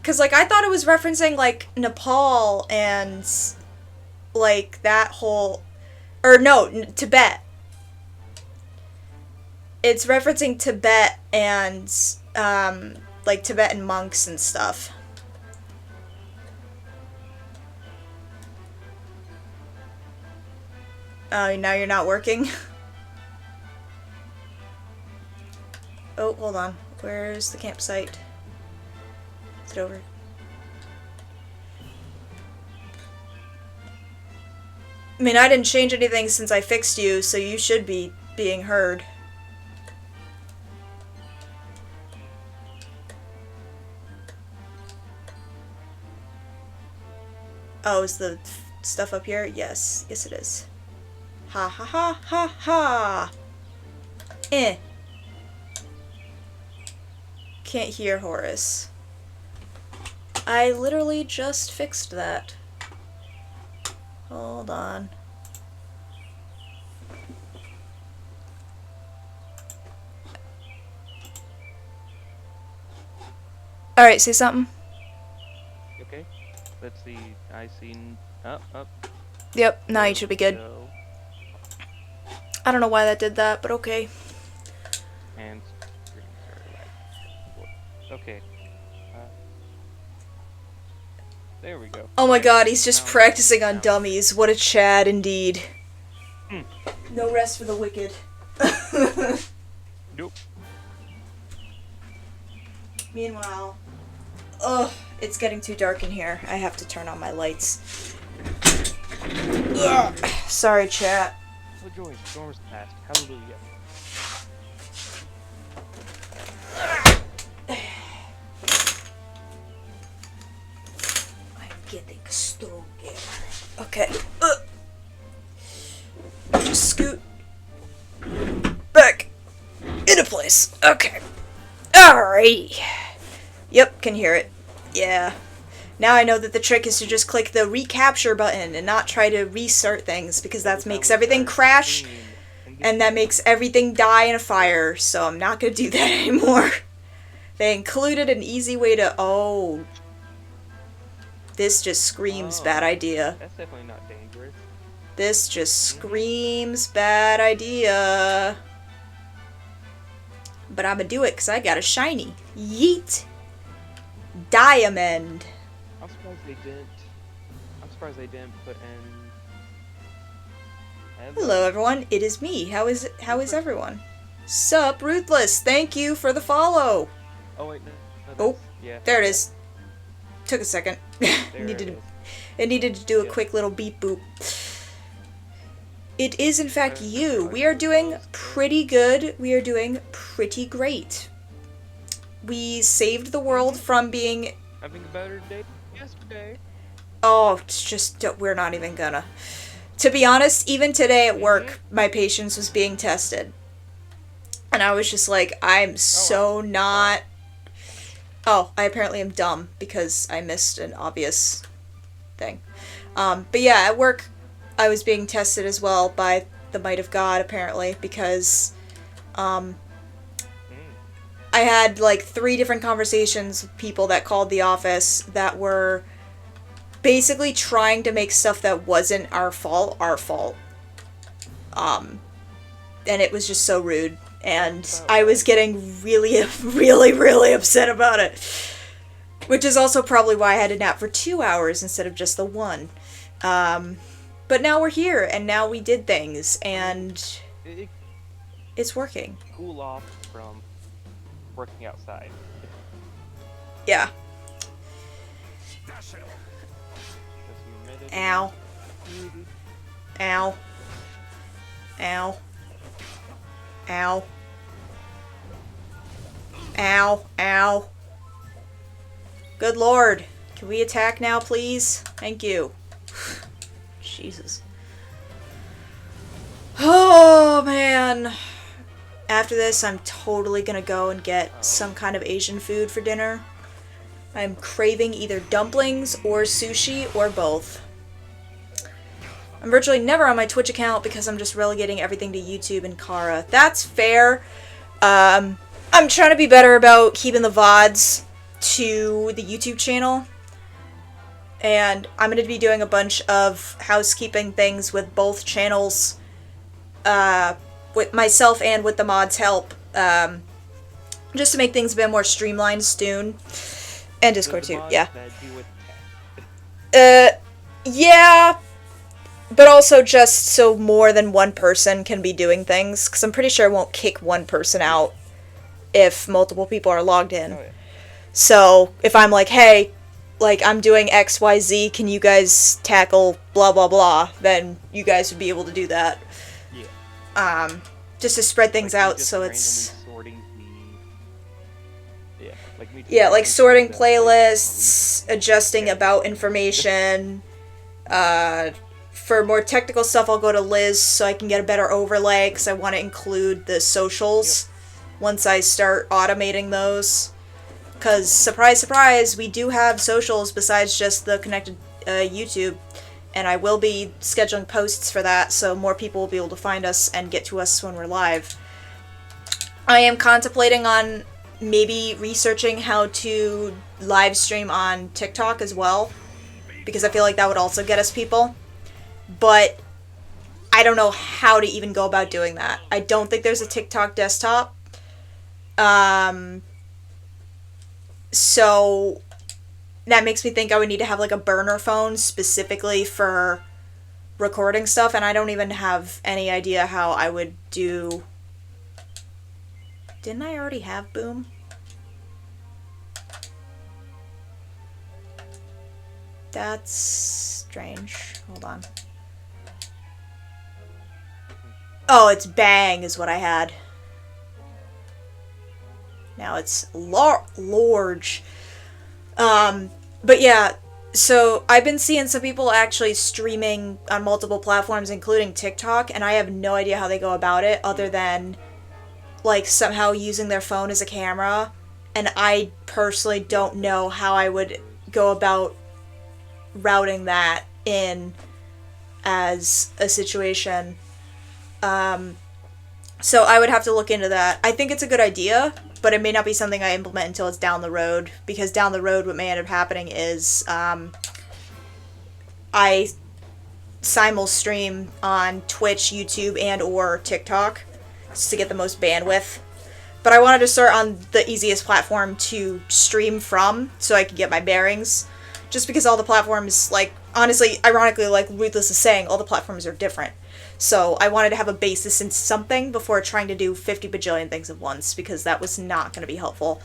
Cause like I thought it was referencing like Nepal and like that whole, or no, Tibet. It's referencing Tibet and like Tibetan monks and stuff. Oh, now you're not working? Oh, hold on. Where's the campsite? Is it over? I mean, I didn't change anything since I fixed you, so you should be being heard. Oh, is the stuff up here? Yes. Yes, it is. Ha ha ha ha ha! Eh. Can't hear Horace. I literally just fixed that. Hold on. Alright, say something. Okay. Let's see. I seen up. Yep, now you should be good. Go. I don't know why that did that, but okay. And screen share. Okay. There we go. Oh my god, he's just practicing on dummies. What a Chad indeed. No rest for the wicked. Nope. Meanwhile, ugh, it's getting too dark in here. I have to turn on my lights. Ugh. Sorry, chat. Oh joy, the storm's past. Hallelujah. I'm getting stronger. Okay. Just scoot back into place. Okay. Alright. Yep, can hear it. Yeah. Now I know that the trick is to just click the recapture button and not try to restart things, because that makes everything crash and that makes everything die in a fire, so I'm not gonna do that anymore. They included an easy way to... Oh. This just screams bad idea. That's definitely not dangerous. This just screams bad idea. But I'ma do it because I got a shiny. Yeet. Diamond. I'm surprised they didn't put in... Hello everyone, it is me. How is everyone? Sup, Ruthless, thank you for the follow. Oh wait, no, Oh, yeah. there it is. Took a second. There It needed to do a quick little beep boop. It is in fact you. We are doing pretty good. We are doing pretty great. We saved the world from being... Having a better day than yesterday. Oh, it's just... We're not even gonna. To be honest, even today at work, my patience was being tested. And I was just like, I'm so not... Oh, I apparently am dumb because I missed an obvious thing. But yeah, at work, I was being tested as well by the might of God, apparently, because I had like 3 different conversations with people that called the office that were basically trying to make stuff that wasn't our fault. And it was just so rude. And I was getting really, really upset about it. Which is also probably why I had to nap for 2 hours instead of just the 1. But now we're here, and now we did things, and it's working. Cool off from working outside. Yeah. Ow. Ow. Ow. Ow. Ow. Ow. Good lord. Can we attack now, please? Thank you. Jesus. Oh, man. After this, I'm totally gonna go and get some kind of Asian food for dinner. I'm craving either dumplings or sushi or both. I'm virtually never on my Twitch account because I'm just relegating everything to YouTube and Kara. That's fair. I'm trying to be better about keeping the VODs to the YouTube channel. And I'm going to be doing a bunch of housekeeping things with both channels. With myself and with the mods' help. Just to make things a bit more streamlined soon. And Discord too, yeah. Yeah. But also just so more than one person can be doing things. Because I'm pretty sure it won't kick one person out if multiple people are logged in. Oh, yeah. So, if I'm like, hey, like, I'm doing XYZ, can you guys tackle blah blah blah, then you guys would be able to do that. Yeah. Just to spread things like out so it's... like sorting playlists, adjusting about information. For more technical stuff, I'll go to Liz so I can get a better overlay, because I want to include the socials once I start automating those. Because, surprise, surprise, we do have socials besides just the connected YouTube, and I will be scheduling posts for that, so more people will be able to find us and get to us when we're live. I am contemplating on maybe researching how to live stream on TikTok as well, because I feel like that would also get us people. But I don't know how to even go about doing that. I don't think there's a TikTok desktop. So that makes me think I would need to have like a burner phone specifically for recording stuff, and I don't even have any idea how I would do... Didn't I already have Boom? That's strange. Hold on. Oh, it's Bang is what I had. Now it's Lorge. But yeah, so I've been seeing some people actually streaming on multiple platforms, including TikTok, and I have no idea how they go about it other than like somehow using their phone as a camera, and I personally don't know how I would go about routing that in as a situation. So I would have to look into that. I think it's a good idea, but it may not be something I implement until it's down the road, because down the road what may end up happening is I simul stream on Twitch, YouTube, and or TikTok just to get the most bandwidth. But I wanted to start on the easiest platform to stream from so I could get my bearings. Just because all the platforms, like, honestly, ironically, like Ruthless is saying, all the platforms are different. So I wanted to have a basis in something before trying to do 50 bajillion things at once, because that was not going to be helpful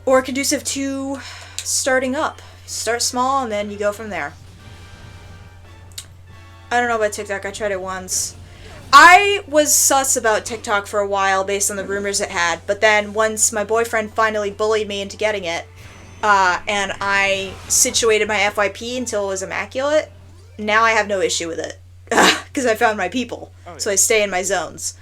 or conducive to starting up. Start small and then you go from there. I don't know about TikTok. I tried it once. I was sus about TikTok for a while based on the rumors it had, but then once my boyfriend finally bullied me into getting it, and I situated my FYP until it was immaculate, now I have no issue with it. Because I found my people. Oh, yeah. So I stay in my zones.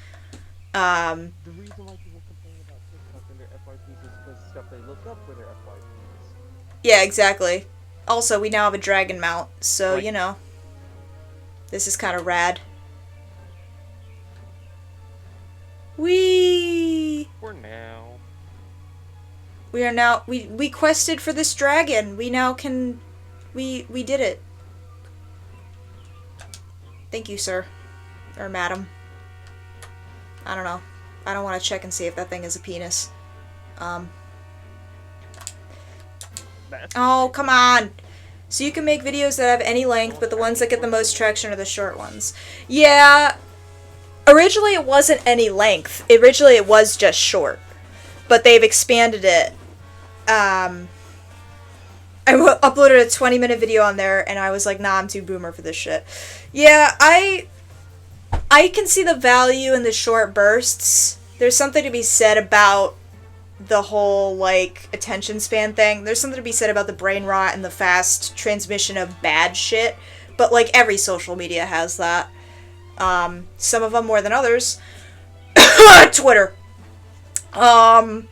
The reason why people complain about TikTok and their FYPs is because stuff they look up for their FYPs. Yeah, exactly. Also, we now have a dragon mount, so, you know. This is kind of rad. Whee! For now. We are now... We quested for this dragon. We now can... We did it. Thank you, sir. Or madam. I don't know. I don't want to check and see if that thing is a penis. Oh, come on! So you can make videos that have any length, but the ones that get the most traction are the short ones. Yeah. Originally it wasn't any length. Originally it was just short. But they've expanded it. I uploaded a 20-minute video on there, and I was like, nah, I'm too boomer for this shit. Yeah, I can see the value in the short bursts. There's something to be said about the whole, like, attention span thing. There's something to be said about the brain rot and the fast transmission of bad shit, but, like, every social media has that. Some of them more than others. Twitter. But,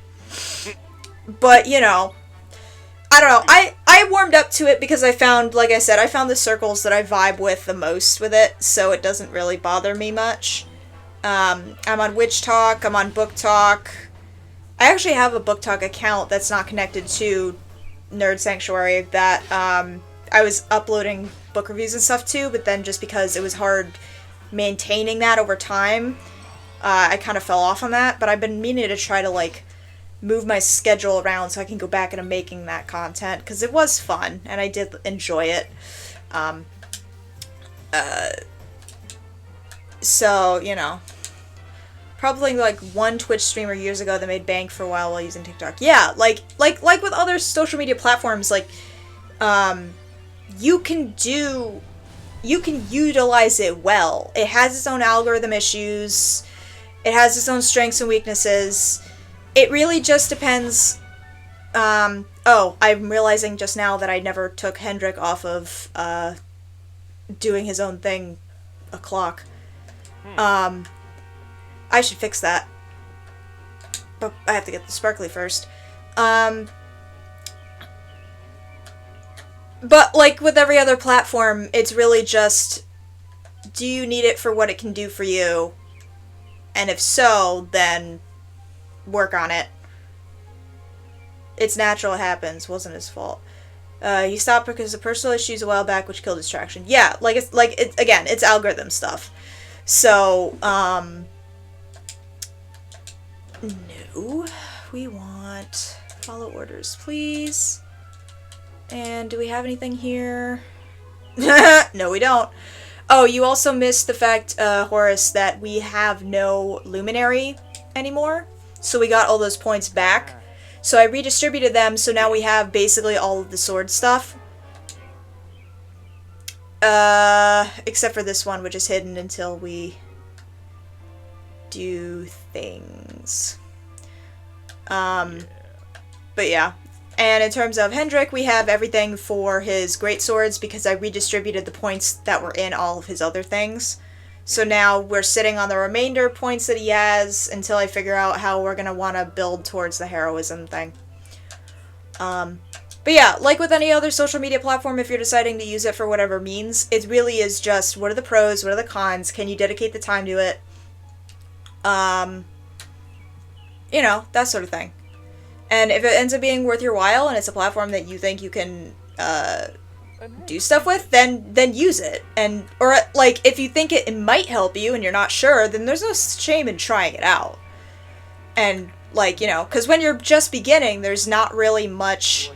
you know, I don't know. I warmed up to it because I found, like I said, I found the circles that I vibe with the most with it, so it doesn't really bother me much. I'm on Witch Talk, I'm on Book Talk. I actually have a Book Talk account that's not connected to Nerd Sanctuary that I was uploading book reviews and stuff to, but then just because it was hard maintaining that over time, I kind of fell off on that. But I've been meaning to try to, like, move my schedule around so I can go back into making that content, because it was fun, and I did enjoy it. So, you know. Probably, like, one Twitch streamer years ago that made bank for a while using TikTok. Yeah, like with other social media platforms, like, you can utilize it well. It has its own algorithm issues. It has its own strengths and weaknesses. It really just depends. Oh, I'm realizing just now that I never took Hendrik off of doing his own thing a clock. I should fix that. But I have to get the sparkly first. But like with every other platform, it's really just, do you need it for what it can do for you? And if so, then work on it. It's natural, it happens. Wasn't his fault. He stopped because of personal issues a while back, which killed his traction. Yeah, again, it's algorithm stuff. So, no, we want follow orders, please. And do we have anything here? No, we don't. Oh, you also missed the fact, Horace, that we have no luminary anymore. So we got all those points back. So I redistributed them, so now we have basically all of the sword stuff. Except for this one, which is hidden until we do things. But yeah. And in terms of Hendrik, we have everything for his great swords because I redistributed the points that were in all of his other things. So now we're sitting on the remainder points that he has until I figure out how we're going to want to build towards the heroism thing. But yeah, like with any other social media platform, if you're deciding to use it for whatever means, it really is just, what are the pros, what are the cons, can you dedicate the time to it? You know, that sort of thing. And if it ends up being worth your while and it's a platform that you think you can do stuff with, then use it. Or like, if you think it might help you and you're not sure, then there's no shame in trying it out. And like, you know, because when you're just beginning, there's not really much.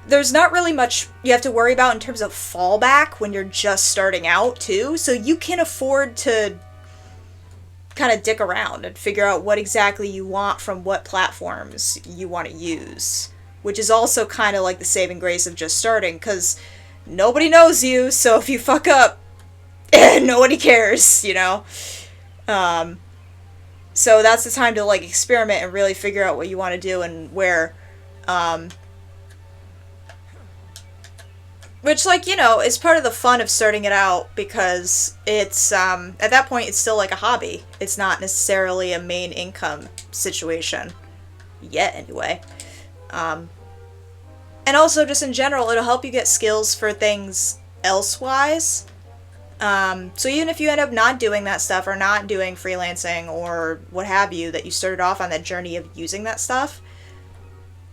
There's not really much you have to worry about in terms of fallback when you're just starting out too. So you can afford to kind of dick around and figure out what exactly you want from what platforms you want to use, which is also kind of like the saving grace of just starting, because nobody knows you, so if you fuck up, nobody cares, you know? So that's the time to like experiment and really figure out what you want to do and where, which, like, you know, is part of the fun of starting it out, because it's, at that point, it's still like a hobby. It's not necessarily a main income situation. Yet, anyway. And also, just in general, it'll help you get skills for things elsewise. So even if you end up not doing that stuff, or not doing freelancing, or what have you, that you started off on that journey of using that stuff,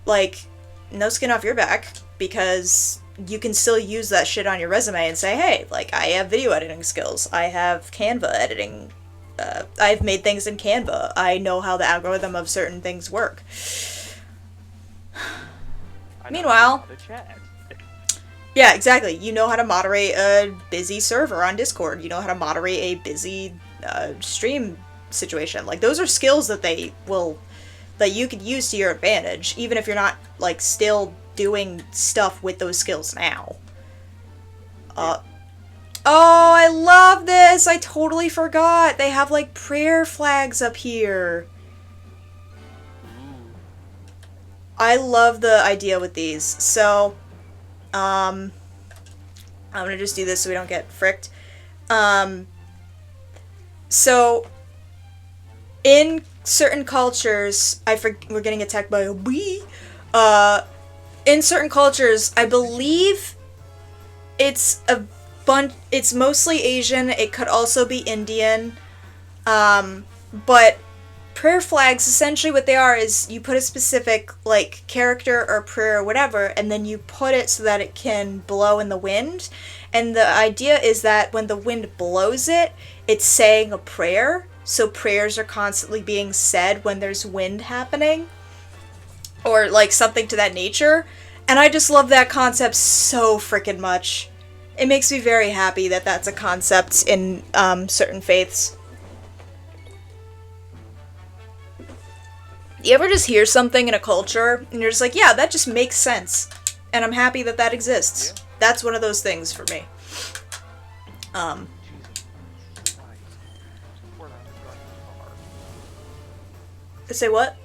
like, no skin off your back, because you can still use that shit on your resume and say, hey, like, I have video editing skills, I have Canva editing, I've made things in Canva, I know how the algorithm of certain things work. Meanwhile, yeah, exactly, you know how to moderate a busy server on Discord, you know how to moderate a busy stream situation. Like, those are skills that that you could use to your advantage, even if you're not, like, still doing stuff with those skills now. Oh, I love this! I totally forgot! They have, like, prayer flags up here. I love the idea with these. So, I'm gonna just do this so we don't get fricked. So, in certain cultures, we're getting attacked by a bee. In certain cultures, I believe it's it's mostly Asian. It could also be Indian. But prayer flags, essentially what they are is you put a specific, like, character or prayer or whatever, and then you put it so that it can blow in the wind. And the idea is that when the wind blows it, it's saying a prayer. So prayers are constantly being said when there's wind happening. Or, like, something to that nature. And I just love that concept so freaking much. It makes me very happy that that's a concept in certain faiths. You ever just hear something in a culture, and you're just like, yeah, that just makes sense. And I'm happy that that exists. Yeah. That's one of those things for me. Say what?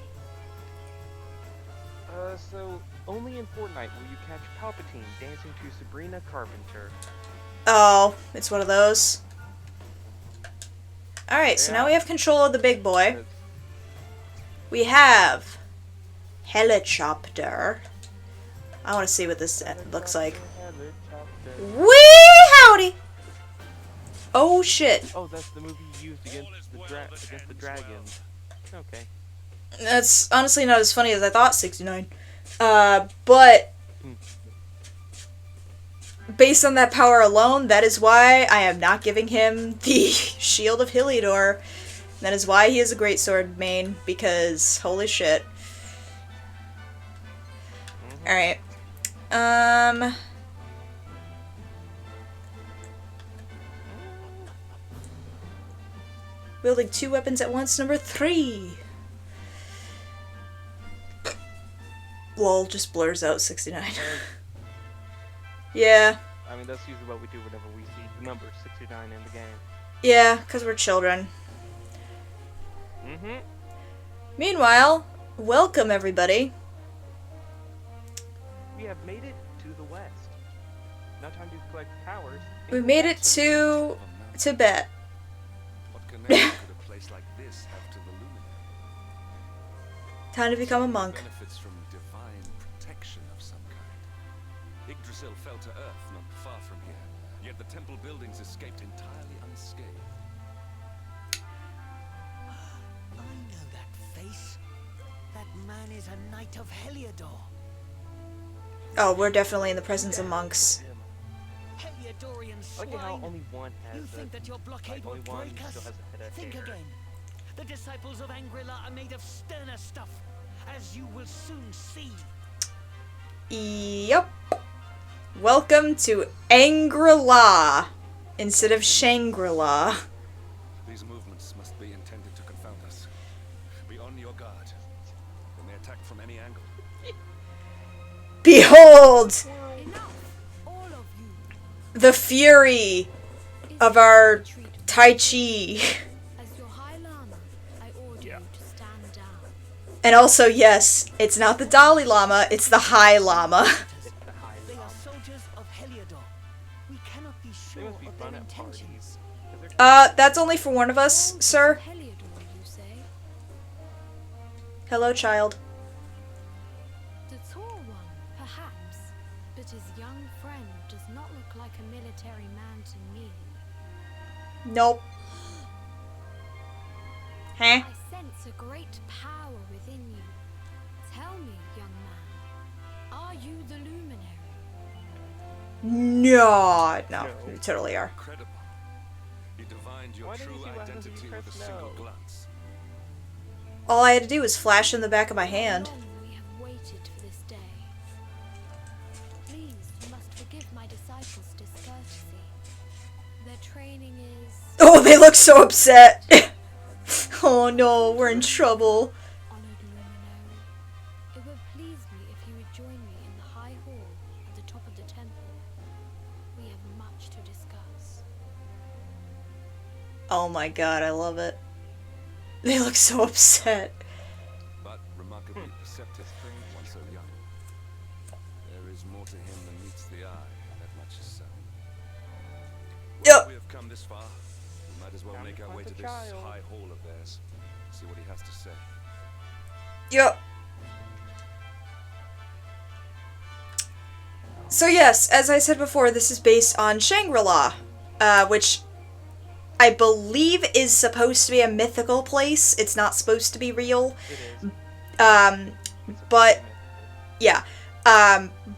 So only in Fortnite will you catch Palpatine dancing to Sabrina Carpenter. Oh, it's one of those. Alright, so now we have control of the big boy. We have Helicopter. I want to see what this looks like. Wee howdy! Oh shit. Oh, that's the movie you used against the dragon. Okay. That's honestly not as funny as I thought, 69. But based on that power alone, that is why I am not giving him the Shield of Heliodor. That is why he is a greatsword main, because holy shit. Alright. Wielding 2 weapons at once, number 3. Lol, just blurs out 69. Yeah. I mean, that's usually what we do whenever we see the number 69 in the game. Yeah, because we're children. Mm-hmm. Meanwhile, welcome everybody. We have made it to the west. Now time to collect powers. We made it to Tibet. What connection could a place like this have to the luminary? Time to become a monk. Benefits from divine protection of some kind. Yggdrasil fell to earth not far from here, yet the temple buildings escaped entirely unscathed. I know that face. That man is a knight of Heliodor. Oh, we're definitely in the presence of monks. Heliodorian I like how swine. only one has You think that your blockade will only one break still us? has a head of Think hair. again. The disciples of Angrila are made of sterner stuff, as you will soon see. Yep. Welcome to Angri-La instead of Shangri-La. These movements must be intended to confound us. Be on your guard. They may attack from any angle. Behold Enough, all of you. the fury of our Tai Chi. As your High Lama, I order you to stand down. And also, yes, it's not the Dalai Lama, it's the High Lama. They are soldiers of Heliodor. We cannot be They sure must be of fun their at intentions. parties. 'Cause they're That's only for one of us, sir. Heliodor, you say? Hello, child. The tall one, perhaps, but his young friend does not look like a military man to me. Nope. Huh? I sense a great power within you. Tell me, young man, are you the luminary? No, No. we totally are. Incredible. You divined your Why didn't true you see why identity you with a pressed single no? glance. All I had to do was flash in the back of my hand. How long we have waited for this day. Please, you must forgive my disciples' discourtesy. Their training is Oh, they look so upset. Oh no, we're in trouble. honored luminary. It would please me if you would join me in the high hall at the top of the temple. We have much to discuss. Oh my god, I love it. They look so upset. But remarkably perceptive once a much, son. Yep. Well, we have come this far. We might as well Time to make our find way the to this child. high hall of theirs. See what he has to say. Yep. So yes, as I said before, this is based on Shangri-La, which I believe is supposed to be a mythical place. It's not supposed to be real. It is. But yeah.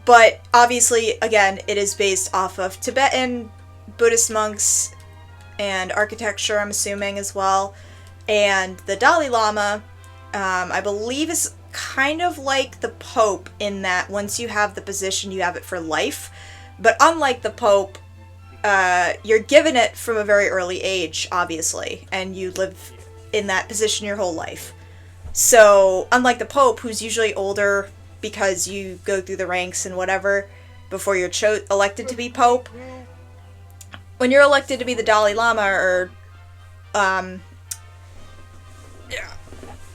But obviously, again, it is based off of Tibetan Buddhist monks and architecture, I'm assuming, as well. And the Dalai Lama, I believe, is kind of like the Pope in that once you have the position, you have it for life. But unlike the Pope, you're given it from a very early age, obviously, and you live in that position your whole life. So, unlike the Pope, who's usually older because you go through the ranks and whatever before you're elected to be Pope, when you're elected to be the Dalai Lama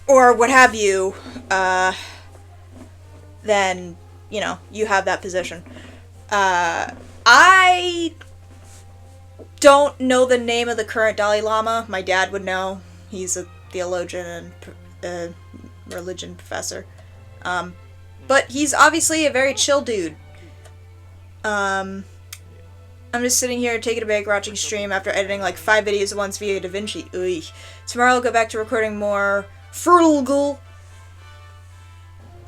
or what have you, then, you know, you have that position. I don't know the name of the current Dalai Lama. My dad would know. He's a theologian and religion professor. But he's obviously a very chill dude. I'm just sitting here taking a break, watching stream after editing like 5 videos at once via DaVinci. Oy. Tomorrow I'll go back to recording more Frugal.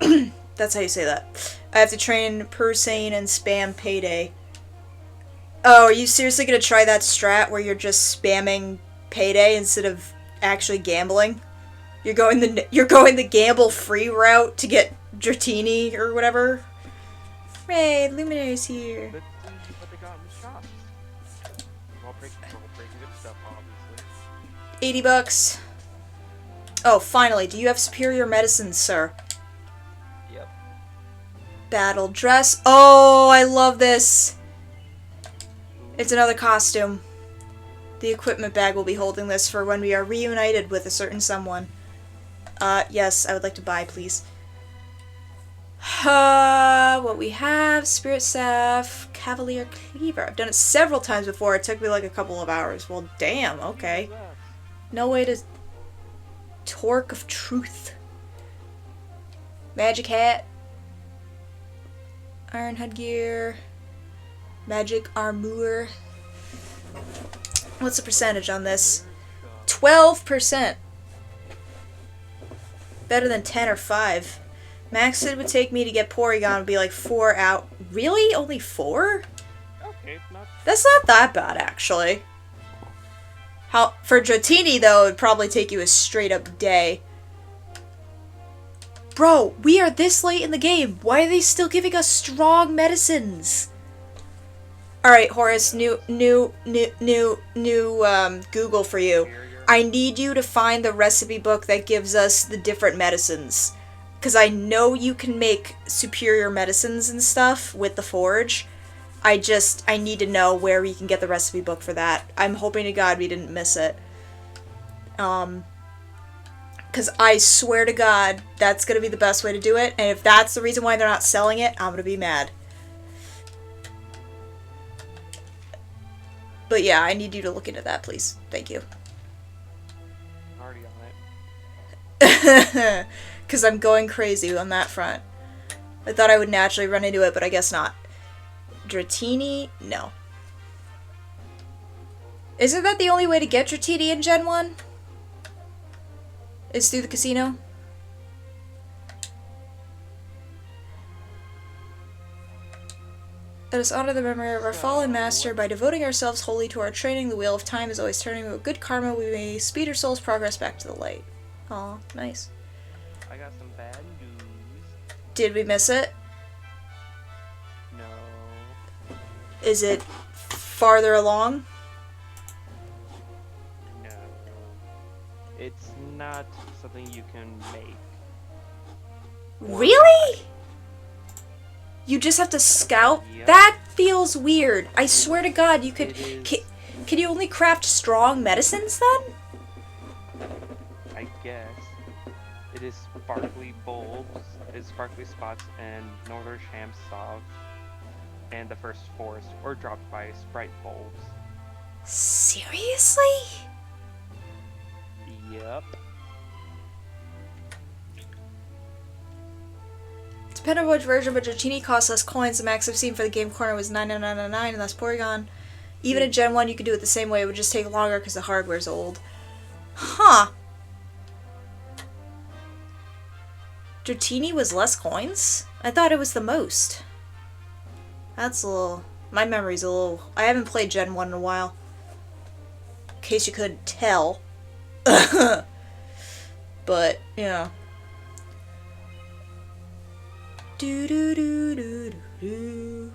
That's how you say that. I have to train Persane and spam Payday. Oh, are you seriously gonna try that strat where you're just spamming Payday instead of actually gambling? You're going the gamble free route to get Dratini or whatever. Hey, Luminary's here. Let's see what they got in the shops. While breaking good stuff, obviously. $80. Oh, finally, do you have superior medicines, sir? Yep. Battle dress. Oh, I love this. It's another costume. The equipment bag will be holding this for when we are reunited with a certain someone. Yes, I would like to buy, please. What we have, Spirit Staff, Cavalier Cleaver. I've done it several times before. It took me like a couple of hours. Well, damn, okay. No way to... Torque of Truth. Magic Hat. Iron Headgear. Magic Armor. What's the percentage on this? 12%. Better than 10 or 5. Max it would take me to get Porygon would be like 4 out. Really? Only 4? Okay, not... That's not that bad, actually. For Dratini, though, it would probably take you a straight-up day. Bro, we are this late in the game. Why are they still giving us strong medicines? Alright, Horace, new Google for you. I need you to find the recipe book that gives us the different medicines. Because I know you can make superior medicines and stuff with the forge. I need to know where we can get the recipe book for that. I'm hoping to God we didn't miss it. Because I swear to God, that's going to be the best way to do it. And if that's the reason why they're not selling it, I'm going to be mad. But yeah, I need you to look into that, please. Thank you. Already on it. Because I'm going crazy on that front. I thought I would naturally run into it, but I guess not. Dratini? No. Isn't that the only way to get Dratini in Gen 1? Is through the casino? Let us honor the memory of our fallen master by devoting ourselves wholly to our training. The wheel of time is always turning. With good karma, we may speed our soul's progress back to the light. Aw, nice. I got some bad news. Did we miss it? No. Is it farther along? No. It's not something you can make. Really? You just have to scout? Yep. That feels weird. I swear to God, you could... It is- Can you only craft strong medicines then? I guess. It is sparkly bulbs, it's sparkly spots, and Northern Sham Salve. and the first forest, or dropped by sprite bulbs. Seriously? Yep. Depending on which version, but Dratini costs less coins. The max I've seen for the game corner was 99999, and that's Porygon. Even in Gen 1, you could do it the same way. It would just take longer because the hardware's old. Huh. Dratini was less coins? I thought it was the most. That's a little... My memory's a little... I haven't played Gen 1 in a while. In case you couldn't tell. But, you know. Do do do do do do.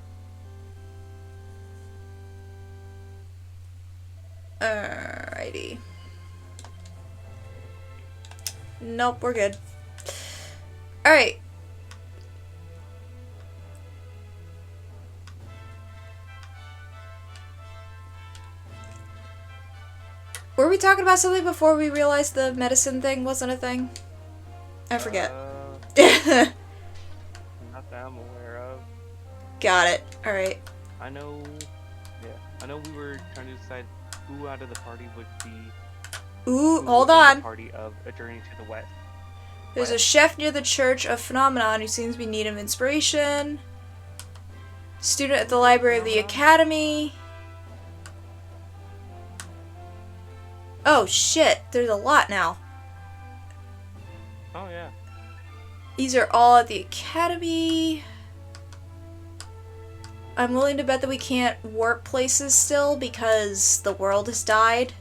Alrighty. Nope, we're good. Alright. Were we talking about something before we realized the medicine thing wasn't a thing? I forget. Not that I'm aware of. Got it. Alright. I know we were trying to decide who out of the party would be. Ooh, hold The on. party of A Journey to the West. There's a chef near the Church of Phenomenon who seems to be in need of inspiration. Student at the Library of the Academy. Oh shit, there's a lot now. Oh yeah. These are all at the Academy. I'm willing to bet that we can't warp places still because the world has died.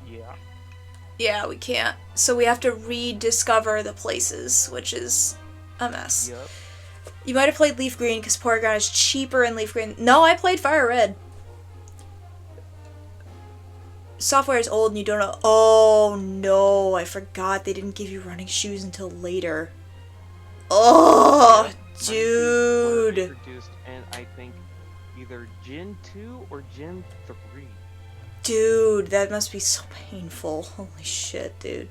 Yeah. Yeah, we can't. So we have to rediscover the places, which is a mess. Yep. You might have played Leaf Green because Porygon is cheaper in Leaf Green. No, I played Fire Red. Software is old and you don't know. Oh no, I forgot they didn't give you running shoes until later. Oh, dude. Introduced in I think either Gen 2 or Gen 3. Dude, that must be so painful. Holy shit, dude.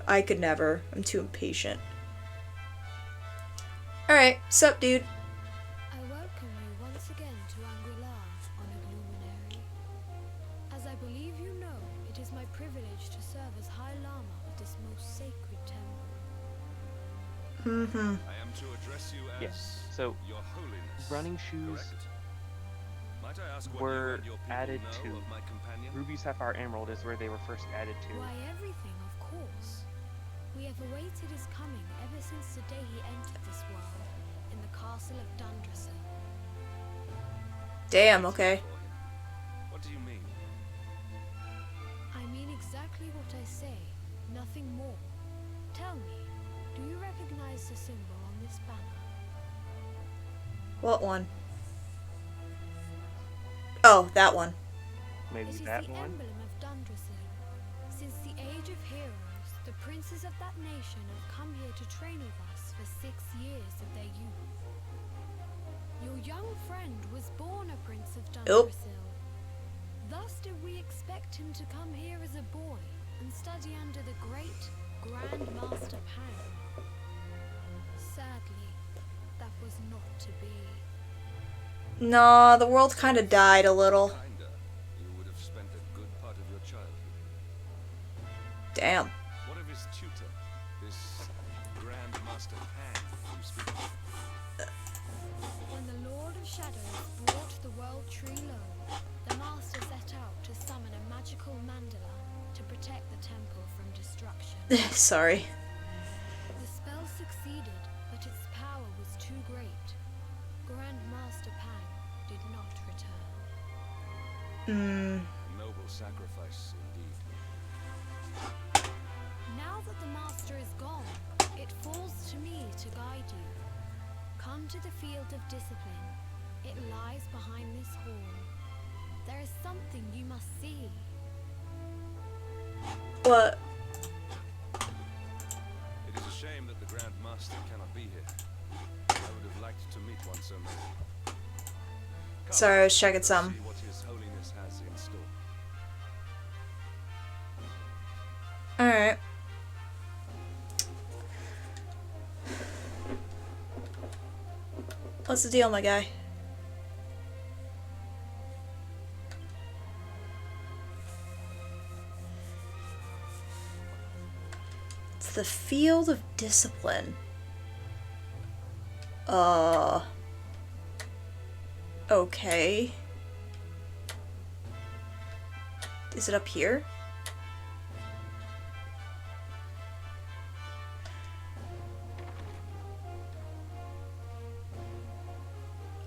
I could never. I'm too impatient. Alright, sup, dude? I welcome you once again to Angrilar, honored luminary. As I believe you know, it is my privilege to serve as High Lama of this most sacred temple. Mm-hmm. I am to address you as Yes. So Your Holiness. running shoes Correct? Might I ask what were you and your people added know to of my companion? Ruby, Sapphire, Emerald is where they were first added to. Why, everything, of course. We have awaited his coming ever since the day he entered this world, in the castle of Dundrasil. Damn, okay. What do you mean? I mean exactly what I say, nothing more. Tell me, do you recognize the symbol on this banner? What one? Oh, that one. Maybe It is that the one. emblem of Dundrasil. Since the Age of Heroes, the princes of that nation have come here to train with us for 6 years of their youth. Your young friend was born a prince of Oh. Dundrasil. Thus did we expect him to come here as a boy and study under the great Grand Master Pan. Sadly, that was not to be. Nah, the world kind of died a little. Kinda. You would have spent a good part of your childhood. Damn. What of his tutor? This Grand Master Pan you speak of? When the Lord of Shadows brought the world tree low, the Master set out to summon a magical mandala to protect the temple from destruction. Sorry. The spell succeeded, but its power was too great. Grand Master Pan did not return. A noble sacrifice indeed. Now that the Master is gone, it falls to me to guide you. Come to the field of discipline. It lies behind this hall. There is something you must see. What? It is a shame that the Grand Master cannot be here. I would have liked to meet one so many. Come, Sorry, I was checking let's some. see what His Holiness has in store. Alright. What's the deal, my guy? It's the Field of Discipline. Okay. Is it up here?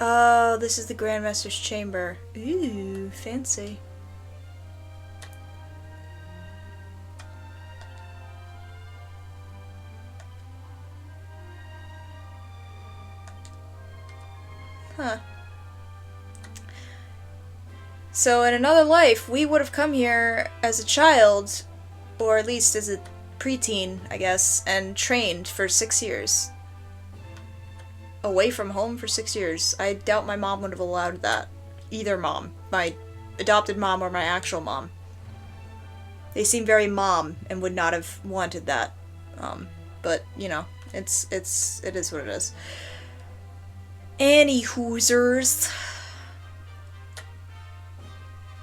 Oh, this is the Grandmaster's chamber. Ooh, fancy. Huh. So in another life, we would have come here as a child, or at least as a preteen, I guess, and trained for 6 years. Away from home for 6 years. I doubt my mom would have allowed that. Either mom. My adopted mom or my actual mom. They seem very mom and would not have wanted that. But, you know, it is what it is. Any hoosers.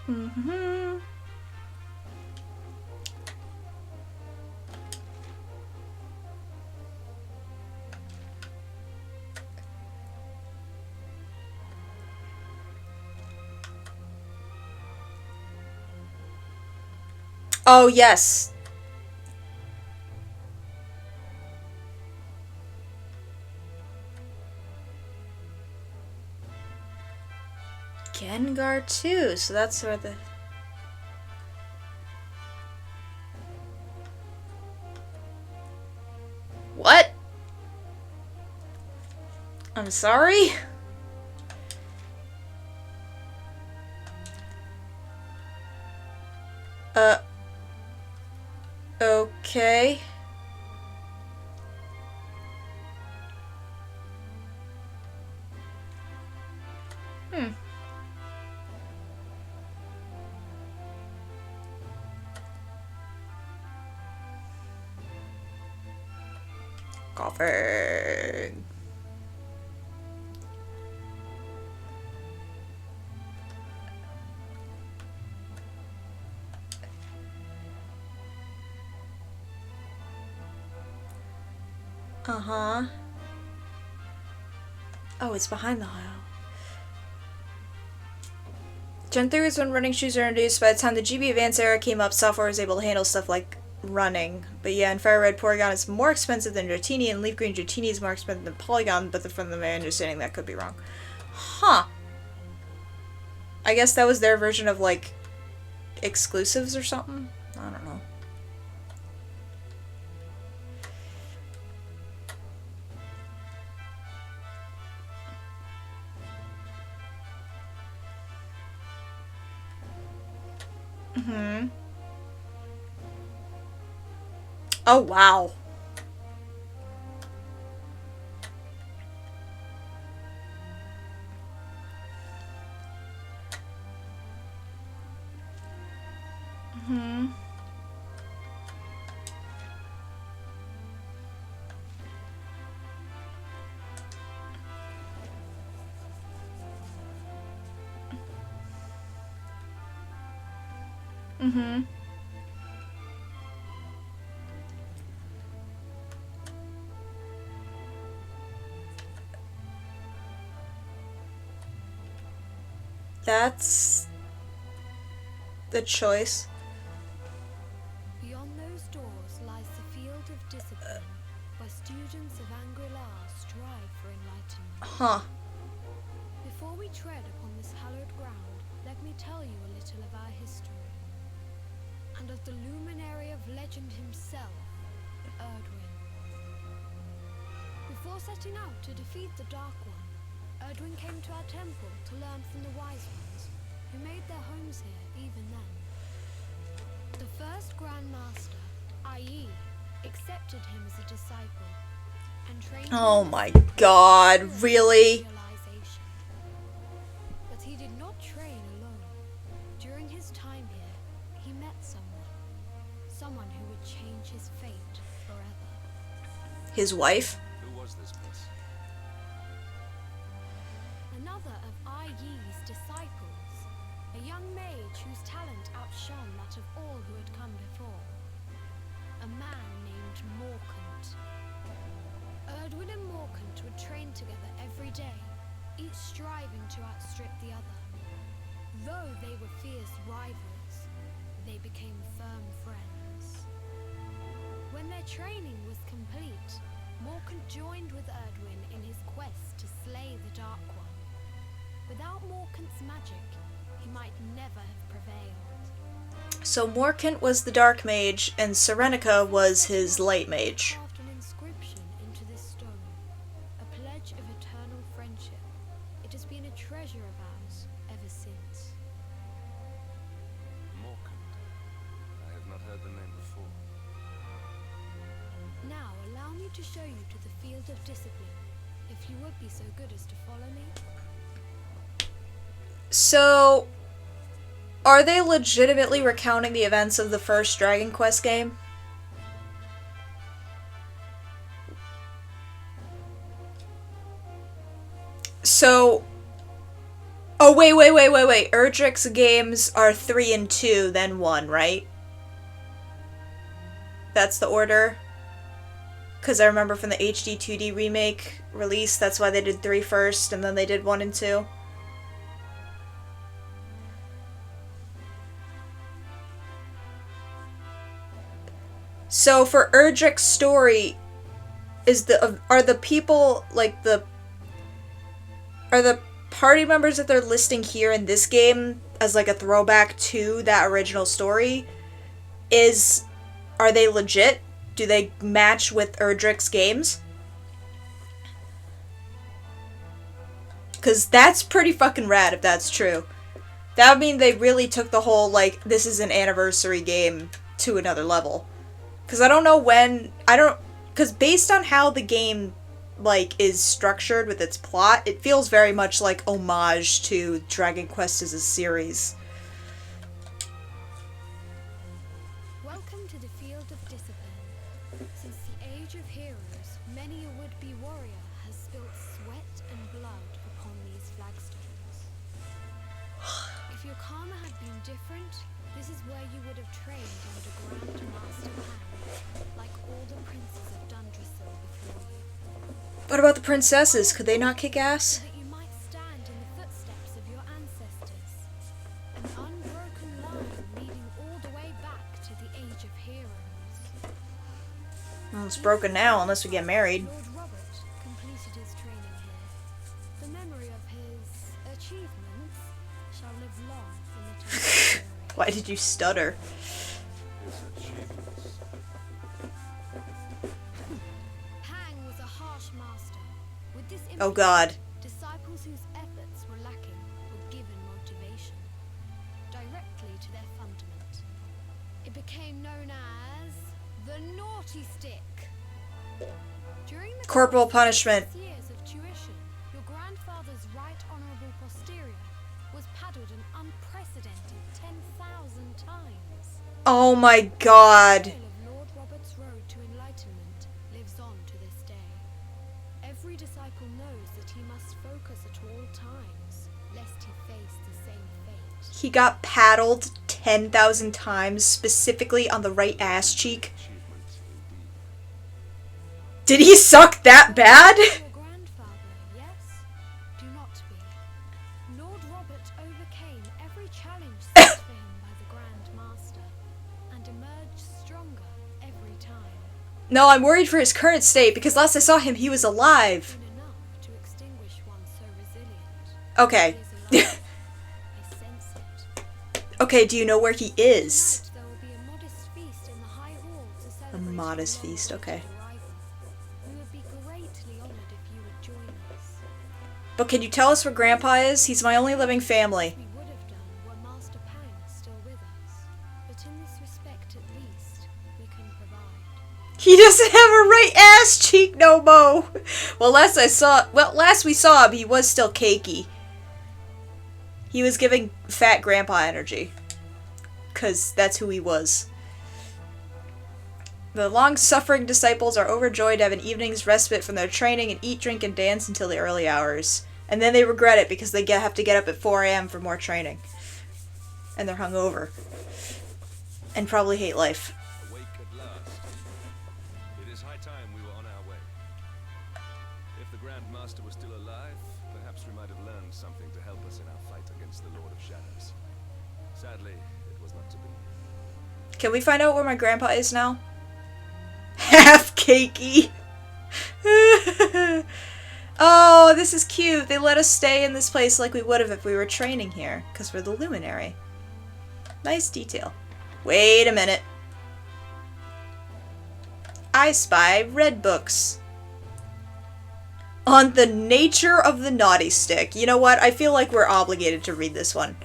Mm-hmm. Oh, yes. Gengar too, so that's where the... What? I'm sorry? Okay. Coughing. Uh-huh. Oh, it's behind the aisle. Gen 3 was when running shoes were introduced. By the time the GB Advance era came up, software was able to handle stuff like running. But yeah, in Fire Red, Porygon is more expensive than Dratini, and Leaf Green Dratini is more expensive than Polygon, but from my understanding, that could be wrong. Huh. I guess that was their version of, like, exclusives or something? I don't know. Mm-hmm. Oh, wow. Mm-hmm. Mm-hmm. That's the choice. Beyond those doors lies the field of discipline, where students of Angri-La strive for enlightenment. Huh. Before we tread upon this hallowed ground, let me tell you a little of our history, and of the luminary of legend himself, Erdwin. Before setting out to defeat the Dark One, Erdwin came to our temple to learn from the Wise Ones, who made their homes here even then. The first Grand Master, i.e., accepted him as a disciple, and trained him. Oh my god, really? But he did not train alone. During his time here, he met someone who would change his fate forever. His wife? Who was this person? another of Ai Yi's disciples, a young mage whose talent outshone that of all who had come before. A man named Morkant. Erdwin and Morkant would train together every day, each striving to outstrip the other. Though they were fierce rivals, they became firm friends. When their training was complete, Morkant joined with Erdwin in his quest to slay the Dark One. Without Morkant's magic, he might never have prevailed. So Morkant was the Dark Mage, and Serenica was his Light Mage. Carved an inscription into this stone, a pledge of eternal friendship. It has been a treasure of ours ever since. Morkant. I have not heard the name before. Now allow me to show you to the field of discipline, if you would be so good as to follow me. So, are they legitimately recounting the events of the first Dragon Quest game? So, oh wait. Erdrick's games are 3 and 2, then 1, right? That's the order? Because I remember from the HD 2D remake release, that's why they did 3 first, and then they did 1 and 2. So for Erdrick's story, are the people, like, are the party members that they're listing here in this game as like a throwback to that original story, are they legit? Do they match with Erdrick's games? Because that's pretty fucking rad if that's true. That would mean they really took the whole, like, this is an anniversary game to another level. Because I don't know when, because based on how the game, like, is structured with its plot, it feels very much like homage to Dragon Quest as a series. Welcome to the field of discipline. Since the age of heroes, many a would-be warrior has spilt sweat and blood upon these flagstones. If your karma had been different, this is where you would have trained under Grand Master Pan, like all the princes of Dundrasil before you. What about the princesses? Could they not kick ass? So that you might stand in the footsteps of your ancestors. An unbroken line leading all the way back to the age of heroes. Well, it's broken now unless we get married. Lord Robert completed his training here. The memory of his achievements shall live long in the Temple. Why did you stutter? His achievements. Hang was a harsh master. With this Oh god. disciples whose efforts were lacking were given motivation directly to their fundament. It became known as the Naughty Stick. During the Corporal course of punishment. 6 years of tuition, your grandfather's right honourable posterior was paddled an unprecedented 10,000 times. Oh my god. The tale of Lord Robert's road to enlightenment lives on to this day. Every disciple knows that he must focus at all times, lest he face the same fate. He got paddled 10,000 times, specifically on the right ass cheek. Achievement indeed. Did he suck that bad? Your grandfather, yes? Do not be. Lord Robert overcame every challenge set for him by the Grand Master, and emerged stronger every time. No, I'm worried for his current state, because last I saw him, he was alive. Been enough to extinguish one so resilient. Okay. He is alive. I sense it. Okay, do you know where he is? Tonight there will be a modest feast in the High Hall to A celebrate modest your feast, Lord okay. Robert's arrival. We would be greatly honoured if you would join us. But can you tell us where Grandpa is? He's my only living family. We would have done were Master Pang still with us, but in this respect at least, we can provide. He doesn't have a right ass cheek no mo. Well, last we saw him, he was still cakey. He was giving fat grandpa energy. 'Cause that's who he was. The long-suffering disciples are overjoyed to have an evening's respite from their training and eat, drink, and dance until the early hours. And then they regret it because they have to get up at 4 a.m. for more training. And they're hungover. And probably hate life. Awake at last. It is high time we were on our way. If the Grand Master was still alive, perhaps we might have learned something to help us in our fight against the Lord of Shadows. Sadly, it was not to be. Can we find out where my grandpa is now? Half cakey. Oh, this is cute. They let us stay in this place like we would have if we were training here, because we're the Luminary. Nice detail. Wait a minute. I spy red books. On the nature of the naughty stick. You know what? I feel like we're obligated to read this one.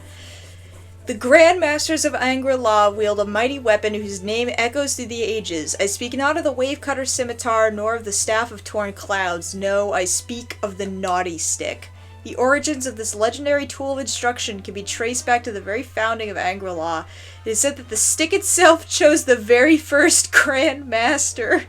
The Grand Masters of Angri-La wield a mighty weapon whose name echoes through the ages. I speak not of the wave-cutter scimitar, nor of the staff of torn clouds. No, I speak of the naughty stick. The origins of this legendary tool of instruction can be traced back to the very founding of Angri-La. It is said that the stick itself chose the very first Grand Master.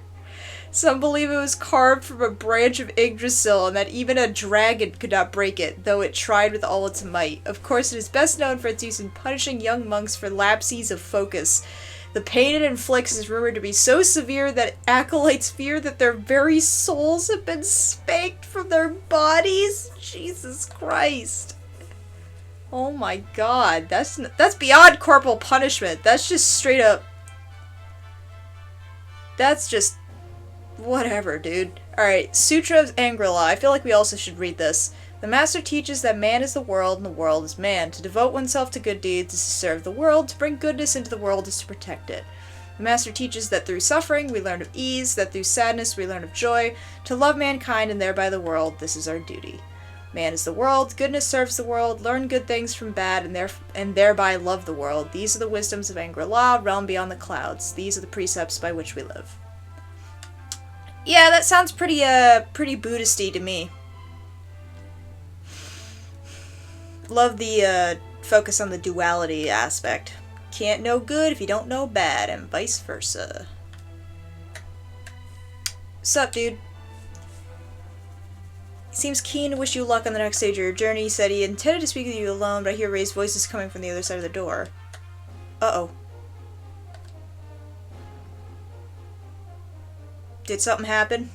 Some believe it was carved from a branch of Yggdrasil, and that even a dragon could not break it, though it tried with all its might. Of course, it is best known for its use in punishing young monks for lapses of focus. The pain it inflicts is rumored to be so severe that acolytes fear that their very souls have been spanked from their bodies. Jesus Christ. Oh my god, that's beyond corporal punishment. That's just straight up... That's just... whatever, dude. Alright, Sutra of Angri-La. I feel like we also should read this. The Master teaches that man is the world and the world is man. To devote oneself to good deeds is to serve the world. To bring goodness into the world is to protect it. The Master teaches that through suffering we learn of ease, that through sadness we learn of joy. To love mankind and thereby the world, this is our duty. Man is the world, goodness serves the world, learn good things from bad, and thereby love the world. These are the wisdoms of Angri-La, realm beyond the clouds. These are the precepts by which we live. Yeah, that sounds pretty Buddhist-y to me. Love the focus on the duality aspect. Can't know good if you don't know bad, and vice versa. Sup, dude? He seems keen to wish you luck on the next stage of your journey. He said he intended to speak with you alone, but I hear raised voices coming from the other side of the door. Uh-oh. Did something happen?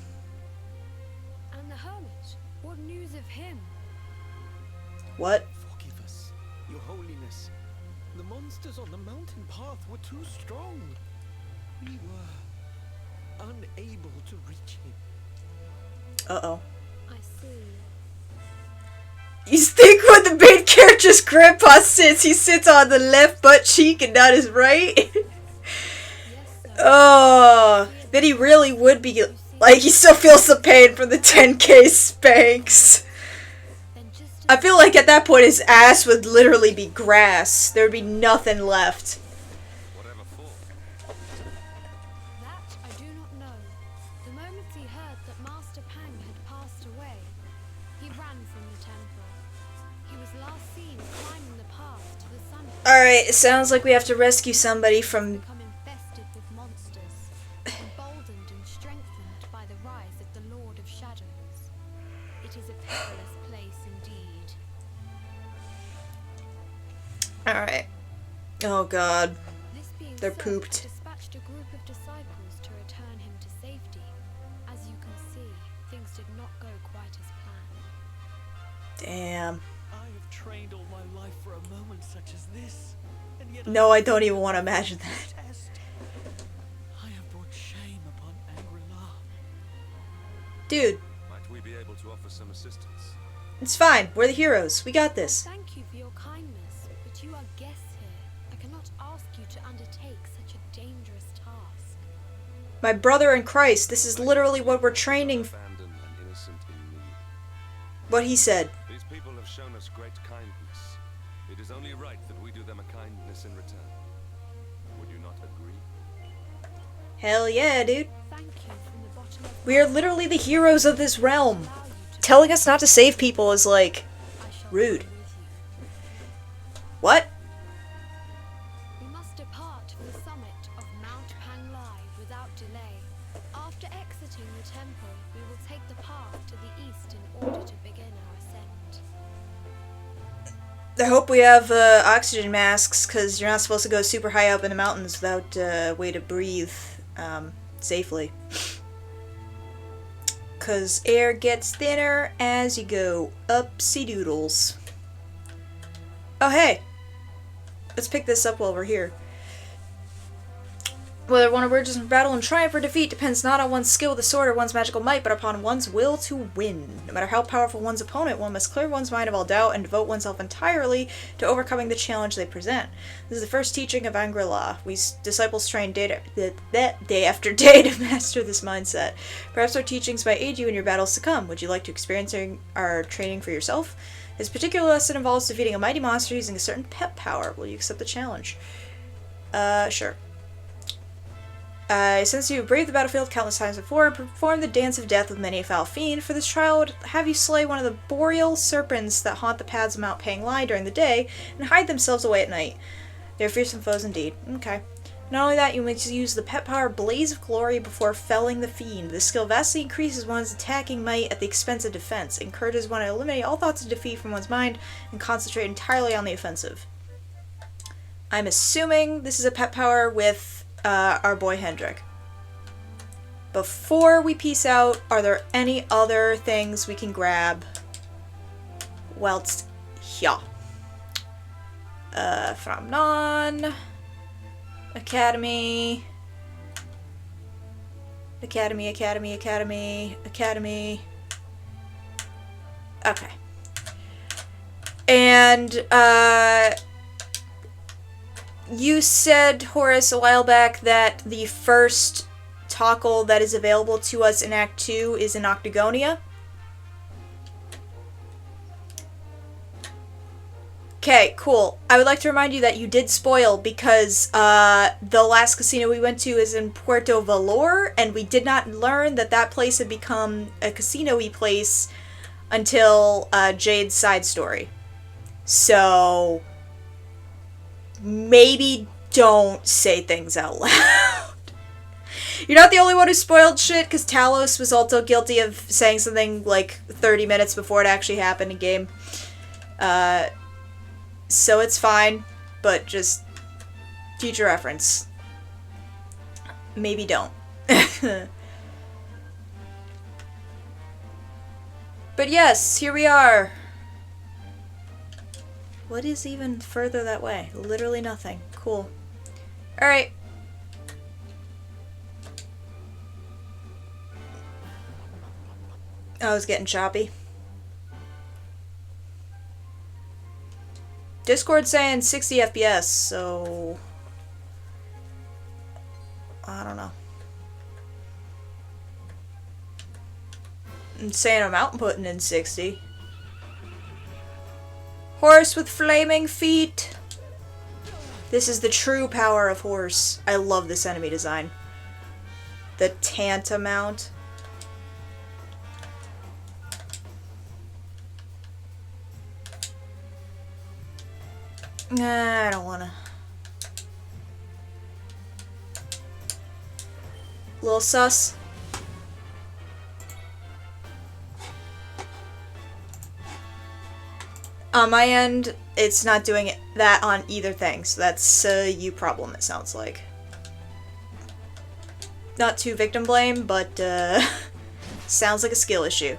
And the hermit? What news of him? What? Forgive us, Your Holiness. The monsters on the mountain path were too strong. We were unable to reach him. Uh-oh. I see. You think when the main character's grandpa sits, he sits on the left butt cheek and not his right? Oh, then he really would be, like, he still feels the pain from the 10k spanks. I feel like at that point his ass would literally be grass. There would be nothing left. Whatever for? That I do not know. The moment he heard that Master Pang had passed away, he ran from the temple. He was last seen climbing the path to the summit. Alright, it sounds like we have to rescue somebody from... Become infested with monsters, emboldened and strengthened by the rise of the Lord of Shadows. It is a perilous place indeed. Alright. Oh god. This being They're said, pooped. I dispatched a group of disciples to return him to safety. As you can see, things did not go quite as planned. Damn. I have trained all my life for a moment such as this, and yet No, I don't even want to imagine that. test. I have brought shame upon Angri-La. Dude, Might we be able to offer some assistance? it's fine. We're the heroes. We got this. Thank you for your kindness, but you are guests here. I cannot ask you to undertake such a dangerous task. My brother in Christ, this is literally what we're training... Abandoned and innocent in need. What he said. These people have shown us great kindness. It is only right that we do them a kindness in return. Would you not agree? Hell yeah, dude. Thank you from the bottom of We are literally the heroes of this realm. allow you to Telling us not to save people is like... I shall rude. go with you. What? We must depart for the summit of Mount Panglai without delay. After exiting the the temple, we will take the path to the east in order to begin our ascent. I hope we have oxygen masks, because you're not supposed to go super high up in the mountains without a way to breathe safely. Because air gets thinner as you go upsy doodles. Oh hey! Let's pick this up while we're here. Whether one emerges from battle in triumph or defeat depends not on one's skill with the sword or one's magical might, but upon one's will to win. No matter how powerful one's opponent, one must clear one's mind of all doubt and devote oneself entirely to overcoming the challenge they present. This is the first teaching of Angri-La. We disciples train day after day to master this mindset. Perhaps our teachings might aid you in your battles to come. Would you like to experience our training for yourself? This particular lesson involves defeating a mighty monster using a certain pep power. Will you accept the challenge? Sure. Since you braved the battlefield countless times before and performed the dance of death with many a foul fiend, for this trial I would have you slay one of the boreal serpents that haunt the paths of Mount Panglai during the day and hide themselves away at night. They are fearsome foes indeed. Okay. Not only that, you must use the pet power Blaze of Glory before felling the fiend. This skill vastly increases one's attacking might at the expense of defense, encourages one to eliminate all thoughts of defeat from one's mind, and concentrate entirely on the offensive. I'm assuming this is a pet power with our boy Hendrik. Before we peace out, are there any other things we can grab whilst here? From Non, Academy, Academy. Okay. And, you said, Horace, a while back that the first Tockle that is available to us in Act 2 is in Octagonia. Okay, cool. I would like to remind you that you did spoil because the last casino we went to is in Puerto Valor, and we did not learn that that place had become a casino-y place until Jade's side story. So maybe don't say things out loud. You're not the only one who spoiled shit, because Talos was also guilty of saying something like 30 minutes before it actually happened in game. So it's fine, but just future reference. Maybe don't. But yes, here we are. What is even further that way? Literally nothing. Cool. Alright. I was getting choppy. Discord saying 60 FPS, so I don't know. I'm saying I'm outputting in 60. Horse with flaming feet. This is the true power of horse. I love this enemy design. The Tantamount. Nah, I don't wanna. Little sus. On my end, it's not doing that on either thing, so that's a you problem, it sounds like. Not to victim blame, but sounds like a skill issue.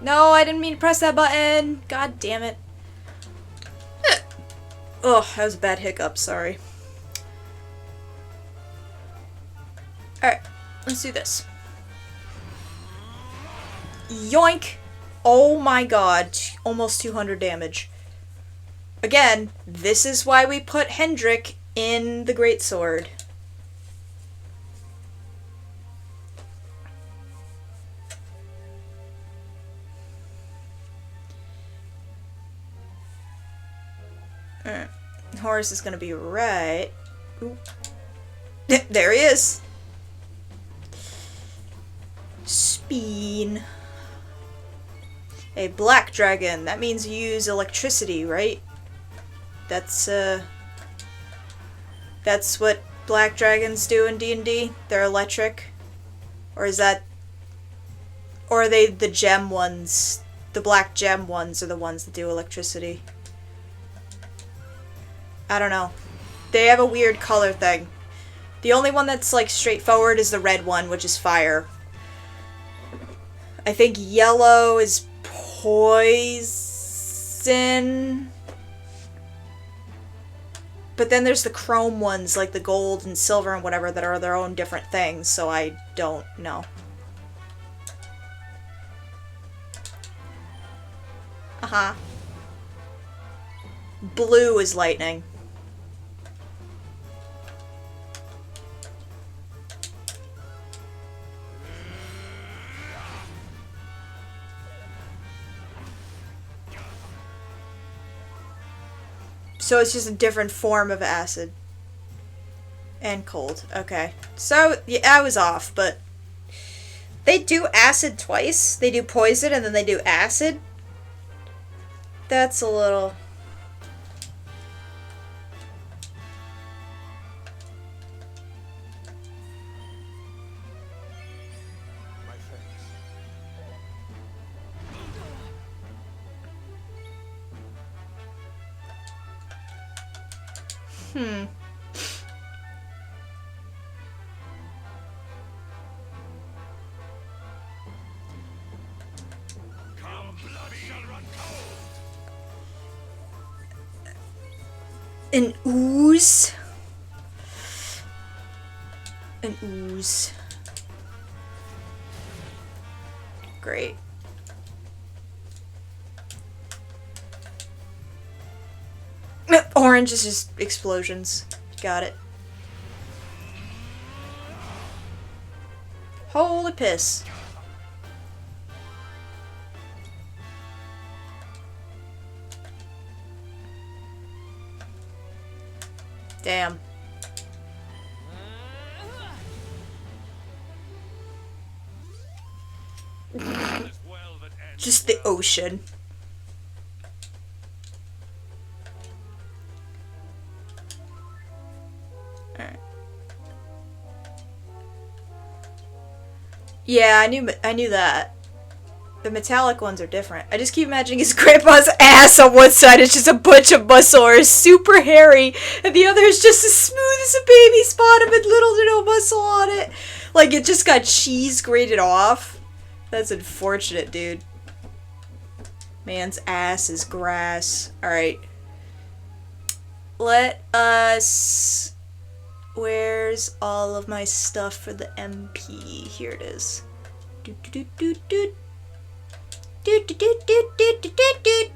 No, I didn't mean to press that button. God damn it. Oh, that was a bad hiccup, sorry. Alright, let's do this. Yoink! Oh my god, almost 200 damage. Again, this is why we put Hendrik in the Greatsword. Horus is gonna be right. Ooh. There he is. Speen. A black dragon. That means you use electricity, right? That's what black dragons do in D&D? They're electric? Or is that... Or are they the gem ones? The black gem ones are the ones that do electricity. I don't know. They have a weird color thing. The only one that's like straightforward is the red one, which is fire. I think yellow is poison. But then there's the chrome ones, like the gold and silver and whatever, that are their own different things, so I don't know. Uh-huh. Blue is lightning. So it's just a different form of acid. And cold. Okay. So, yeah, I was off, but... They do acid twice. They do poison and then they do acid. That's a little... My thanks. Come blood shall run cold. An ooze. An ooze. Great. Orange is just explosions. Got it. Holy piss. Damn. Just the ocean. Alright. Yeah, I knew that. The metallic ones are different. I just keep imagining his grandpa's ass on one side is just a bunch of muscle or is super hairy, and the other is just as smooth as a baby spot with little to no muscle on it. Like it just got cheese grated off. That's unfortunate, dude. Man's ass is grass. Alright. Let us... Where's all of my stuff for the MP? Here it is. Doot doot doot doot. Doot doot doot doot doot doot doot doot.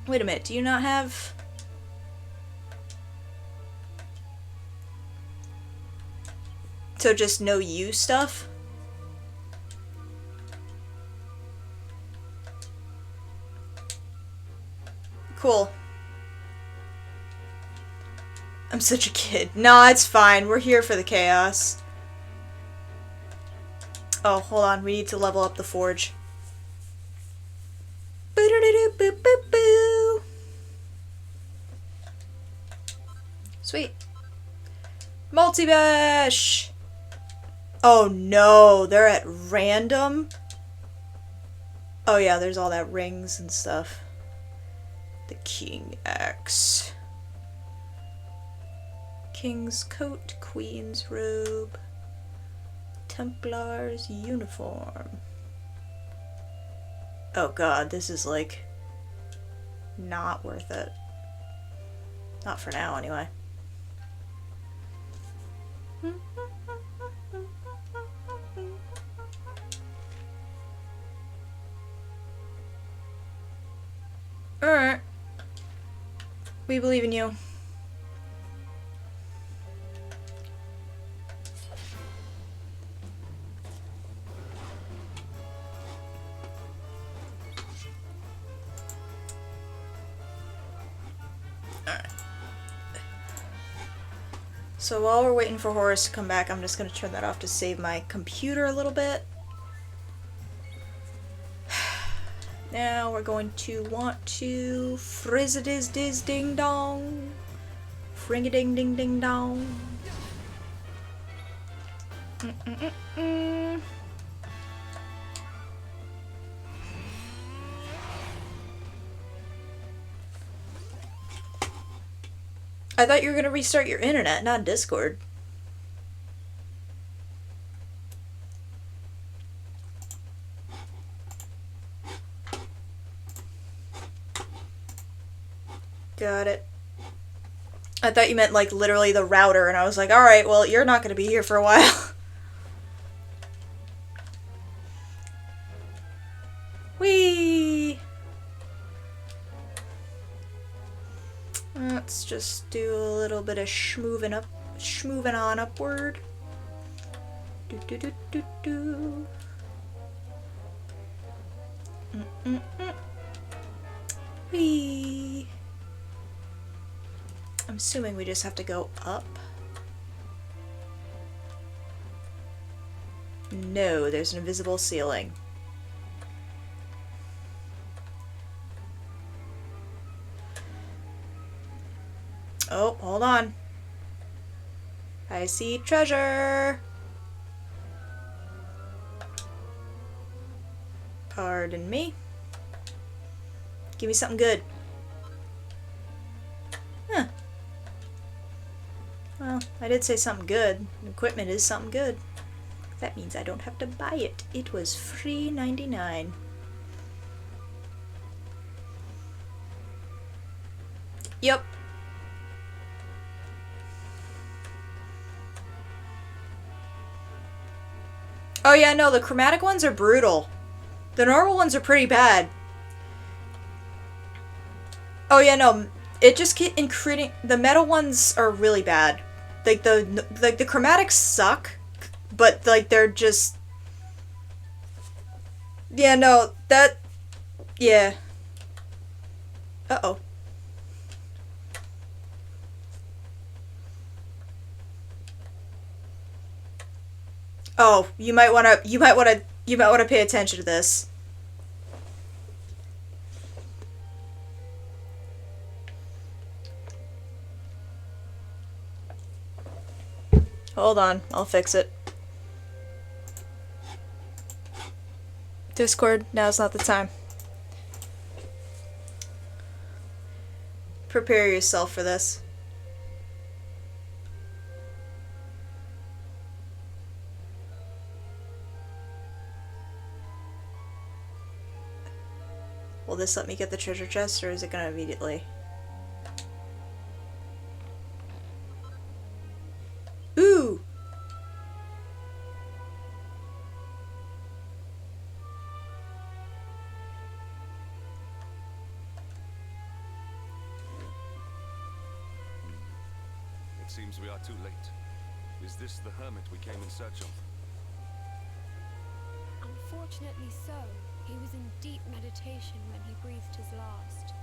Wait a minute, do you not have... So just no you stuff? Cool. I'm such a kid. Nah, it's fine. We're here for the chaos. Oh, hold on. We need to level up the forge. Boo-doo-doo-doo-boo-boo-boo. Sweet. Multi-bash! Oh no, they're at random? Oh yeah, there's all that rings and stuff. The King Axe. King's coat, Queen's robe. Templar's uniform. Oh god, this is like not worth it. Not for now, anyway. Alright. We believe in you. Alright. So while we're waiting for Horace to come back, I'm just going to turn that off to save my computer a little bit. Now we're going to want to frizz-a-diz diz ding dong. Fring a ding ding ding dong. I thought you were gonna restart your internet, not Discord. Got it. I thought you meant like literally the router, and I was like, alright, well, you're not gonna be here for a while. Whee! Let's just do a little bit of schmoovin' on upward. Do do do do do. Whee! I'm assuming we just have to go up. No, there's an invisible ceiling. Oh, hold on. I see treasure. Pardon me. Give me something good. Huh. Well, I did say something good. Equipment is something good. That means I don't have to buy it. It was free 99. Yep. Oh yeah, no, the chromatic ones are brutal. The normal ones are pretty bad. Oh yeah, no, it just keeps increasing. The metal ones are really bad. Like the chromatics suck, but like they're just. Yeah, no, that. Yeah. Uh-oh. Oh, you might want to pay attention to this. Hold on, I'll fix it. Discord, now's not the time. Prepare yourself for this. Will this let me get the treasure chest, or is it gonna immediately? Ooh! It seems we are too late. Is this the hermit we came in search of? Unfortunately so. He was in deep meditation when he breathed his last.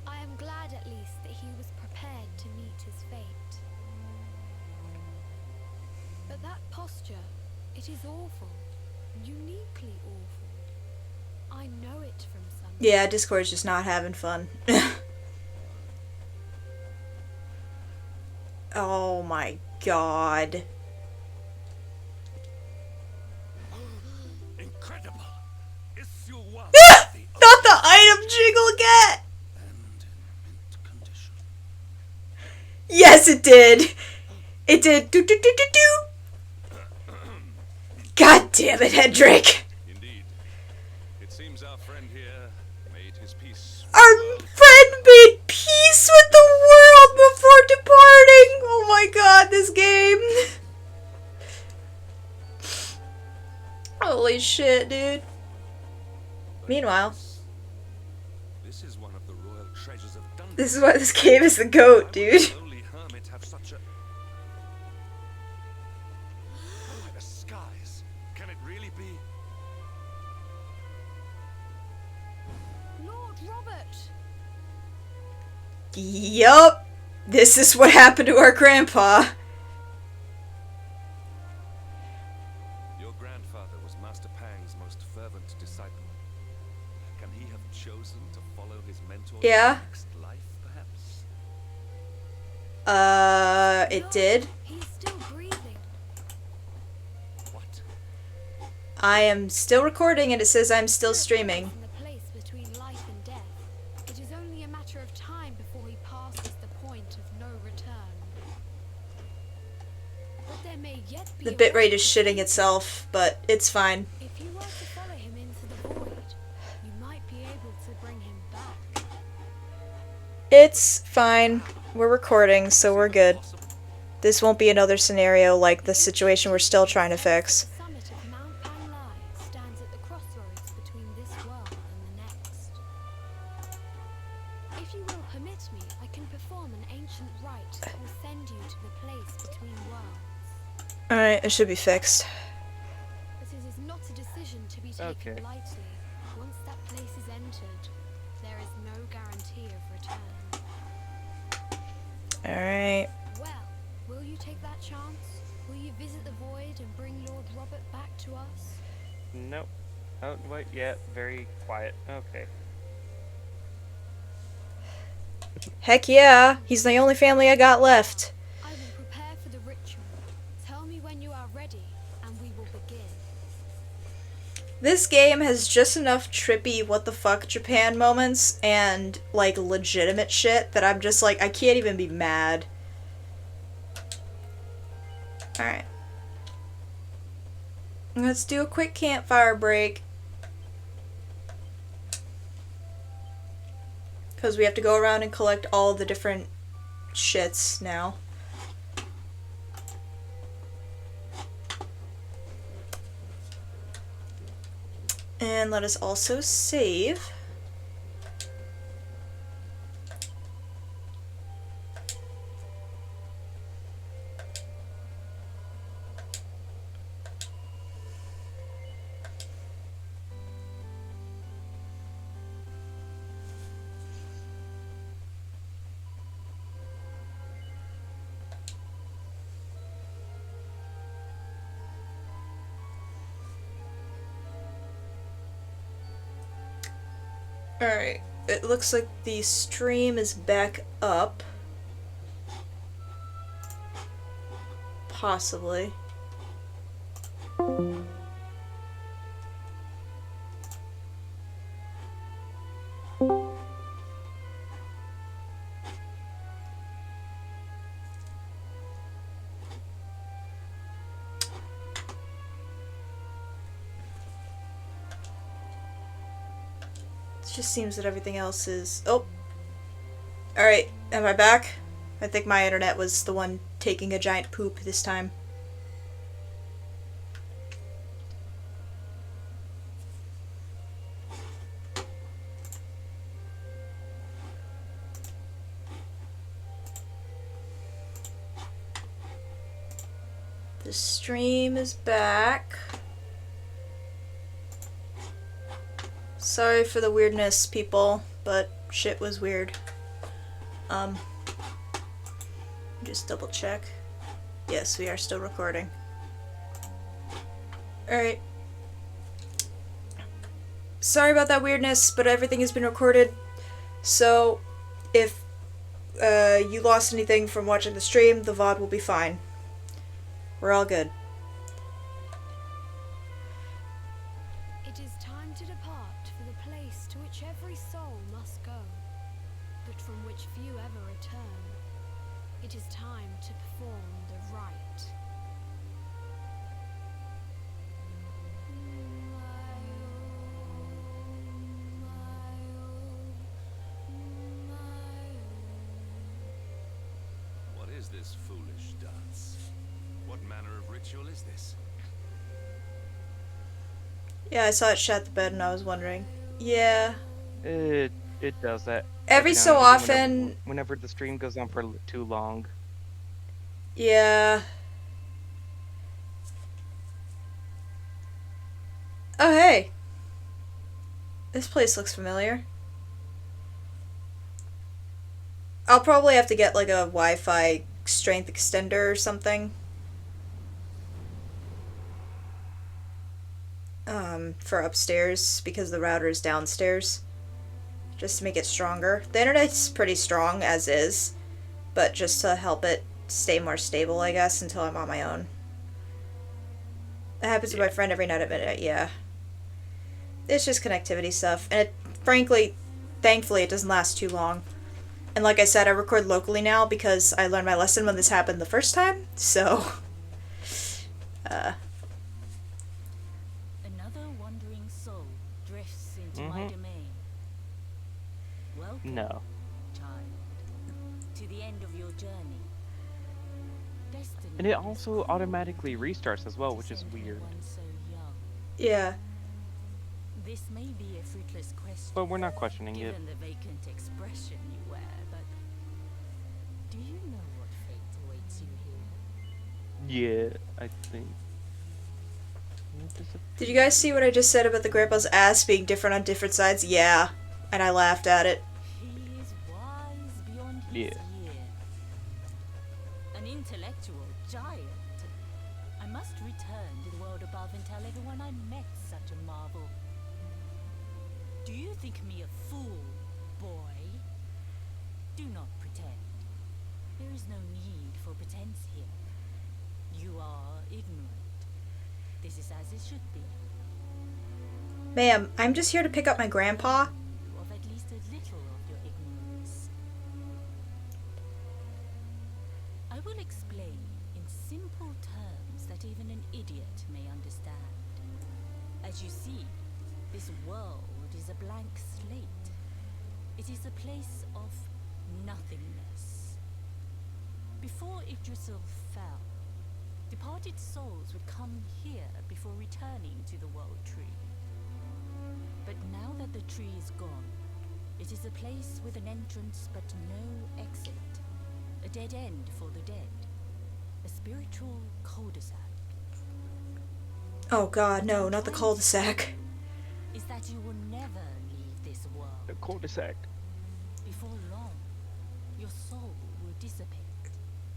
I am glad at least that he was prepared to meet his fate. But that posture, it is awful. Uniquely awful. I know it from some. Yeah, Discord's just not having fun. Oh my god. Incredible! Not the item jingle again! Yes, it did! It did. Do do do do do! God damn it, Hendrik! Indeed. It seems our friend here made his peace. Our friend made peace with the world before departing! Oh my god, this game! Holy shit, dude. Meanwhile, This is one of the royal treasures of Dundee. this is why this game is the GOAT, dude. Only hermit have such a. Oh my, the skies. Can it really be? Lord Robert! Yup. This is what happened to our grandpa. Your grandfather was Master Pang's most fervent disciple. Can he have chosen to follow his mentor's Yeah. next life, perhaps? It No, did. He's still breathing. What? I am still recording and it says I'm still Spirit streaming. lies in the place between life and death. It is only a matter of time before he passes the point of no return. But there may yet be The a bitrate way is to shitting save itself, but it's fine. If you were to follow him into the void, you might be able to bring him back. It's fine. We're recording, so we're good. This won't be another scenario like the situation we're still trying to fix. The summit of Mount Panlai stands at the crossroads between this world and the next. If you will permit me, I can perform an ancient rite that will send you to the place between worlds. Alright, it should be fixed. But it is not a decision to be taken Okay. lightly. Once that place is entered, there is no guarantee of return. Alright. Well, will you take that chance? Will you visit the void and bring Lord Robert back to us? Nope. Oh, wait, yeah, very quiet. Okay. Heck yeah, he's the only family I got left. I will prepare for the ritual. Tell me when you are ready, and we will begin. This game has just enough trippy what the fuck Japan moments and like legitimate shit that I'm just like I can't even be mad. Alright. Let's do a quick campfire break. Because we have to go around and collect all the different shits now. And let us also save. Alright, it looks like the stream is back up. Possibly. It just seems that everything else is... Oh! Alright, am I back? I think my internet was the one taking a giant poop this time. The stream is back. Sorry for the weirdness, people, but shit was weird. Just double check. Yes, we are still recording. Alright. Sorry about that weirdness, but everything has been recorded. So, if you lost anything from watching the stream, the VOD will be fine. We're all good. It is time to depart for the place to which every soul must go, but from which few ever return. It is time to perform the rite. What is this foolish dance? What manner of ritual is this? Yeah, I saw it shut the bed and I was wondering. Yeah. It does that. Every now so and again often... Whenever the stream goes on for too long. Yeah. Oh, hey. This place looks familiar. I'll probably have to get like a Wi-Fi strength extender or something. for upstairs because the router is downstairs. Just to make it stronger. The internet's pretty strong as is, but just to help it stay more stable, I guess, until I'm on my own. That happens to my friend every night at midnight, yeah. It's just connectivity stuff, and it, frankly, thankfully, it doesn't last too long. And like I said, I record locally now because I learned my lesson when this happened the first time, so... Another wandering soul drifts into my domain. Welcome, No. child, to the end of your journey. Destiny And it also automatically restarts as well, which is sent weird. one so young. Yeah. This may be a fruitless question, But we're not questioning it. given the vacant expression you wear, but do you know what fate awaits you here? Yeah, I think. Did you guys see what I just said about the grandpa's ass being different on different sides? Yeah. And I laughed at it. He is wise beyond his Yeah. years. An intellectual giant. I must return to the world above and tell everyone I met such a marvel. Do you think me a fool, boy? Do not pretend. There is no need for pretense here. You are ignorant. This is as it should be. Ma'am, I'm just here to pick up my grandpa. Of at least a little of your ignorance. I will explain in simple terms that even an idiot may understand. As you see, this world is a blank slate. It is a place of nothingness. Before Yggdrasil fell, departed souls would come here before returning to the world tree. But now that the tree is gone, it is a place with an entrance but no exit. A dead end for the dead. A spiritual cul-de-sac. Oh god, no, not the cul-de-sac. Is that you will never leave this world. The cul-de-sac. Before long, your soul will dissipate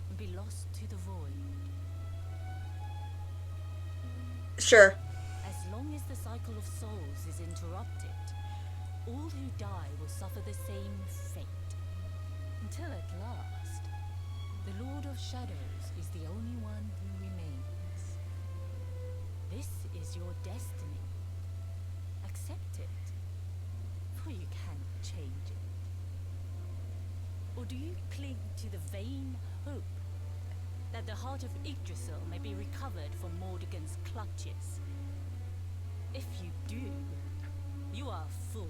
and be lost to the void. Sure. As long as the cycle of souls is interrupted, all who die will suffer the same fate. Until at last, the Lord of Shadows is the only one who remains. This is your destiny. Accept it, for you cannot change it. Or do you cling to the vain hope that the heart of Yggdrasil may be recovered from Mordegon's clutches? If you do, you are a fool.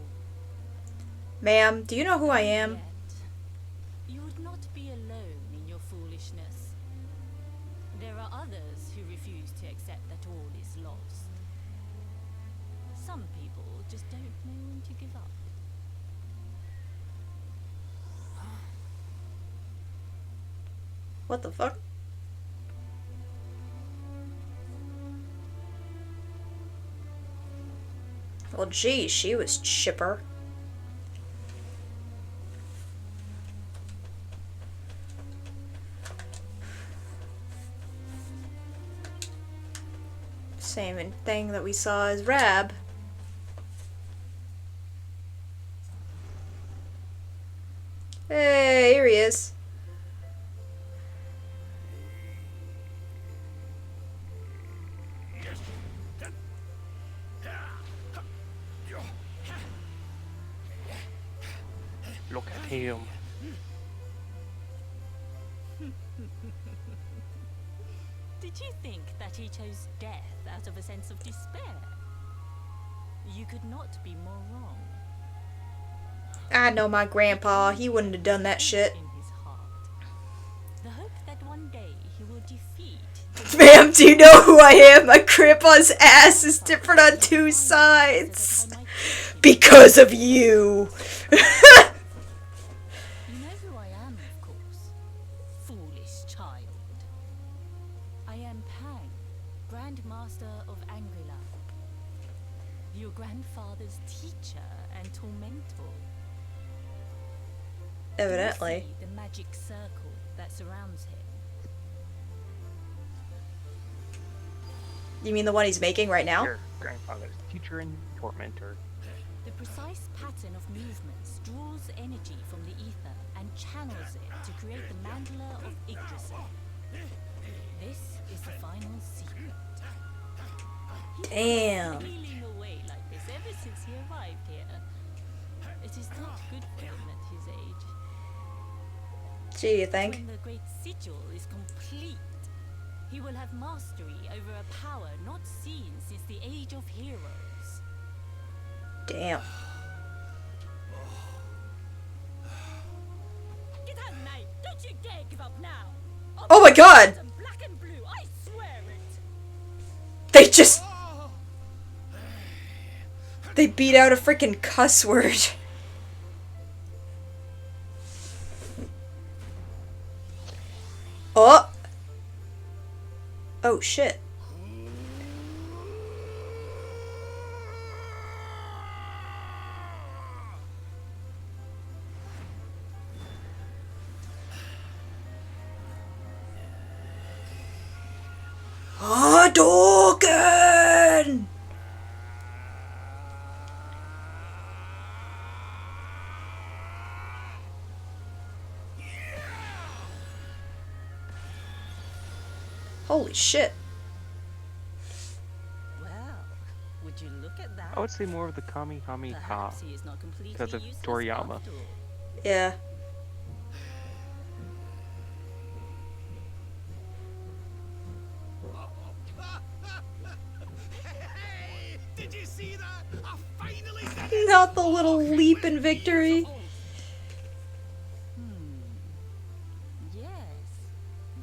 Ma'am, do you know who I am? Yet, you would not be alone in your foolishness. There are others who refuse to accept that all is lost. Some people just don't know when to give up. What the fuck? Well, gee, she was chipper. Same thing that we saw as Rab. Hey, here he is. Look at him. Did you think that he chose death out of a sense of despair? You could not be more wrong. I know my grandpa. He wouldn't have done that shit. In his heart, the hope that one day he will defeat. Ma'am, do you know who I am? My grandpa's ass is different on two sides. Because of you. You know who I am, of course. Foolish child. I am Pang, Grand Master of Angrila. Your grandfather's teacher and tormentor. Evidently. Do you see the magic circle that surrounds him? You mean the one he's making right now? Here, grandfather's teacher and tormentor. The precise pattern of movements draws energy from the ether and channels it to create the mandala of Yggdrasil. This is the final secret. Damn. He's been healing away like this ever since he arrived here. It is not good for him at his age. Gee, you think? When the great sigil is complete, he will have mastery over a power not seen since the Age of Heroes. Damn. Get out, mate! Don't you dare give up now! Oh my god! Black and blue, I swear it! They just... They beat out a freaking cuss word. Oh! Oh shit. Hadouken! Holy shit. Well, would you look at that? I would say more of the Kamehameha Perhaps he is not completely because of useless Toriyama. after all. Yeah. Hey, did you see that? I finally did it! Not the little leap in victory. Yes,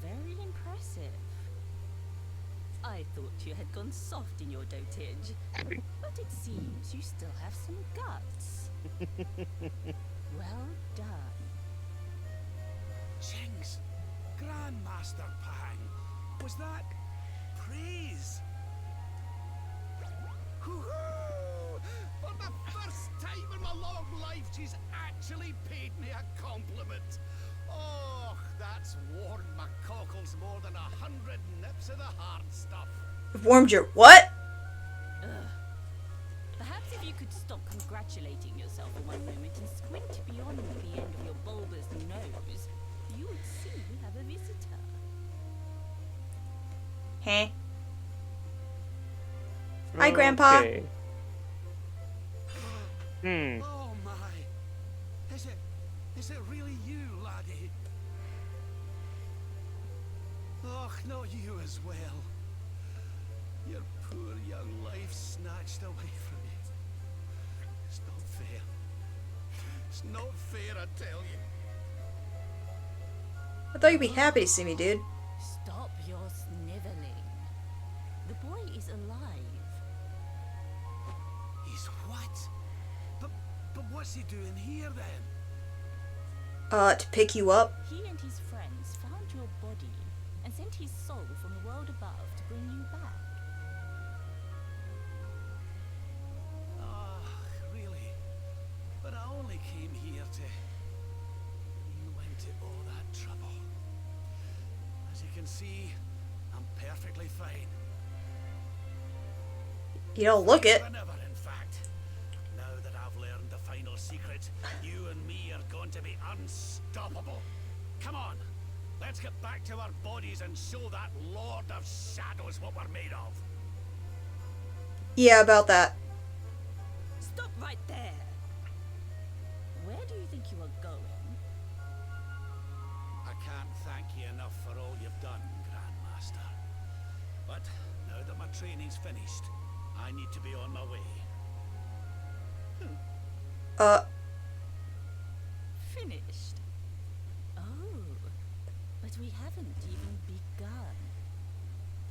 very impressive. I thought you had gone soft in your dotage, but it seems you still have some guts. Well done. Jinx, Grandmaster Pang, was that praise? Hoo-hoo! For the first time in my long life, she's actually paid me a compliment. Oh, that's warmed my cockles more than 100 nips of the hard stuff. Warmed your what? Perhaps if you could stop congratulating yourself for one moment and squint beyond the end of your bulbous nose, you would see we have a visitor. Huh? Hi, Grandpa. Okay. Oh my! Is it really you, laddie? Och, not you as well. Your poor young life snatched away from you. It's not fair. It's not fair, I tell you. I thought you'd be happy to see me, dude. Stop your sniveling. The boy is alive. He's what? But what's he doing here then? To pick you up. He and his friends found your body and sent his soul from the world above to bring you back. Ah, really? But I only came here to... You went to all that trouble. As you can see, I'm perfectly fine. You don't look it. Than ever, in fact. Now that I've learned the final secret, you and me are going to be unstoppable. Come on, let's get back to our bodies and show that Lord of Shadows what we're made of. Yeah, about that. Stop right there! Where do you think you are going? I can't thank you enough for all you've done, Grandmaster. But now that my training's finished, I need to be on my way. Finished? Oh, but we haven't even begun.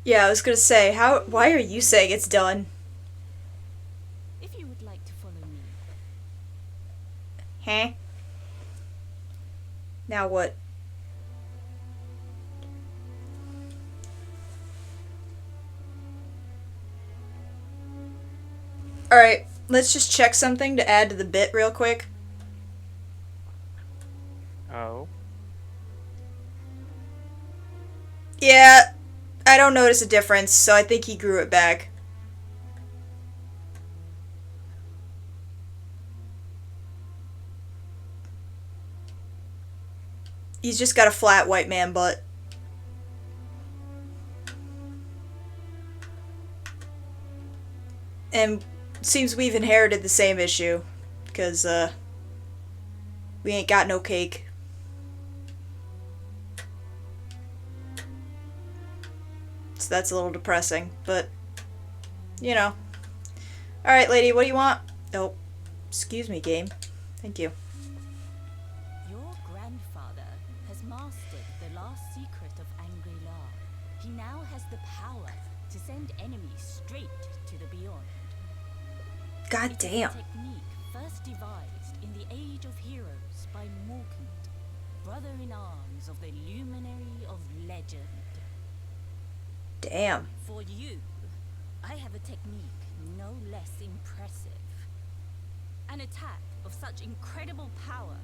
Yeah, I was gonna say, why are you saying it's done? If you would like to follow me. Huh? Now what? Alright, let's just check something to add to the bit real quick. Oh. Yeah, I don't notice a difference, so I think he grew it back. He's just got a flat white man butt. And seems we've inherited the same issue. Because, we ain't got no cake. So that's a little depressing, but, you know. Alright, lady, what do you want? Oh, excuse me, game. Thank you. Your grandfather has mastered the last secret of Angri-La. He now has the power to send enemies straight to the beyond. God It is damn. a technique first devised in the Age of Heroes by Morkant, brother-in-arms of the Luminary of Legend. Damn. For you, I have a technique no less impressive. An attack of such incredible power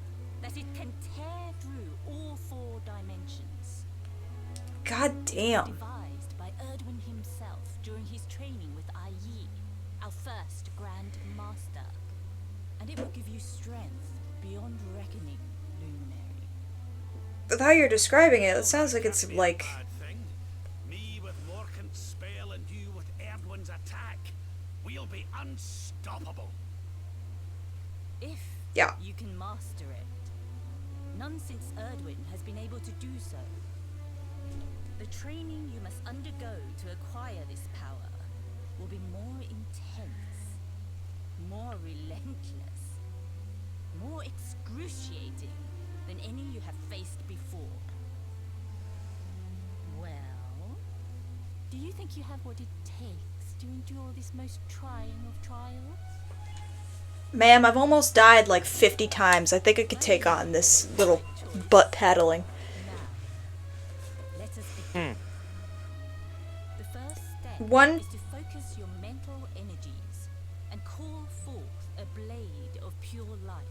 that it can tear through all 4 dimensions. God damn. Devised by Erdwin himself during his training with Yi, our first Grand Master. And it will give you strength beyond reckoning, Luminary. With how you're describing it, it sounds like it's like... Me with Morkant's spell and you with Erdwin's attack. We'll be unstoppable. If Yeah. you can master it. None since Erdwin has been able to do so. The training you must undergo to acquire this power will be more intense, more relentless, more excruciating than any you have faced before. Well, do you think you have what it takes to endure this most trying of trials? Ma'am, I've almost died like 50 times. I think I could take on this little butt paddling. Let us begin. The first step One- is to focus your mental energies and call forth a blade of pure light.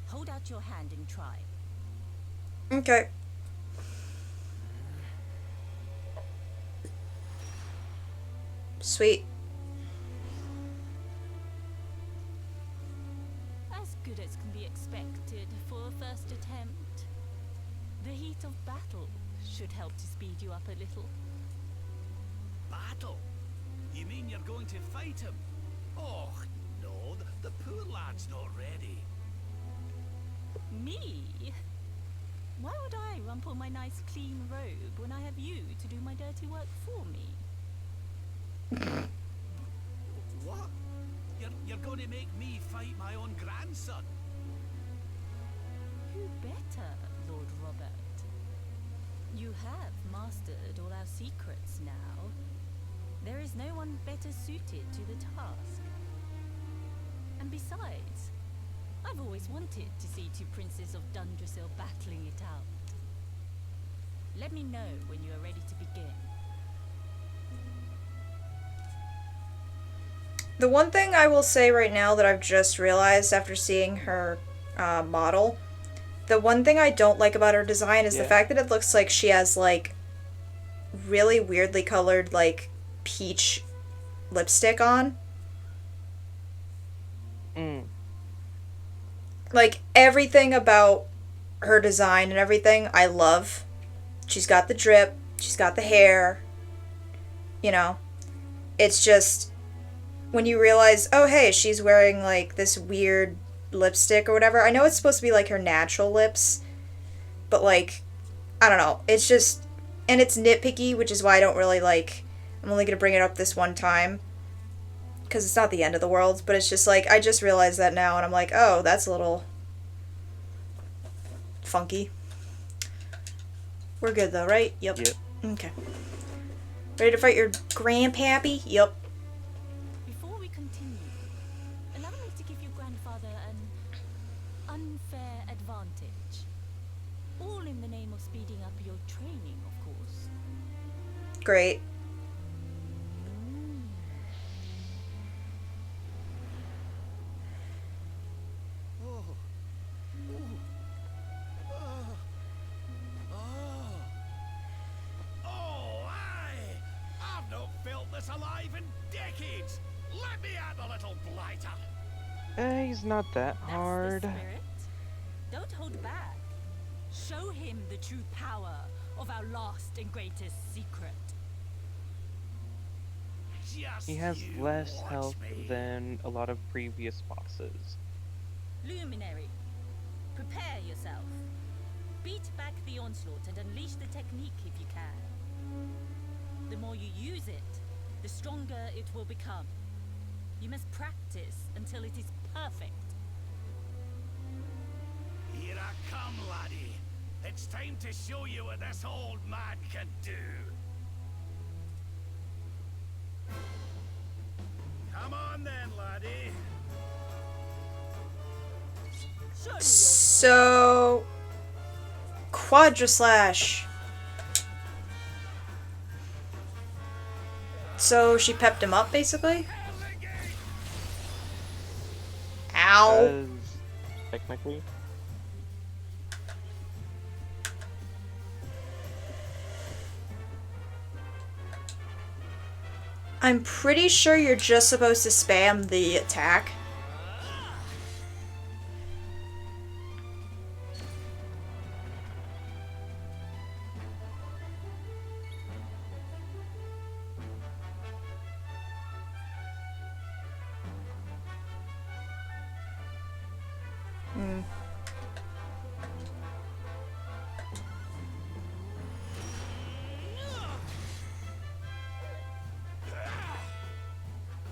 Hold out your hand and try. Okay. Sweet. As good as can be expected for a first attempt. The heat of battle should help to speed you up a little. Battle? You mean you're going to fight him? Oh, no, the poor lad's not ready. Me? Why would I rumple my nice clean robe when I have you to do my dirty work for me? What? You're going to make me fight my own grandson? Who better, Lord Robert? You have mastered all our secrets now. There is no one better suited to the task. And besides, I've always wanted to see 2 princes of Dundrasil battling it out. Let me know when you are ready to begin. The one thing I will say right now that I've just realized after seeing her model, the one thing I don't like about her design is the fact that it looks like she has like really weirdly colored like peach lipstick on. Like everything about her design and everything I love. She's got the drip, she's got the hair, you know. It's just when you realize, oh hey, she's wearing like this weird lipstick or whatever. I know it's supposed to be like her natural lips, but like, I don't know. It's just, and it's nitpicky, which is why I don't really like, I'm only going to bring it up this one time, because it's not the end of the world, but it's just like, I just realized that now, and I'm like, oh, that's a little funky. We're good though, right? Yep. Okay. Ready to fight your grandpappy? Yep. Before we continue, allow me to give your grandfather an unfair advantage. All in the name of speeding up your training, of course. Great. I've not felt this alive in decades. Let me at the little blighter. He's not that hard. That's the spirit. Don't hold back. Show him the true power of our last and greatest secret. He has less health than a lot of previous bosses. Luminary, prepare yourself. Beat back the onslaught and unleash the technique if you can. The more you use it, the stronger it will become. You must practice until it is perfect. Here I come, laddie. It's time to show you what this old man can do. Come on then, laddie. So, Quadraslash. So she pepped him up, basically? Ow. Technically. I'm pretty sure you're just supposed to spam the attack.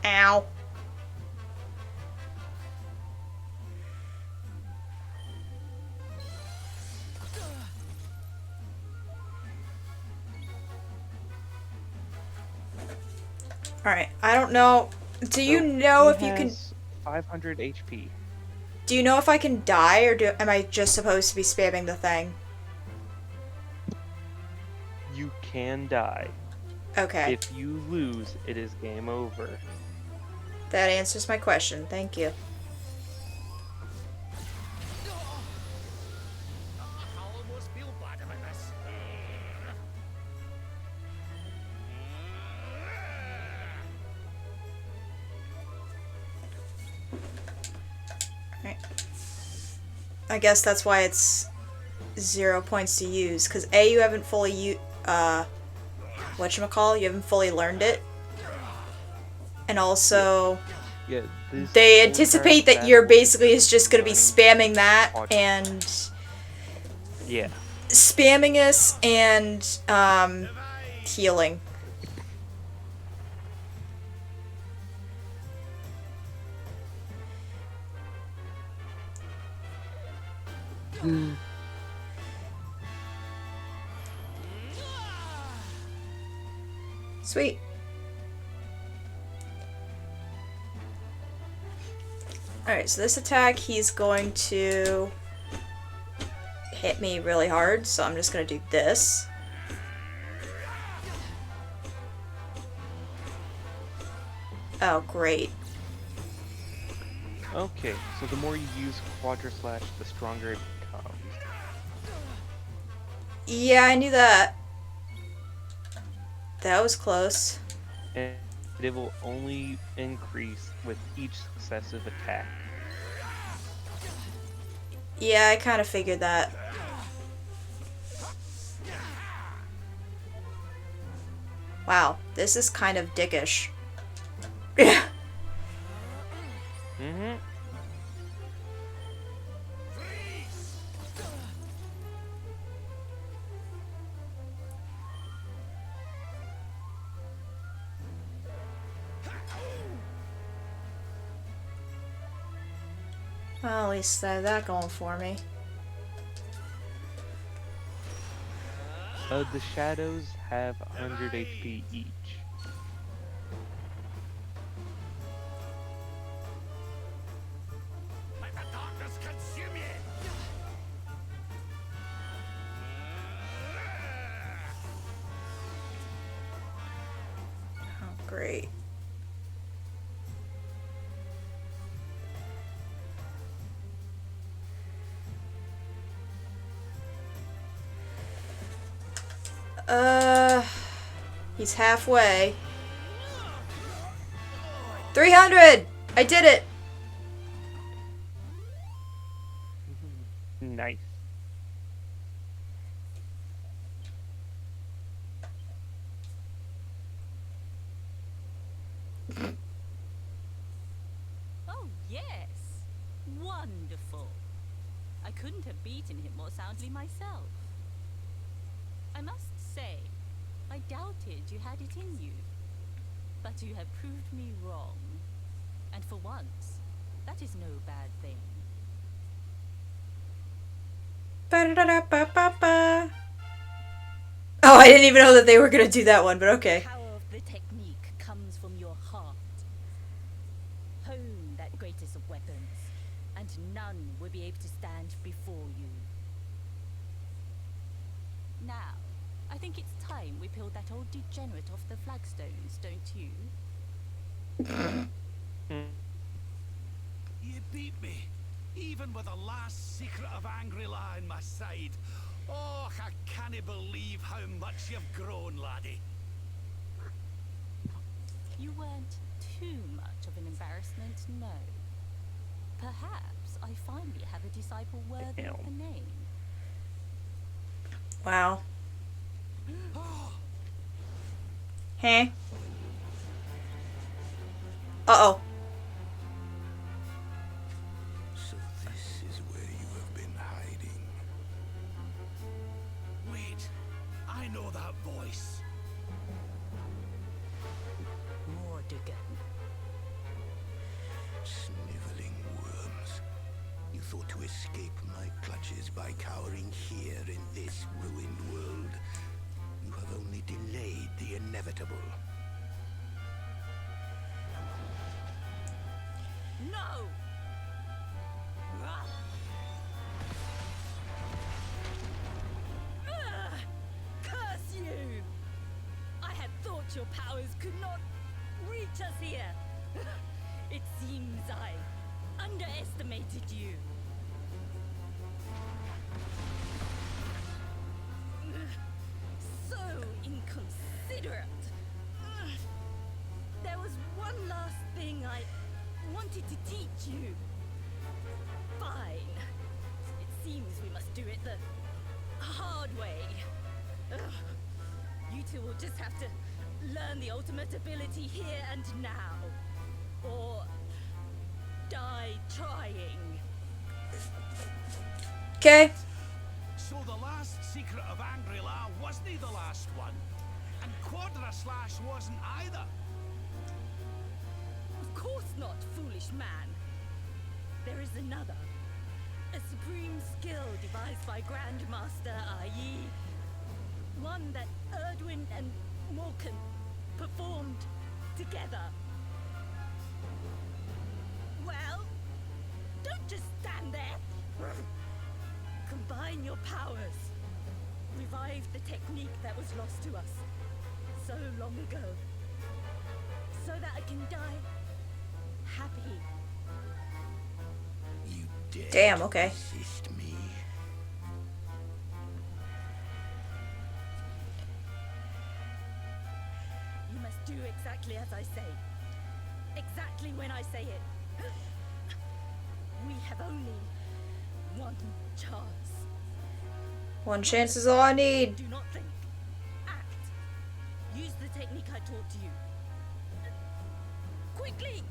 Ow. Alright, I don't know. Do you know if you can... 500 HP. Do you know if I can die, or am I just supposed to be spamming the thing? You can die. Okay. If you lose, it is game over. That answers my question. Thank you. I almost feel bad about this. Alright. I guess that's why it's 0 points to use, because A, you haven't fully whatchamacall, you haven't fully learned it. And also, Yeah, they anticipate that you're basically is just going to be spamming that and yeah, spamming us and healing. Sweet. Alright, so this attack, he's going to hit me really hard, so I'm just going to do this. Oh, great. Okay, so the more you use Quadraslash, the stronger it becomes. Yeah, I knew that. That was close. And it will only increase with each successive attack. Yeah, I kind of figured that. Wow, this is kind of dickish. Mm-hmm. Well, at least I have that going for me. The shadows have 100 HP each. Let the darkness consume you. Oh, great. He's halfway. 300! I did it! Nice. Oh, yes. Wonderful. I couldn't have beaten him more soundly myself. I must say, I doubted you had it in you. But you have proved me wrong. And for once, that is no bad thing. Ba-da-da-da-ba-ba-ba. Oh, I didn't even know that they were gonna do that one, but okay. The power of the technique comes from your heart. Hone that greatest of weapons, and none will be able to stand before you. Now, I think it's time we peeled that old degenerate off the flagstones, don't you? You beat me, even with the last secret of Angry-La in my side. Oh, I can't believe how much you've grown, laddie. You weren't too much of an embarrassment, no. Perhaps I finally have a disciple worthy of the name. Wow. Huh? Uh-oh. So this is where you have been hiding. Wait, I know that voice. Mordegon. Sniveling worms. You thought to escape my clutches by cowering here in this ruined world. You have only delayed the inevitable. No! Curse you! I had thought your powers could not reach us here. It seems I underestimated you. So inconsiderate. There was one last thing I wanted to teach you. Fine. It seems we must do it the hard way. You two will just have to learn the ultimate ability here and now. Or die trying. Okay. So the last secret of Angry-La wasn't the last one. And Quadra-Slash wasn't either. Of course not, foolish man. There is another. A supreme skill devised by Grandmaster Ai. One that Erdwin and Morkan performed together. Well, don't just stand there. Combine your powers. Revive the technique that was lost to us so long ago. So that I can die happy. You dare Damn, okay. resist me? You must do exactly as I say. Exactly when I say it. We have only one chance. One chance is all I need. Do not think. Act. Use the technique I taught to you. Quickly!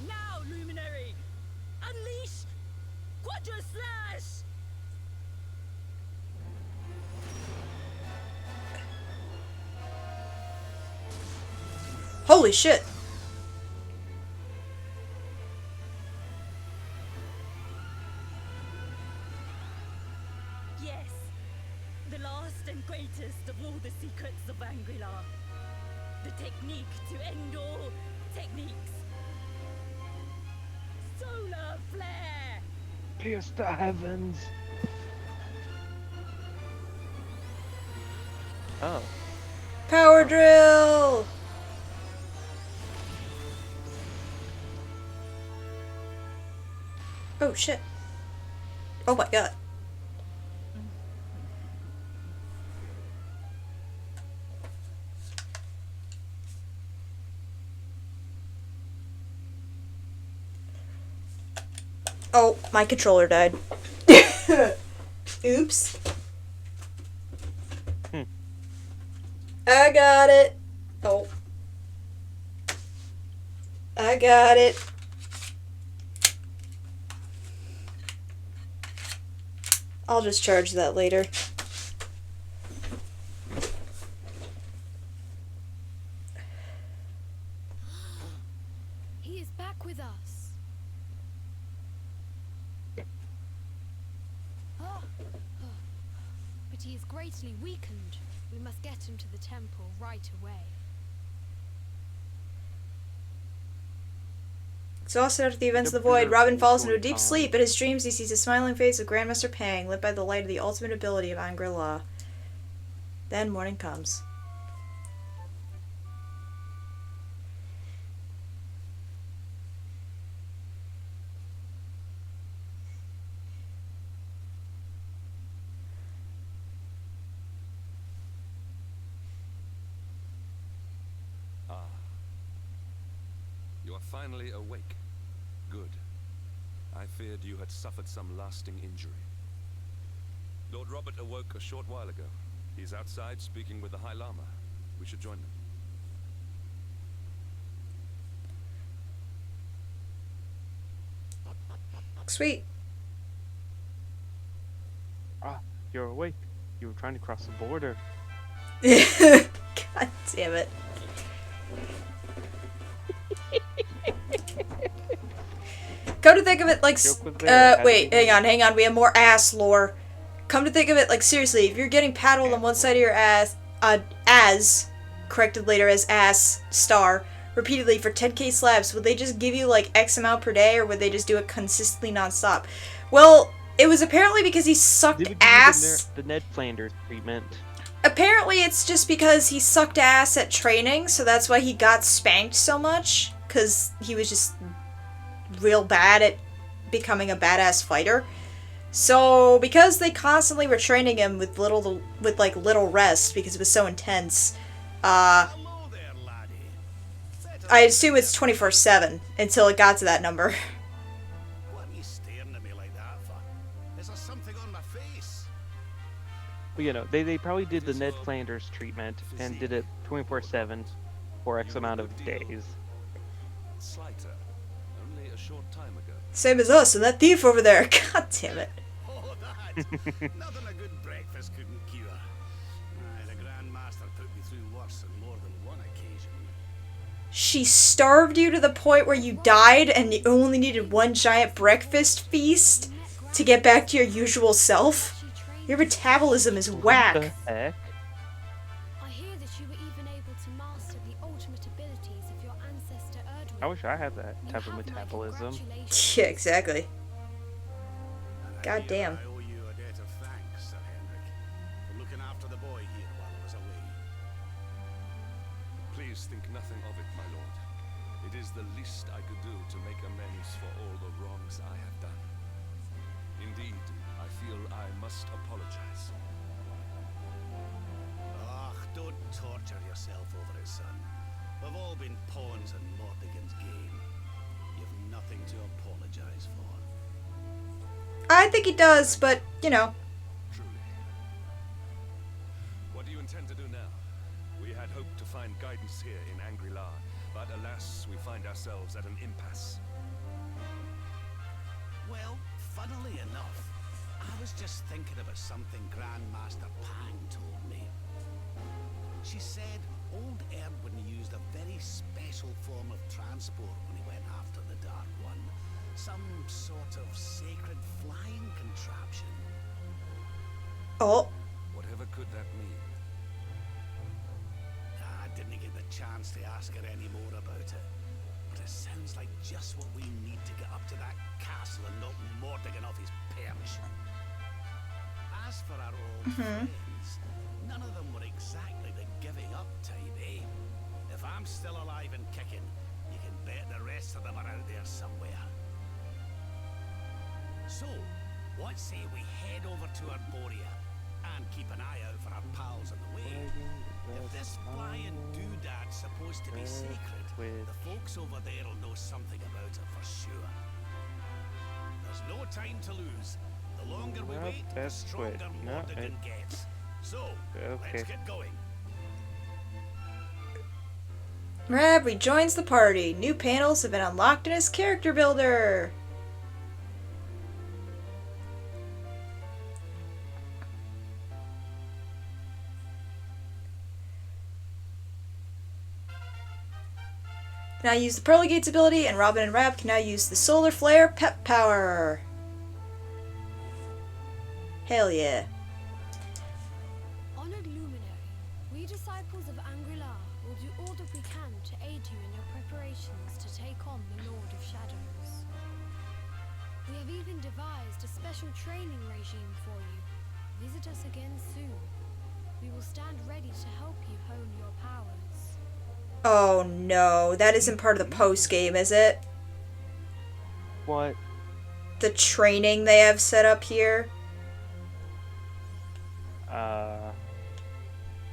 Now, Luminary! Unleash Quadra-Slash! Holy shit. Yes, the last and greatest of all the secrets of Angry-La. The technique to end all techniques. Solar flare! Pierce the heavens. Oh. Power drill. Oh shit. Oh my god. Oh, my controller died. Oops. I got it. Oh. I got it. I'll just charge that later. He is back with us. Ah, but he is greatly weakened. We must get him to the temple right away. Exhausted after the events of the void, Robin falls into a deep sleep. In his dreams, he sees the smiling face of Grandmaster Pang, lit by the light of the ultimate ability of Angri-La. Then morning comes. Ah. You are finally awake. Good. I feared you had suffered some lasting injury. Lord Robert awoke a short while ago. He's outside speaking with the High Lama. We should join them. Sweet. Ah, you're awake. You were trying to cross the border. God damn it. Come to think of it, like, wait, hang on, we have more ass lore. Come to think of it, like, seriously, if you're getting paddled on one side of your ass, corrected later as ass, star, repeatedly for 10k slabs, would they just give you, like, X amount per day, or would they just do it consistently non-stop? Well, it was apparently because he sucked ass. The Ned Flanders treatment. Apparently it's just because he sucked ass at training, so that's why he got spanked so much, because he was just real bad at becoming a badass fighter. So because they constantly were training him with little rest because it was so intense, I assume it's 24/7 until it got to that number. What are you staring at me like that for? Is there something on my face? Well, you know, they probably did the Ned Flanders treatment and did it 24/7 for X amount of days. Slighter. Only a short time ago. Same as us and that thief over there. God damn it. Oh, that! Nothing a good breakfast couldn't cure. Aye, the Grand Master put me through worse on more than one occasion. She starved you to the point where you died and you only needed one giant breakfast feast to get back to your usual self? Your metabolism is whack. What the heck? I hear that you were even able to master the ultimate abilities of your ancestor Erdwin. I wish I had that type of metabolism. Yeah, exactly. God damn. I owe you a debt of thanks, Sir Henrik, for looking after the boy here while I was away. Please think nothing of it, my lord. It is the least I could do to make amends for all the wrongs I have done. Indeed, I feel I must apologize. Ach, don't torture yourself over it, son. We've all been pawns in Mordegon's game. You've nothing to apologize for. I think he does, but, you know. Truly. What do you intend to do now? We had hoped to find guidance here in Angri-La, but alas, we find ourselves at an impasse. Well, funnily enough, I was just thinking about something Grandmaster Pang told me. She said old Erdwin used a very special form of transport when he went after the Dark One. Some sort of sacred flying contraption. Oh. Whatever could that mean? I didn't get the chance to ask her any more about it. But it sounds like just what we need to get up to that castle and knock Mordegon off his perch. As for our old friends, none of them were exactly the giving up type, eh? If I'm still alive and kicking, you can bet the rest of them are out there somewhere. So, what say we head over to Arborea and keep an eye out for our pals on the way? If this flying doodad's supposed to be sacred, the folks over there will know something about it for sure. There's no time to lose. The longer we Well, wait, the that's quick. stronger No, Mordegon gets. So, Okay. let's get going. Rab rejoins the party. New panels have been unlocked in his character builder. Now use the Pearly Gates ability, and Robin and Rab can now use the Solar Flare Pep Power. Hell yeah. Honored Luminary, we disciples of Angri-La will do all that we can to aid you in your preparations to take on the Lord of Shadows. We have even devised a special training regime for you. Visit us again soon. We will stand ready to help you hone your powers. Oh no, that isn't part of the post game, is it? What? The training they have set up here?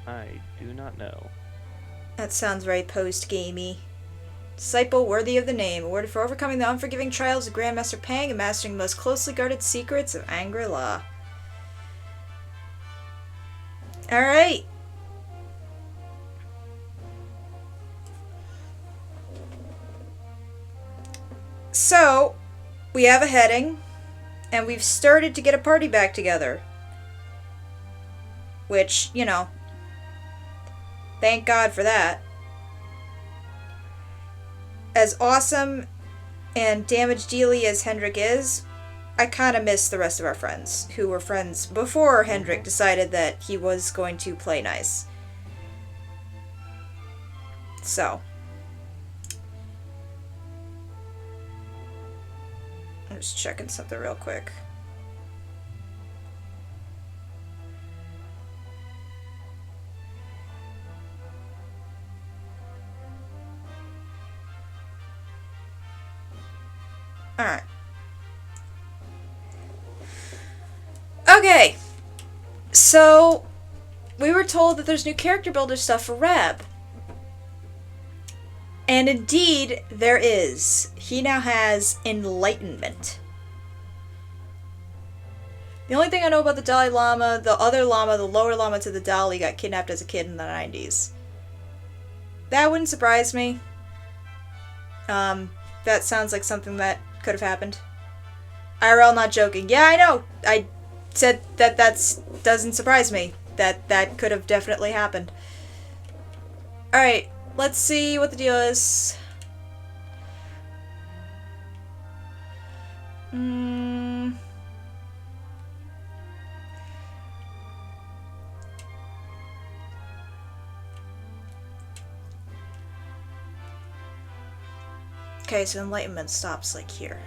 I do not know. That sounds very post-gamey. Disciple worthy of the name, awarded for overcoming the unforgiving trials of Grandmaster Pang and mastering the most closely guarded secrets of Angri-La. Alright. So, we have a heading, and we've started to get a party back together. Which, you know, thank God for that. As awesome and damage dealy as Hendrik is, I kind of miss the rest of our friends, who were friends before Hendrik decided that he was going to play nice. So. I'm just checking something real quick. Alright. Okay. So, we were told that there's new character builder stuff for Rab. And indeed, there is. He now has enlightenment. The only thing I know about the Dalai Lama, the other Lama, the lower Lama to the Dalai, got kidnapped as a kid in the 90s. That wouldn't surprise me. That sounds like something that could have happened. IRL, not joking. Yeah, I know. I said that doesn't surprise me. That could have definitely happened. Alright, let's see what the deal is. Okay, so enlightenment stops like here.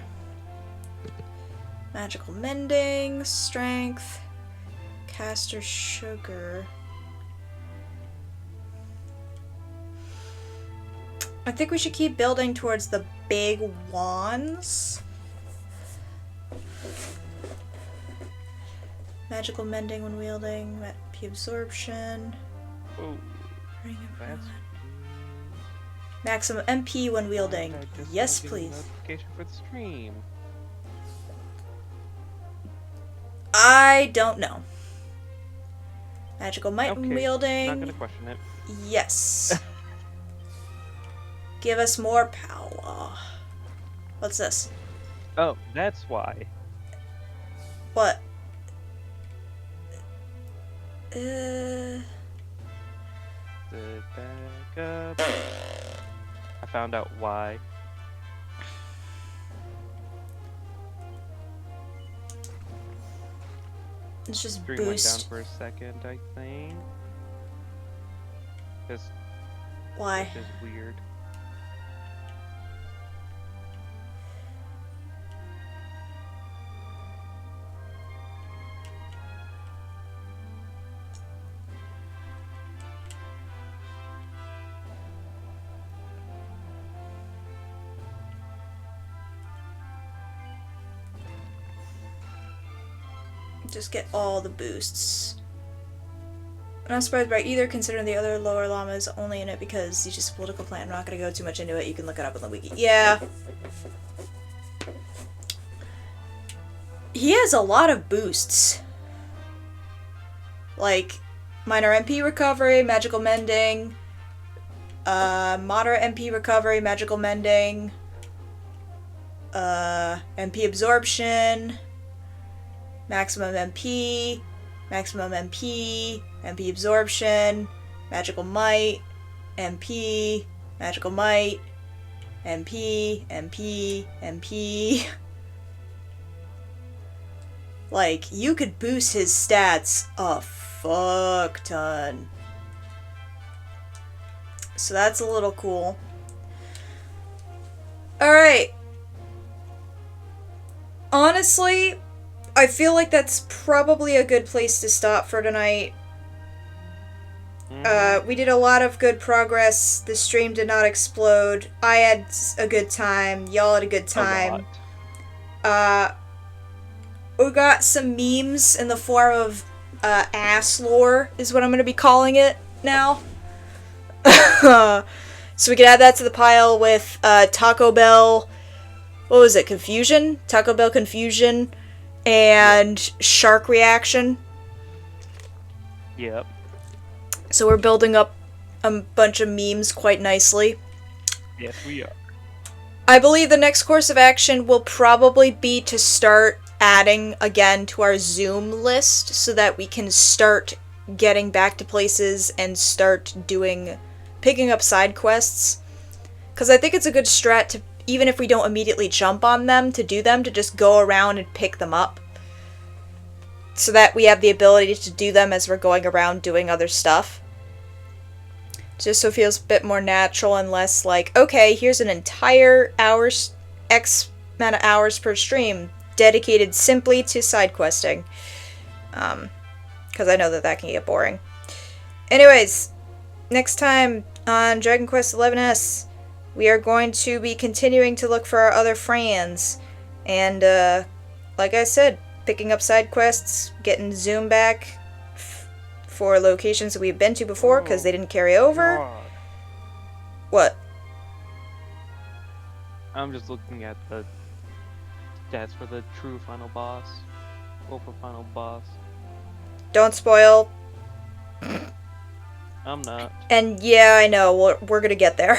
Magical mending, strength, caster sugar. I think we should keep building towards the big wands. Magical mending when wielding, MP absorption. Oh, Ring of that's Ruin. Maximum MP when wielding. I just Yes, got a please. Notification for the stream. I don't know. Magical might when Okay, wielding. not gonna question it. Yes. Give us more power. What's this? Oh, that's why. What? Sit back up. I found out why. Let's just Stream went down boost. for a second, I think. Just Why? which is weird. Just get all the boosts. I'm not surprised by either, considering the other lower llama is only in it because he's just a political plant. I'm not going to go too much into it. You can look it up on the wiki. Yeah. he has a lot of boosts. Like, minor MP recovery, magical mending, moderate MP recovery, magical mending, MP absorption, maximum MP, MP absorption, magical might, MP, magical might, MP. Like, you could boost his stats a fuck ton. So that's a little cool. Alright. Honestly, I feel like that's probably a good place to stop for tonight. We did a lot of good progress. The stream did not explode. I had a good time. Y'all had a good time. We got some memes in the form of ass lore, is what I'm going to be calling it now. So we can add that to the pile with Taco Bell. What was it? Confusion? Taco Bell Confusion and Shark Reaction. Yep. So we're building up a bunch of memes quite nicely. Yes, we are. I believe the next course of action will probably be to start adding again to our Zoom list so that we can start getting back to places and start picking up side quests. Because I think it's a good strat to, even if we don't immediately jump on them, to just go around and pick them up. So that we have the ability to do them as we're going around doing other stuff. Just so it feels a bit more natural and less like, okay, here's an entire X amount of hours per stream dedicated simply to side questing. Because I know that can get boring. Anyways, next time on Dragon Quest XI's, we are going to be continuing to look for our other friends. And, like I said, picking up side quests, getting Zoom back for locations that we've been to before because they didn't carry over. God. What? I'm just looking at the stats for the true final boss. Or for final boss. Don't spoil. I'm not. And yeah, I know, we're gonna get there.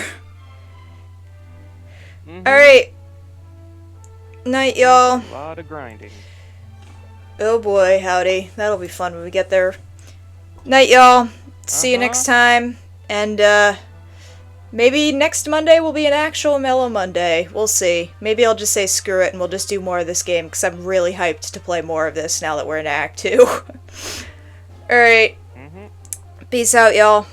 Alright. Night, y'all. A lot of grinding. Oh boy, howdy. That'll be fun when we get there. Night, y'all. See you next time. And, maybe next Monday will be an actual Mellow Monday. We'll see. Maybe I'll just say screw it and we'll just do more of this game, because I'm really hyped to play more of this now that we're in Act 2. Alright. Peace out, y'all.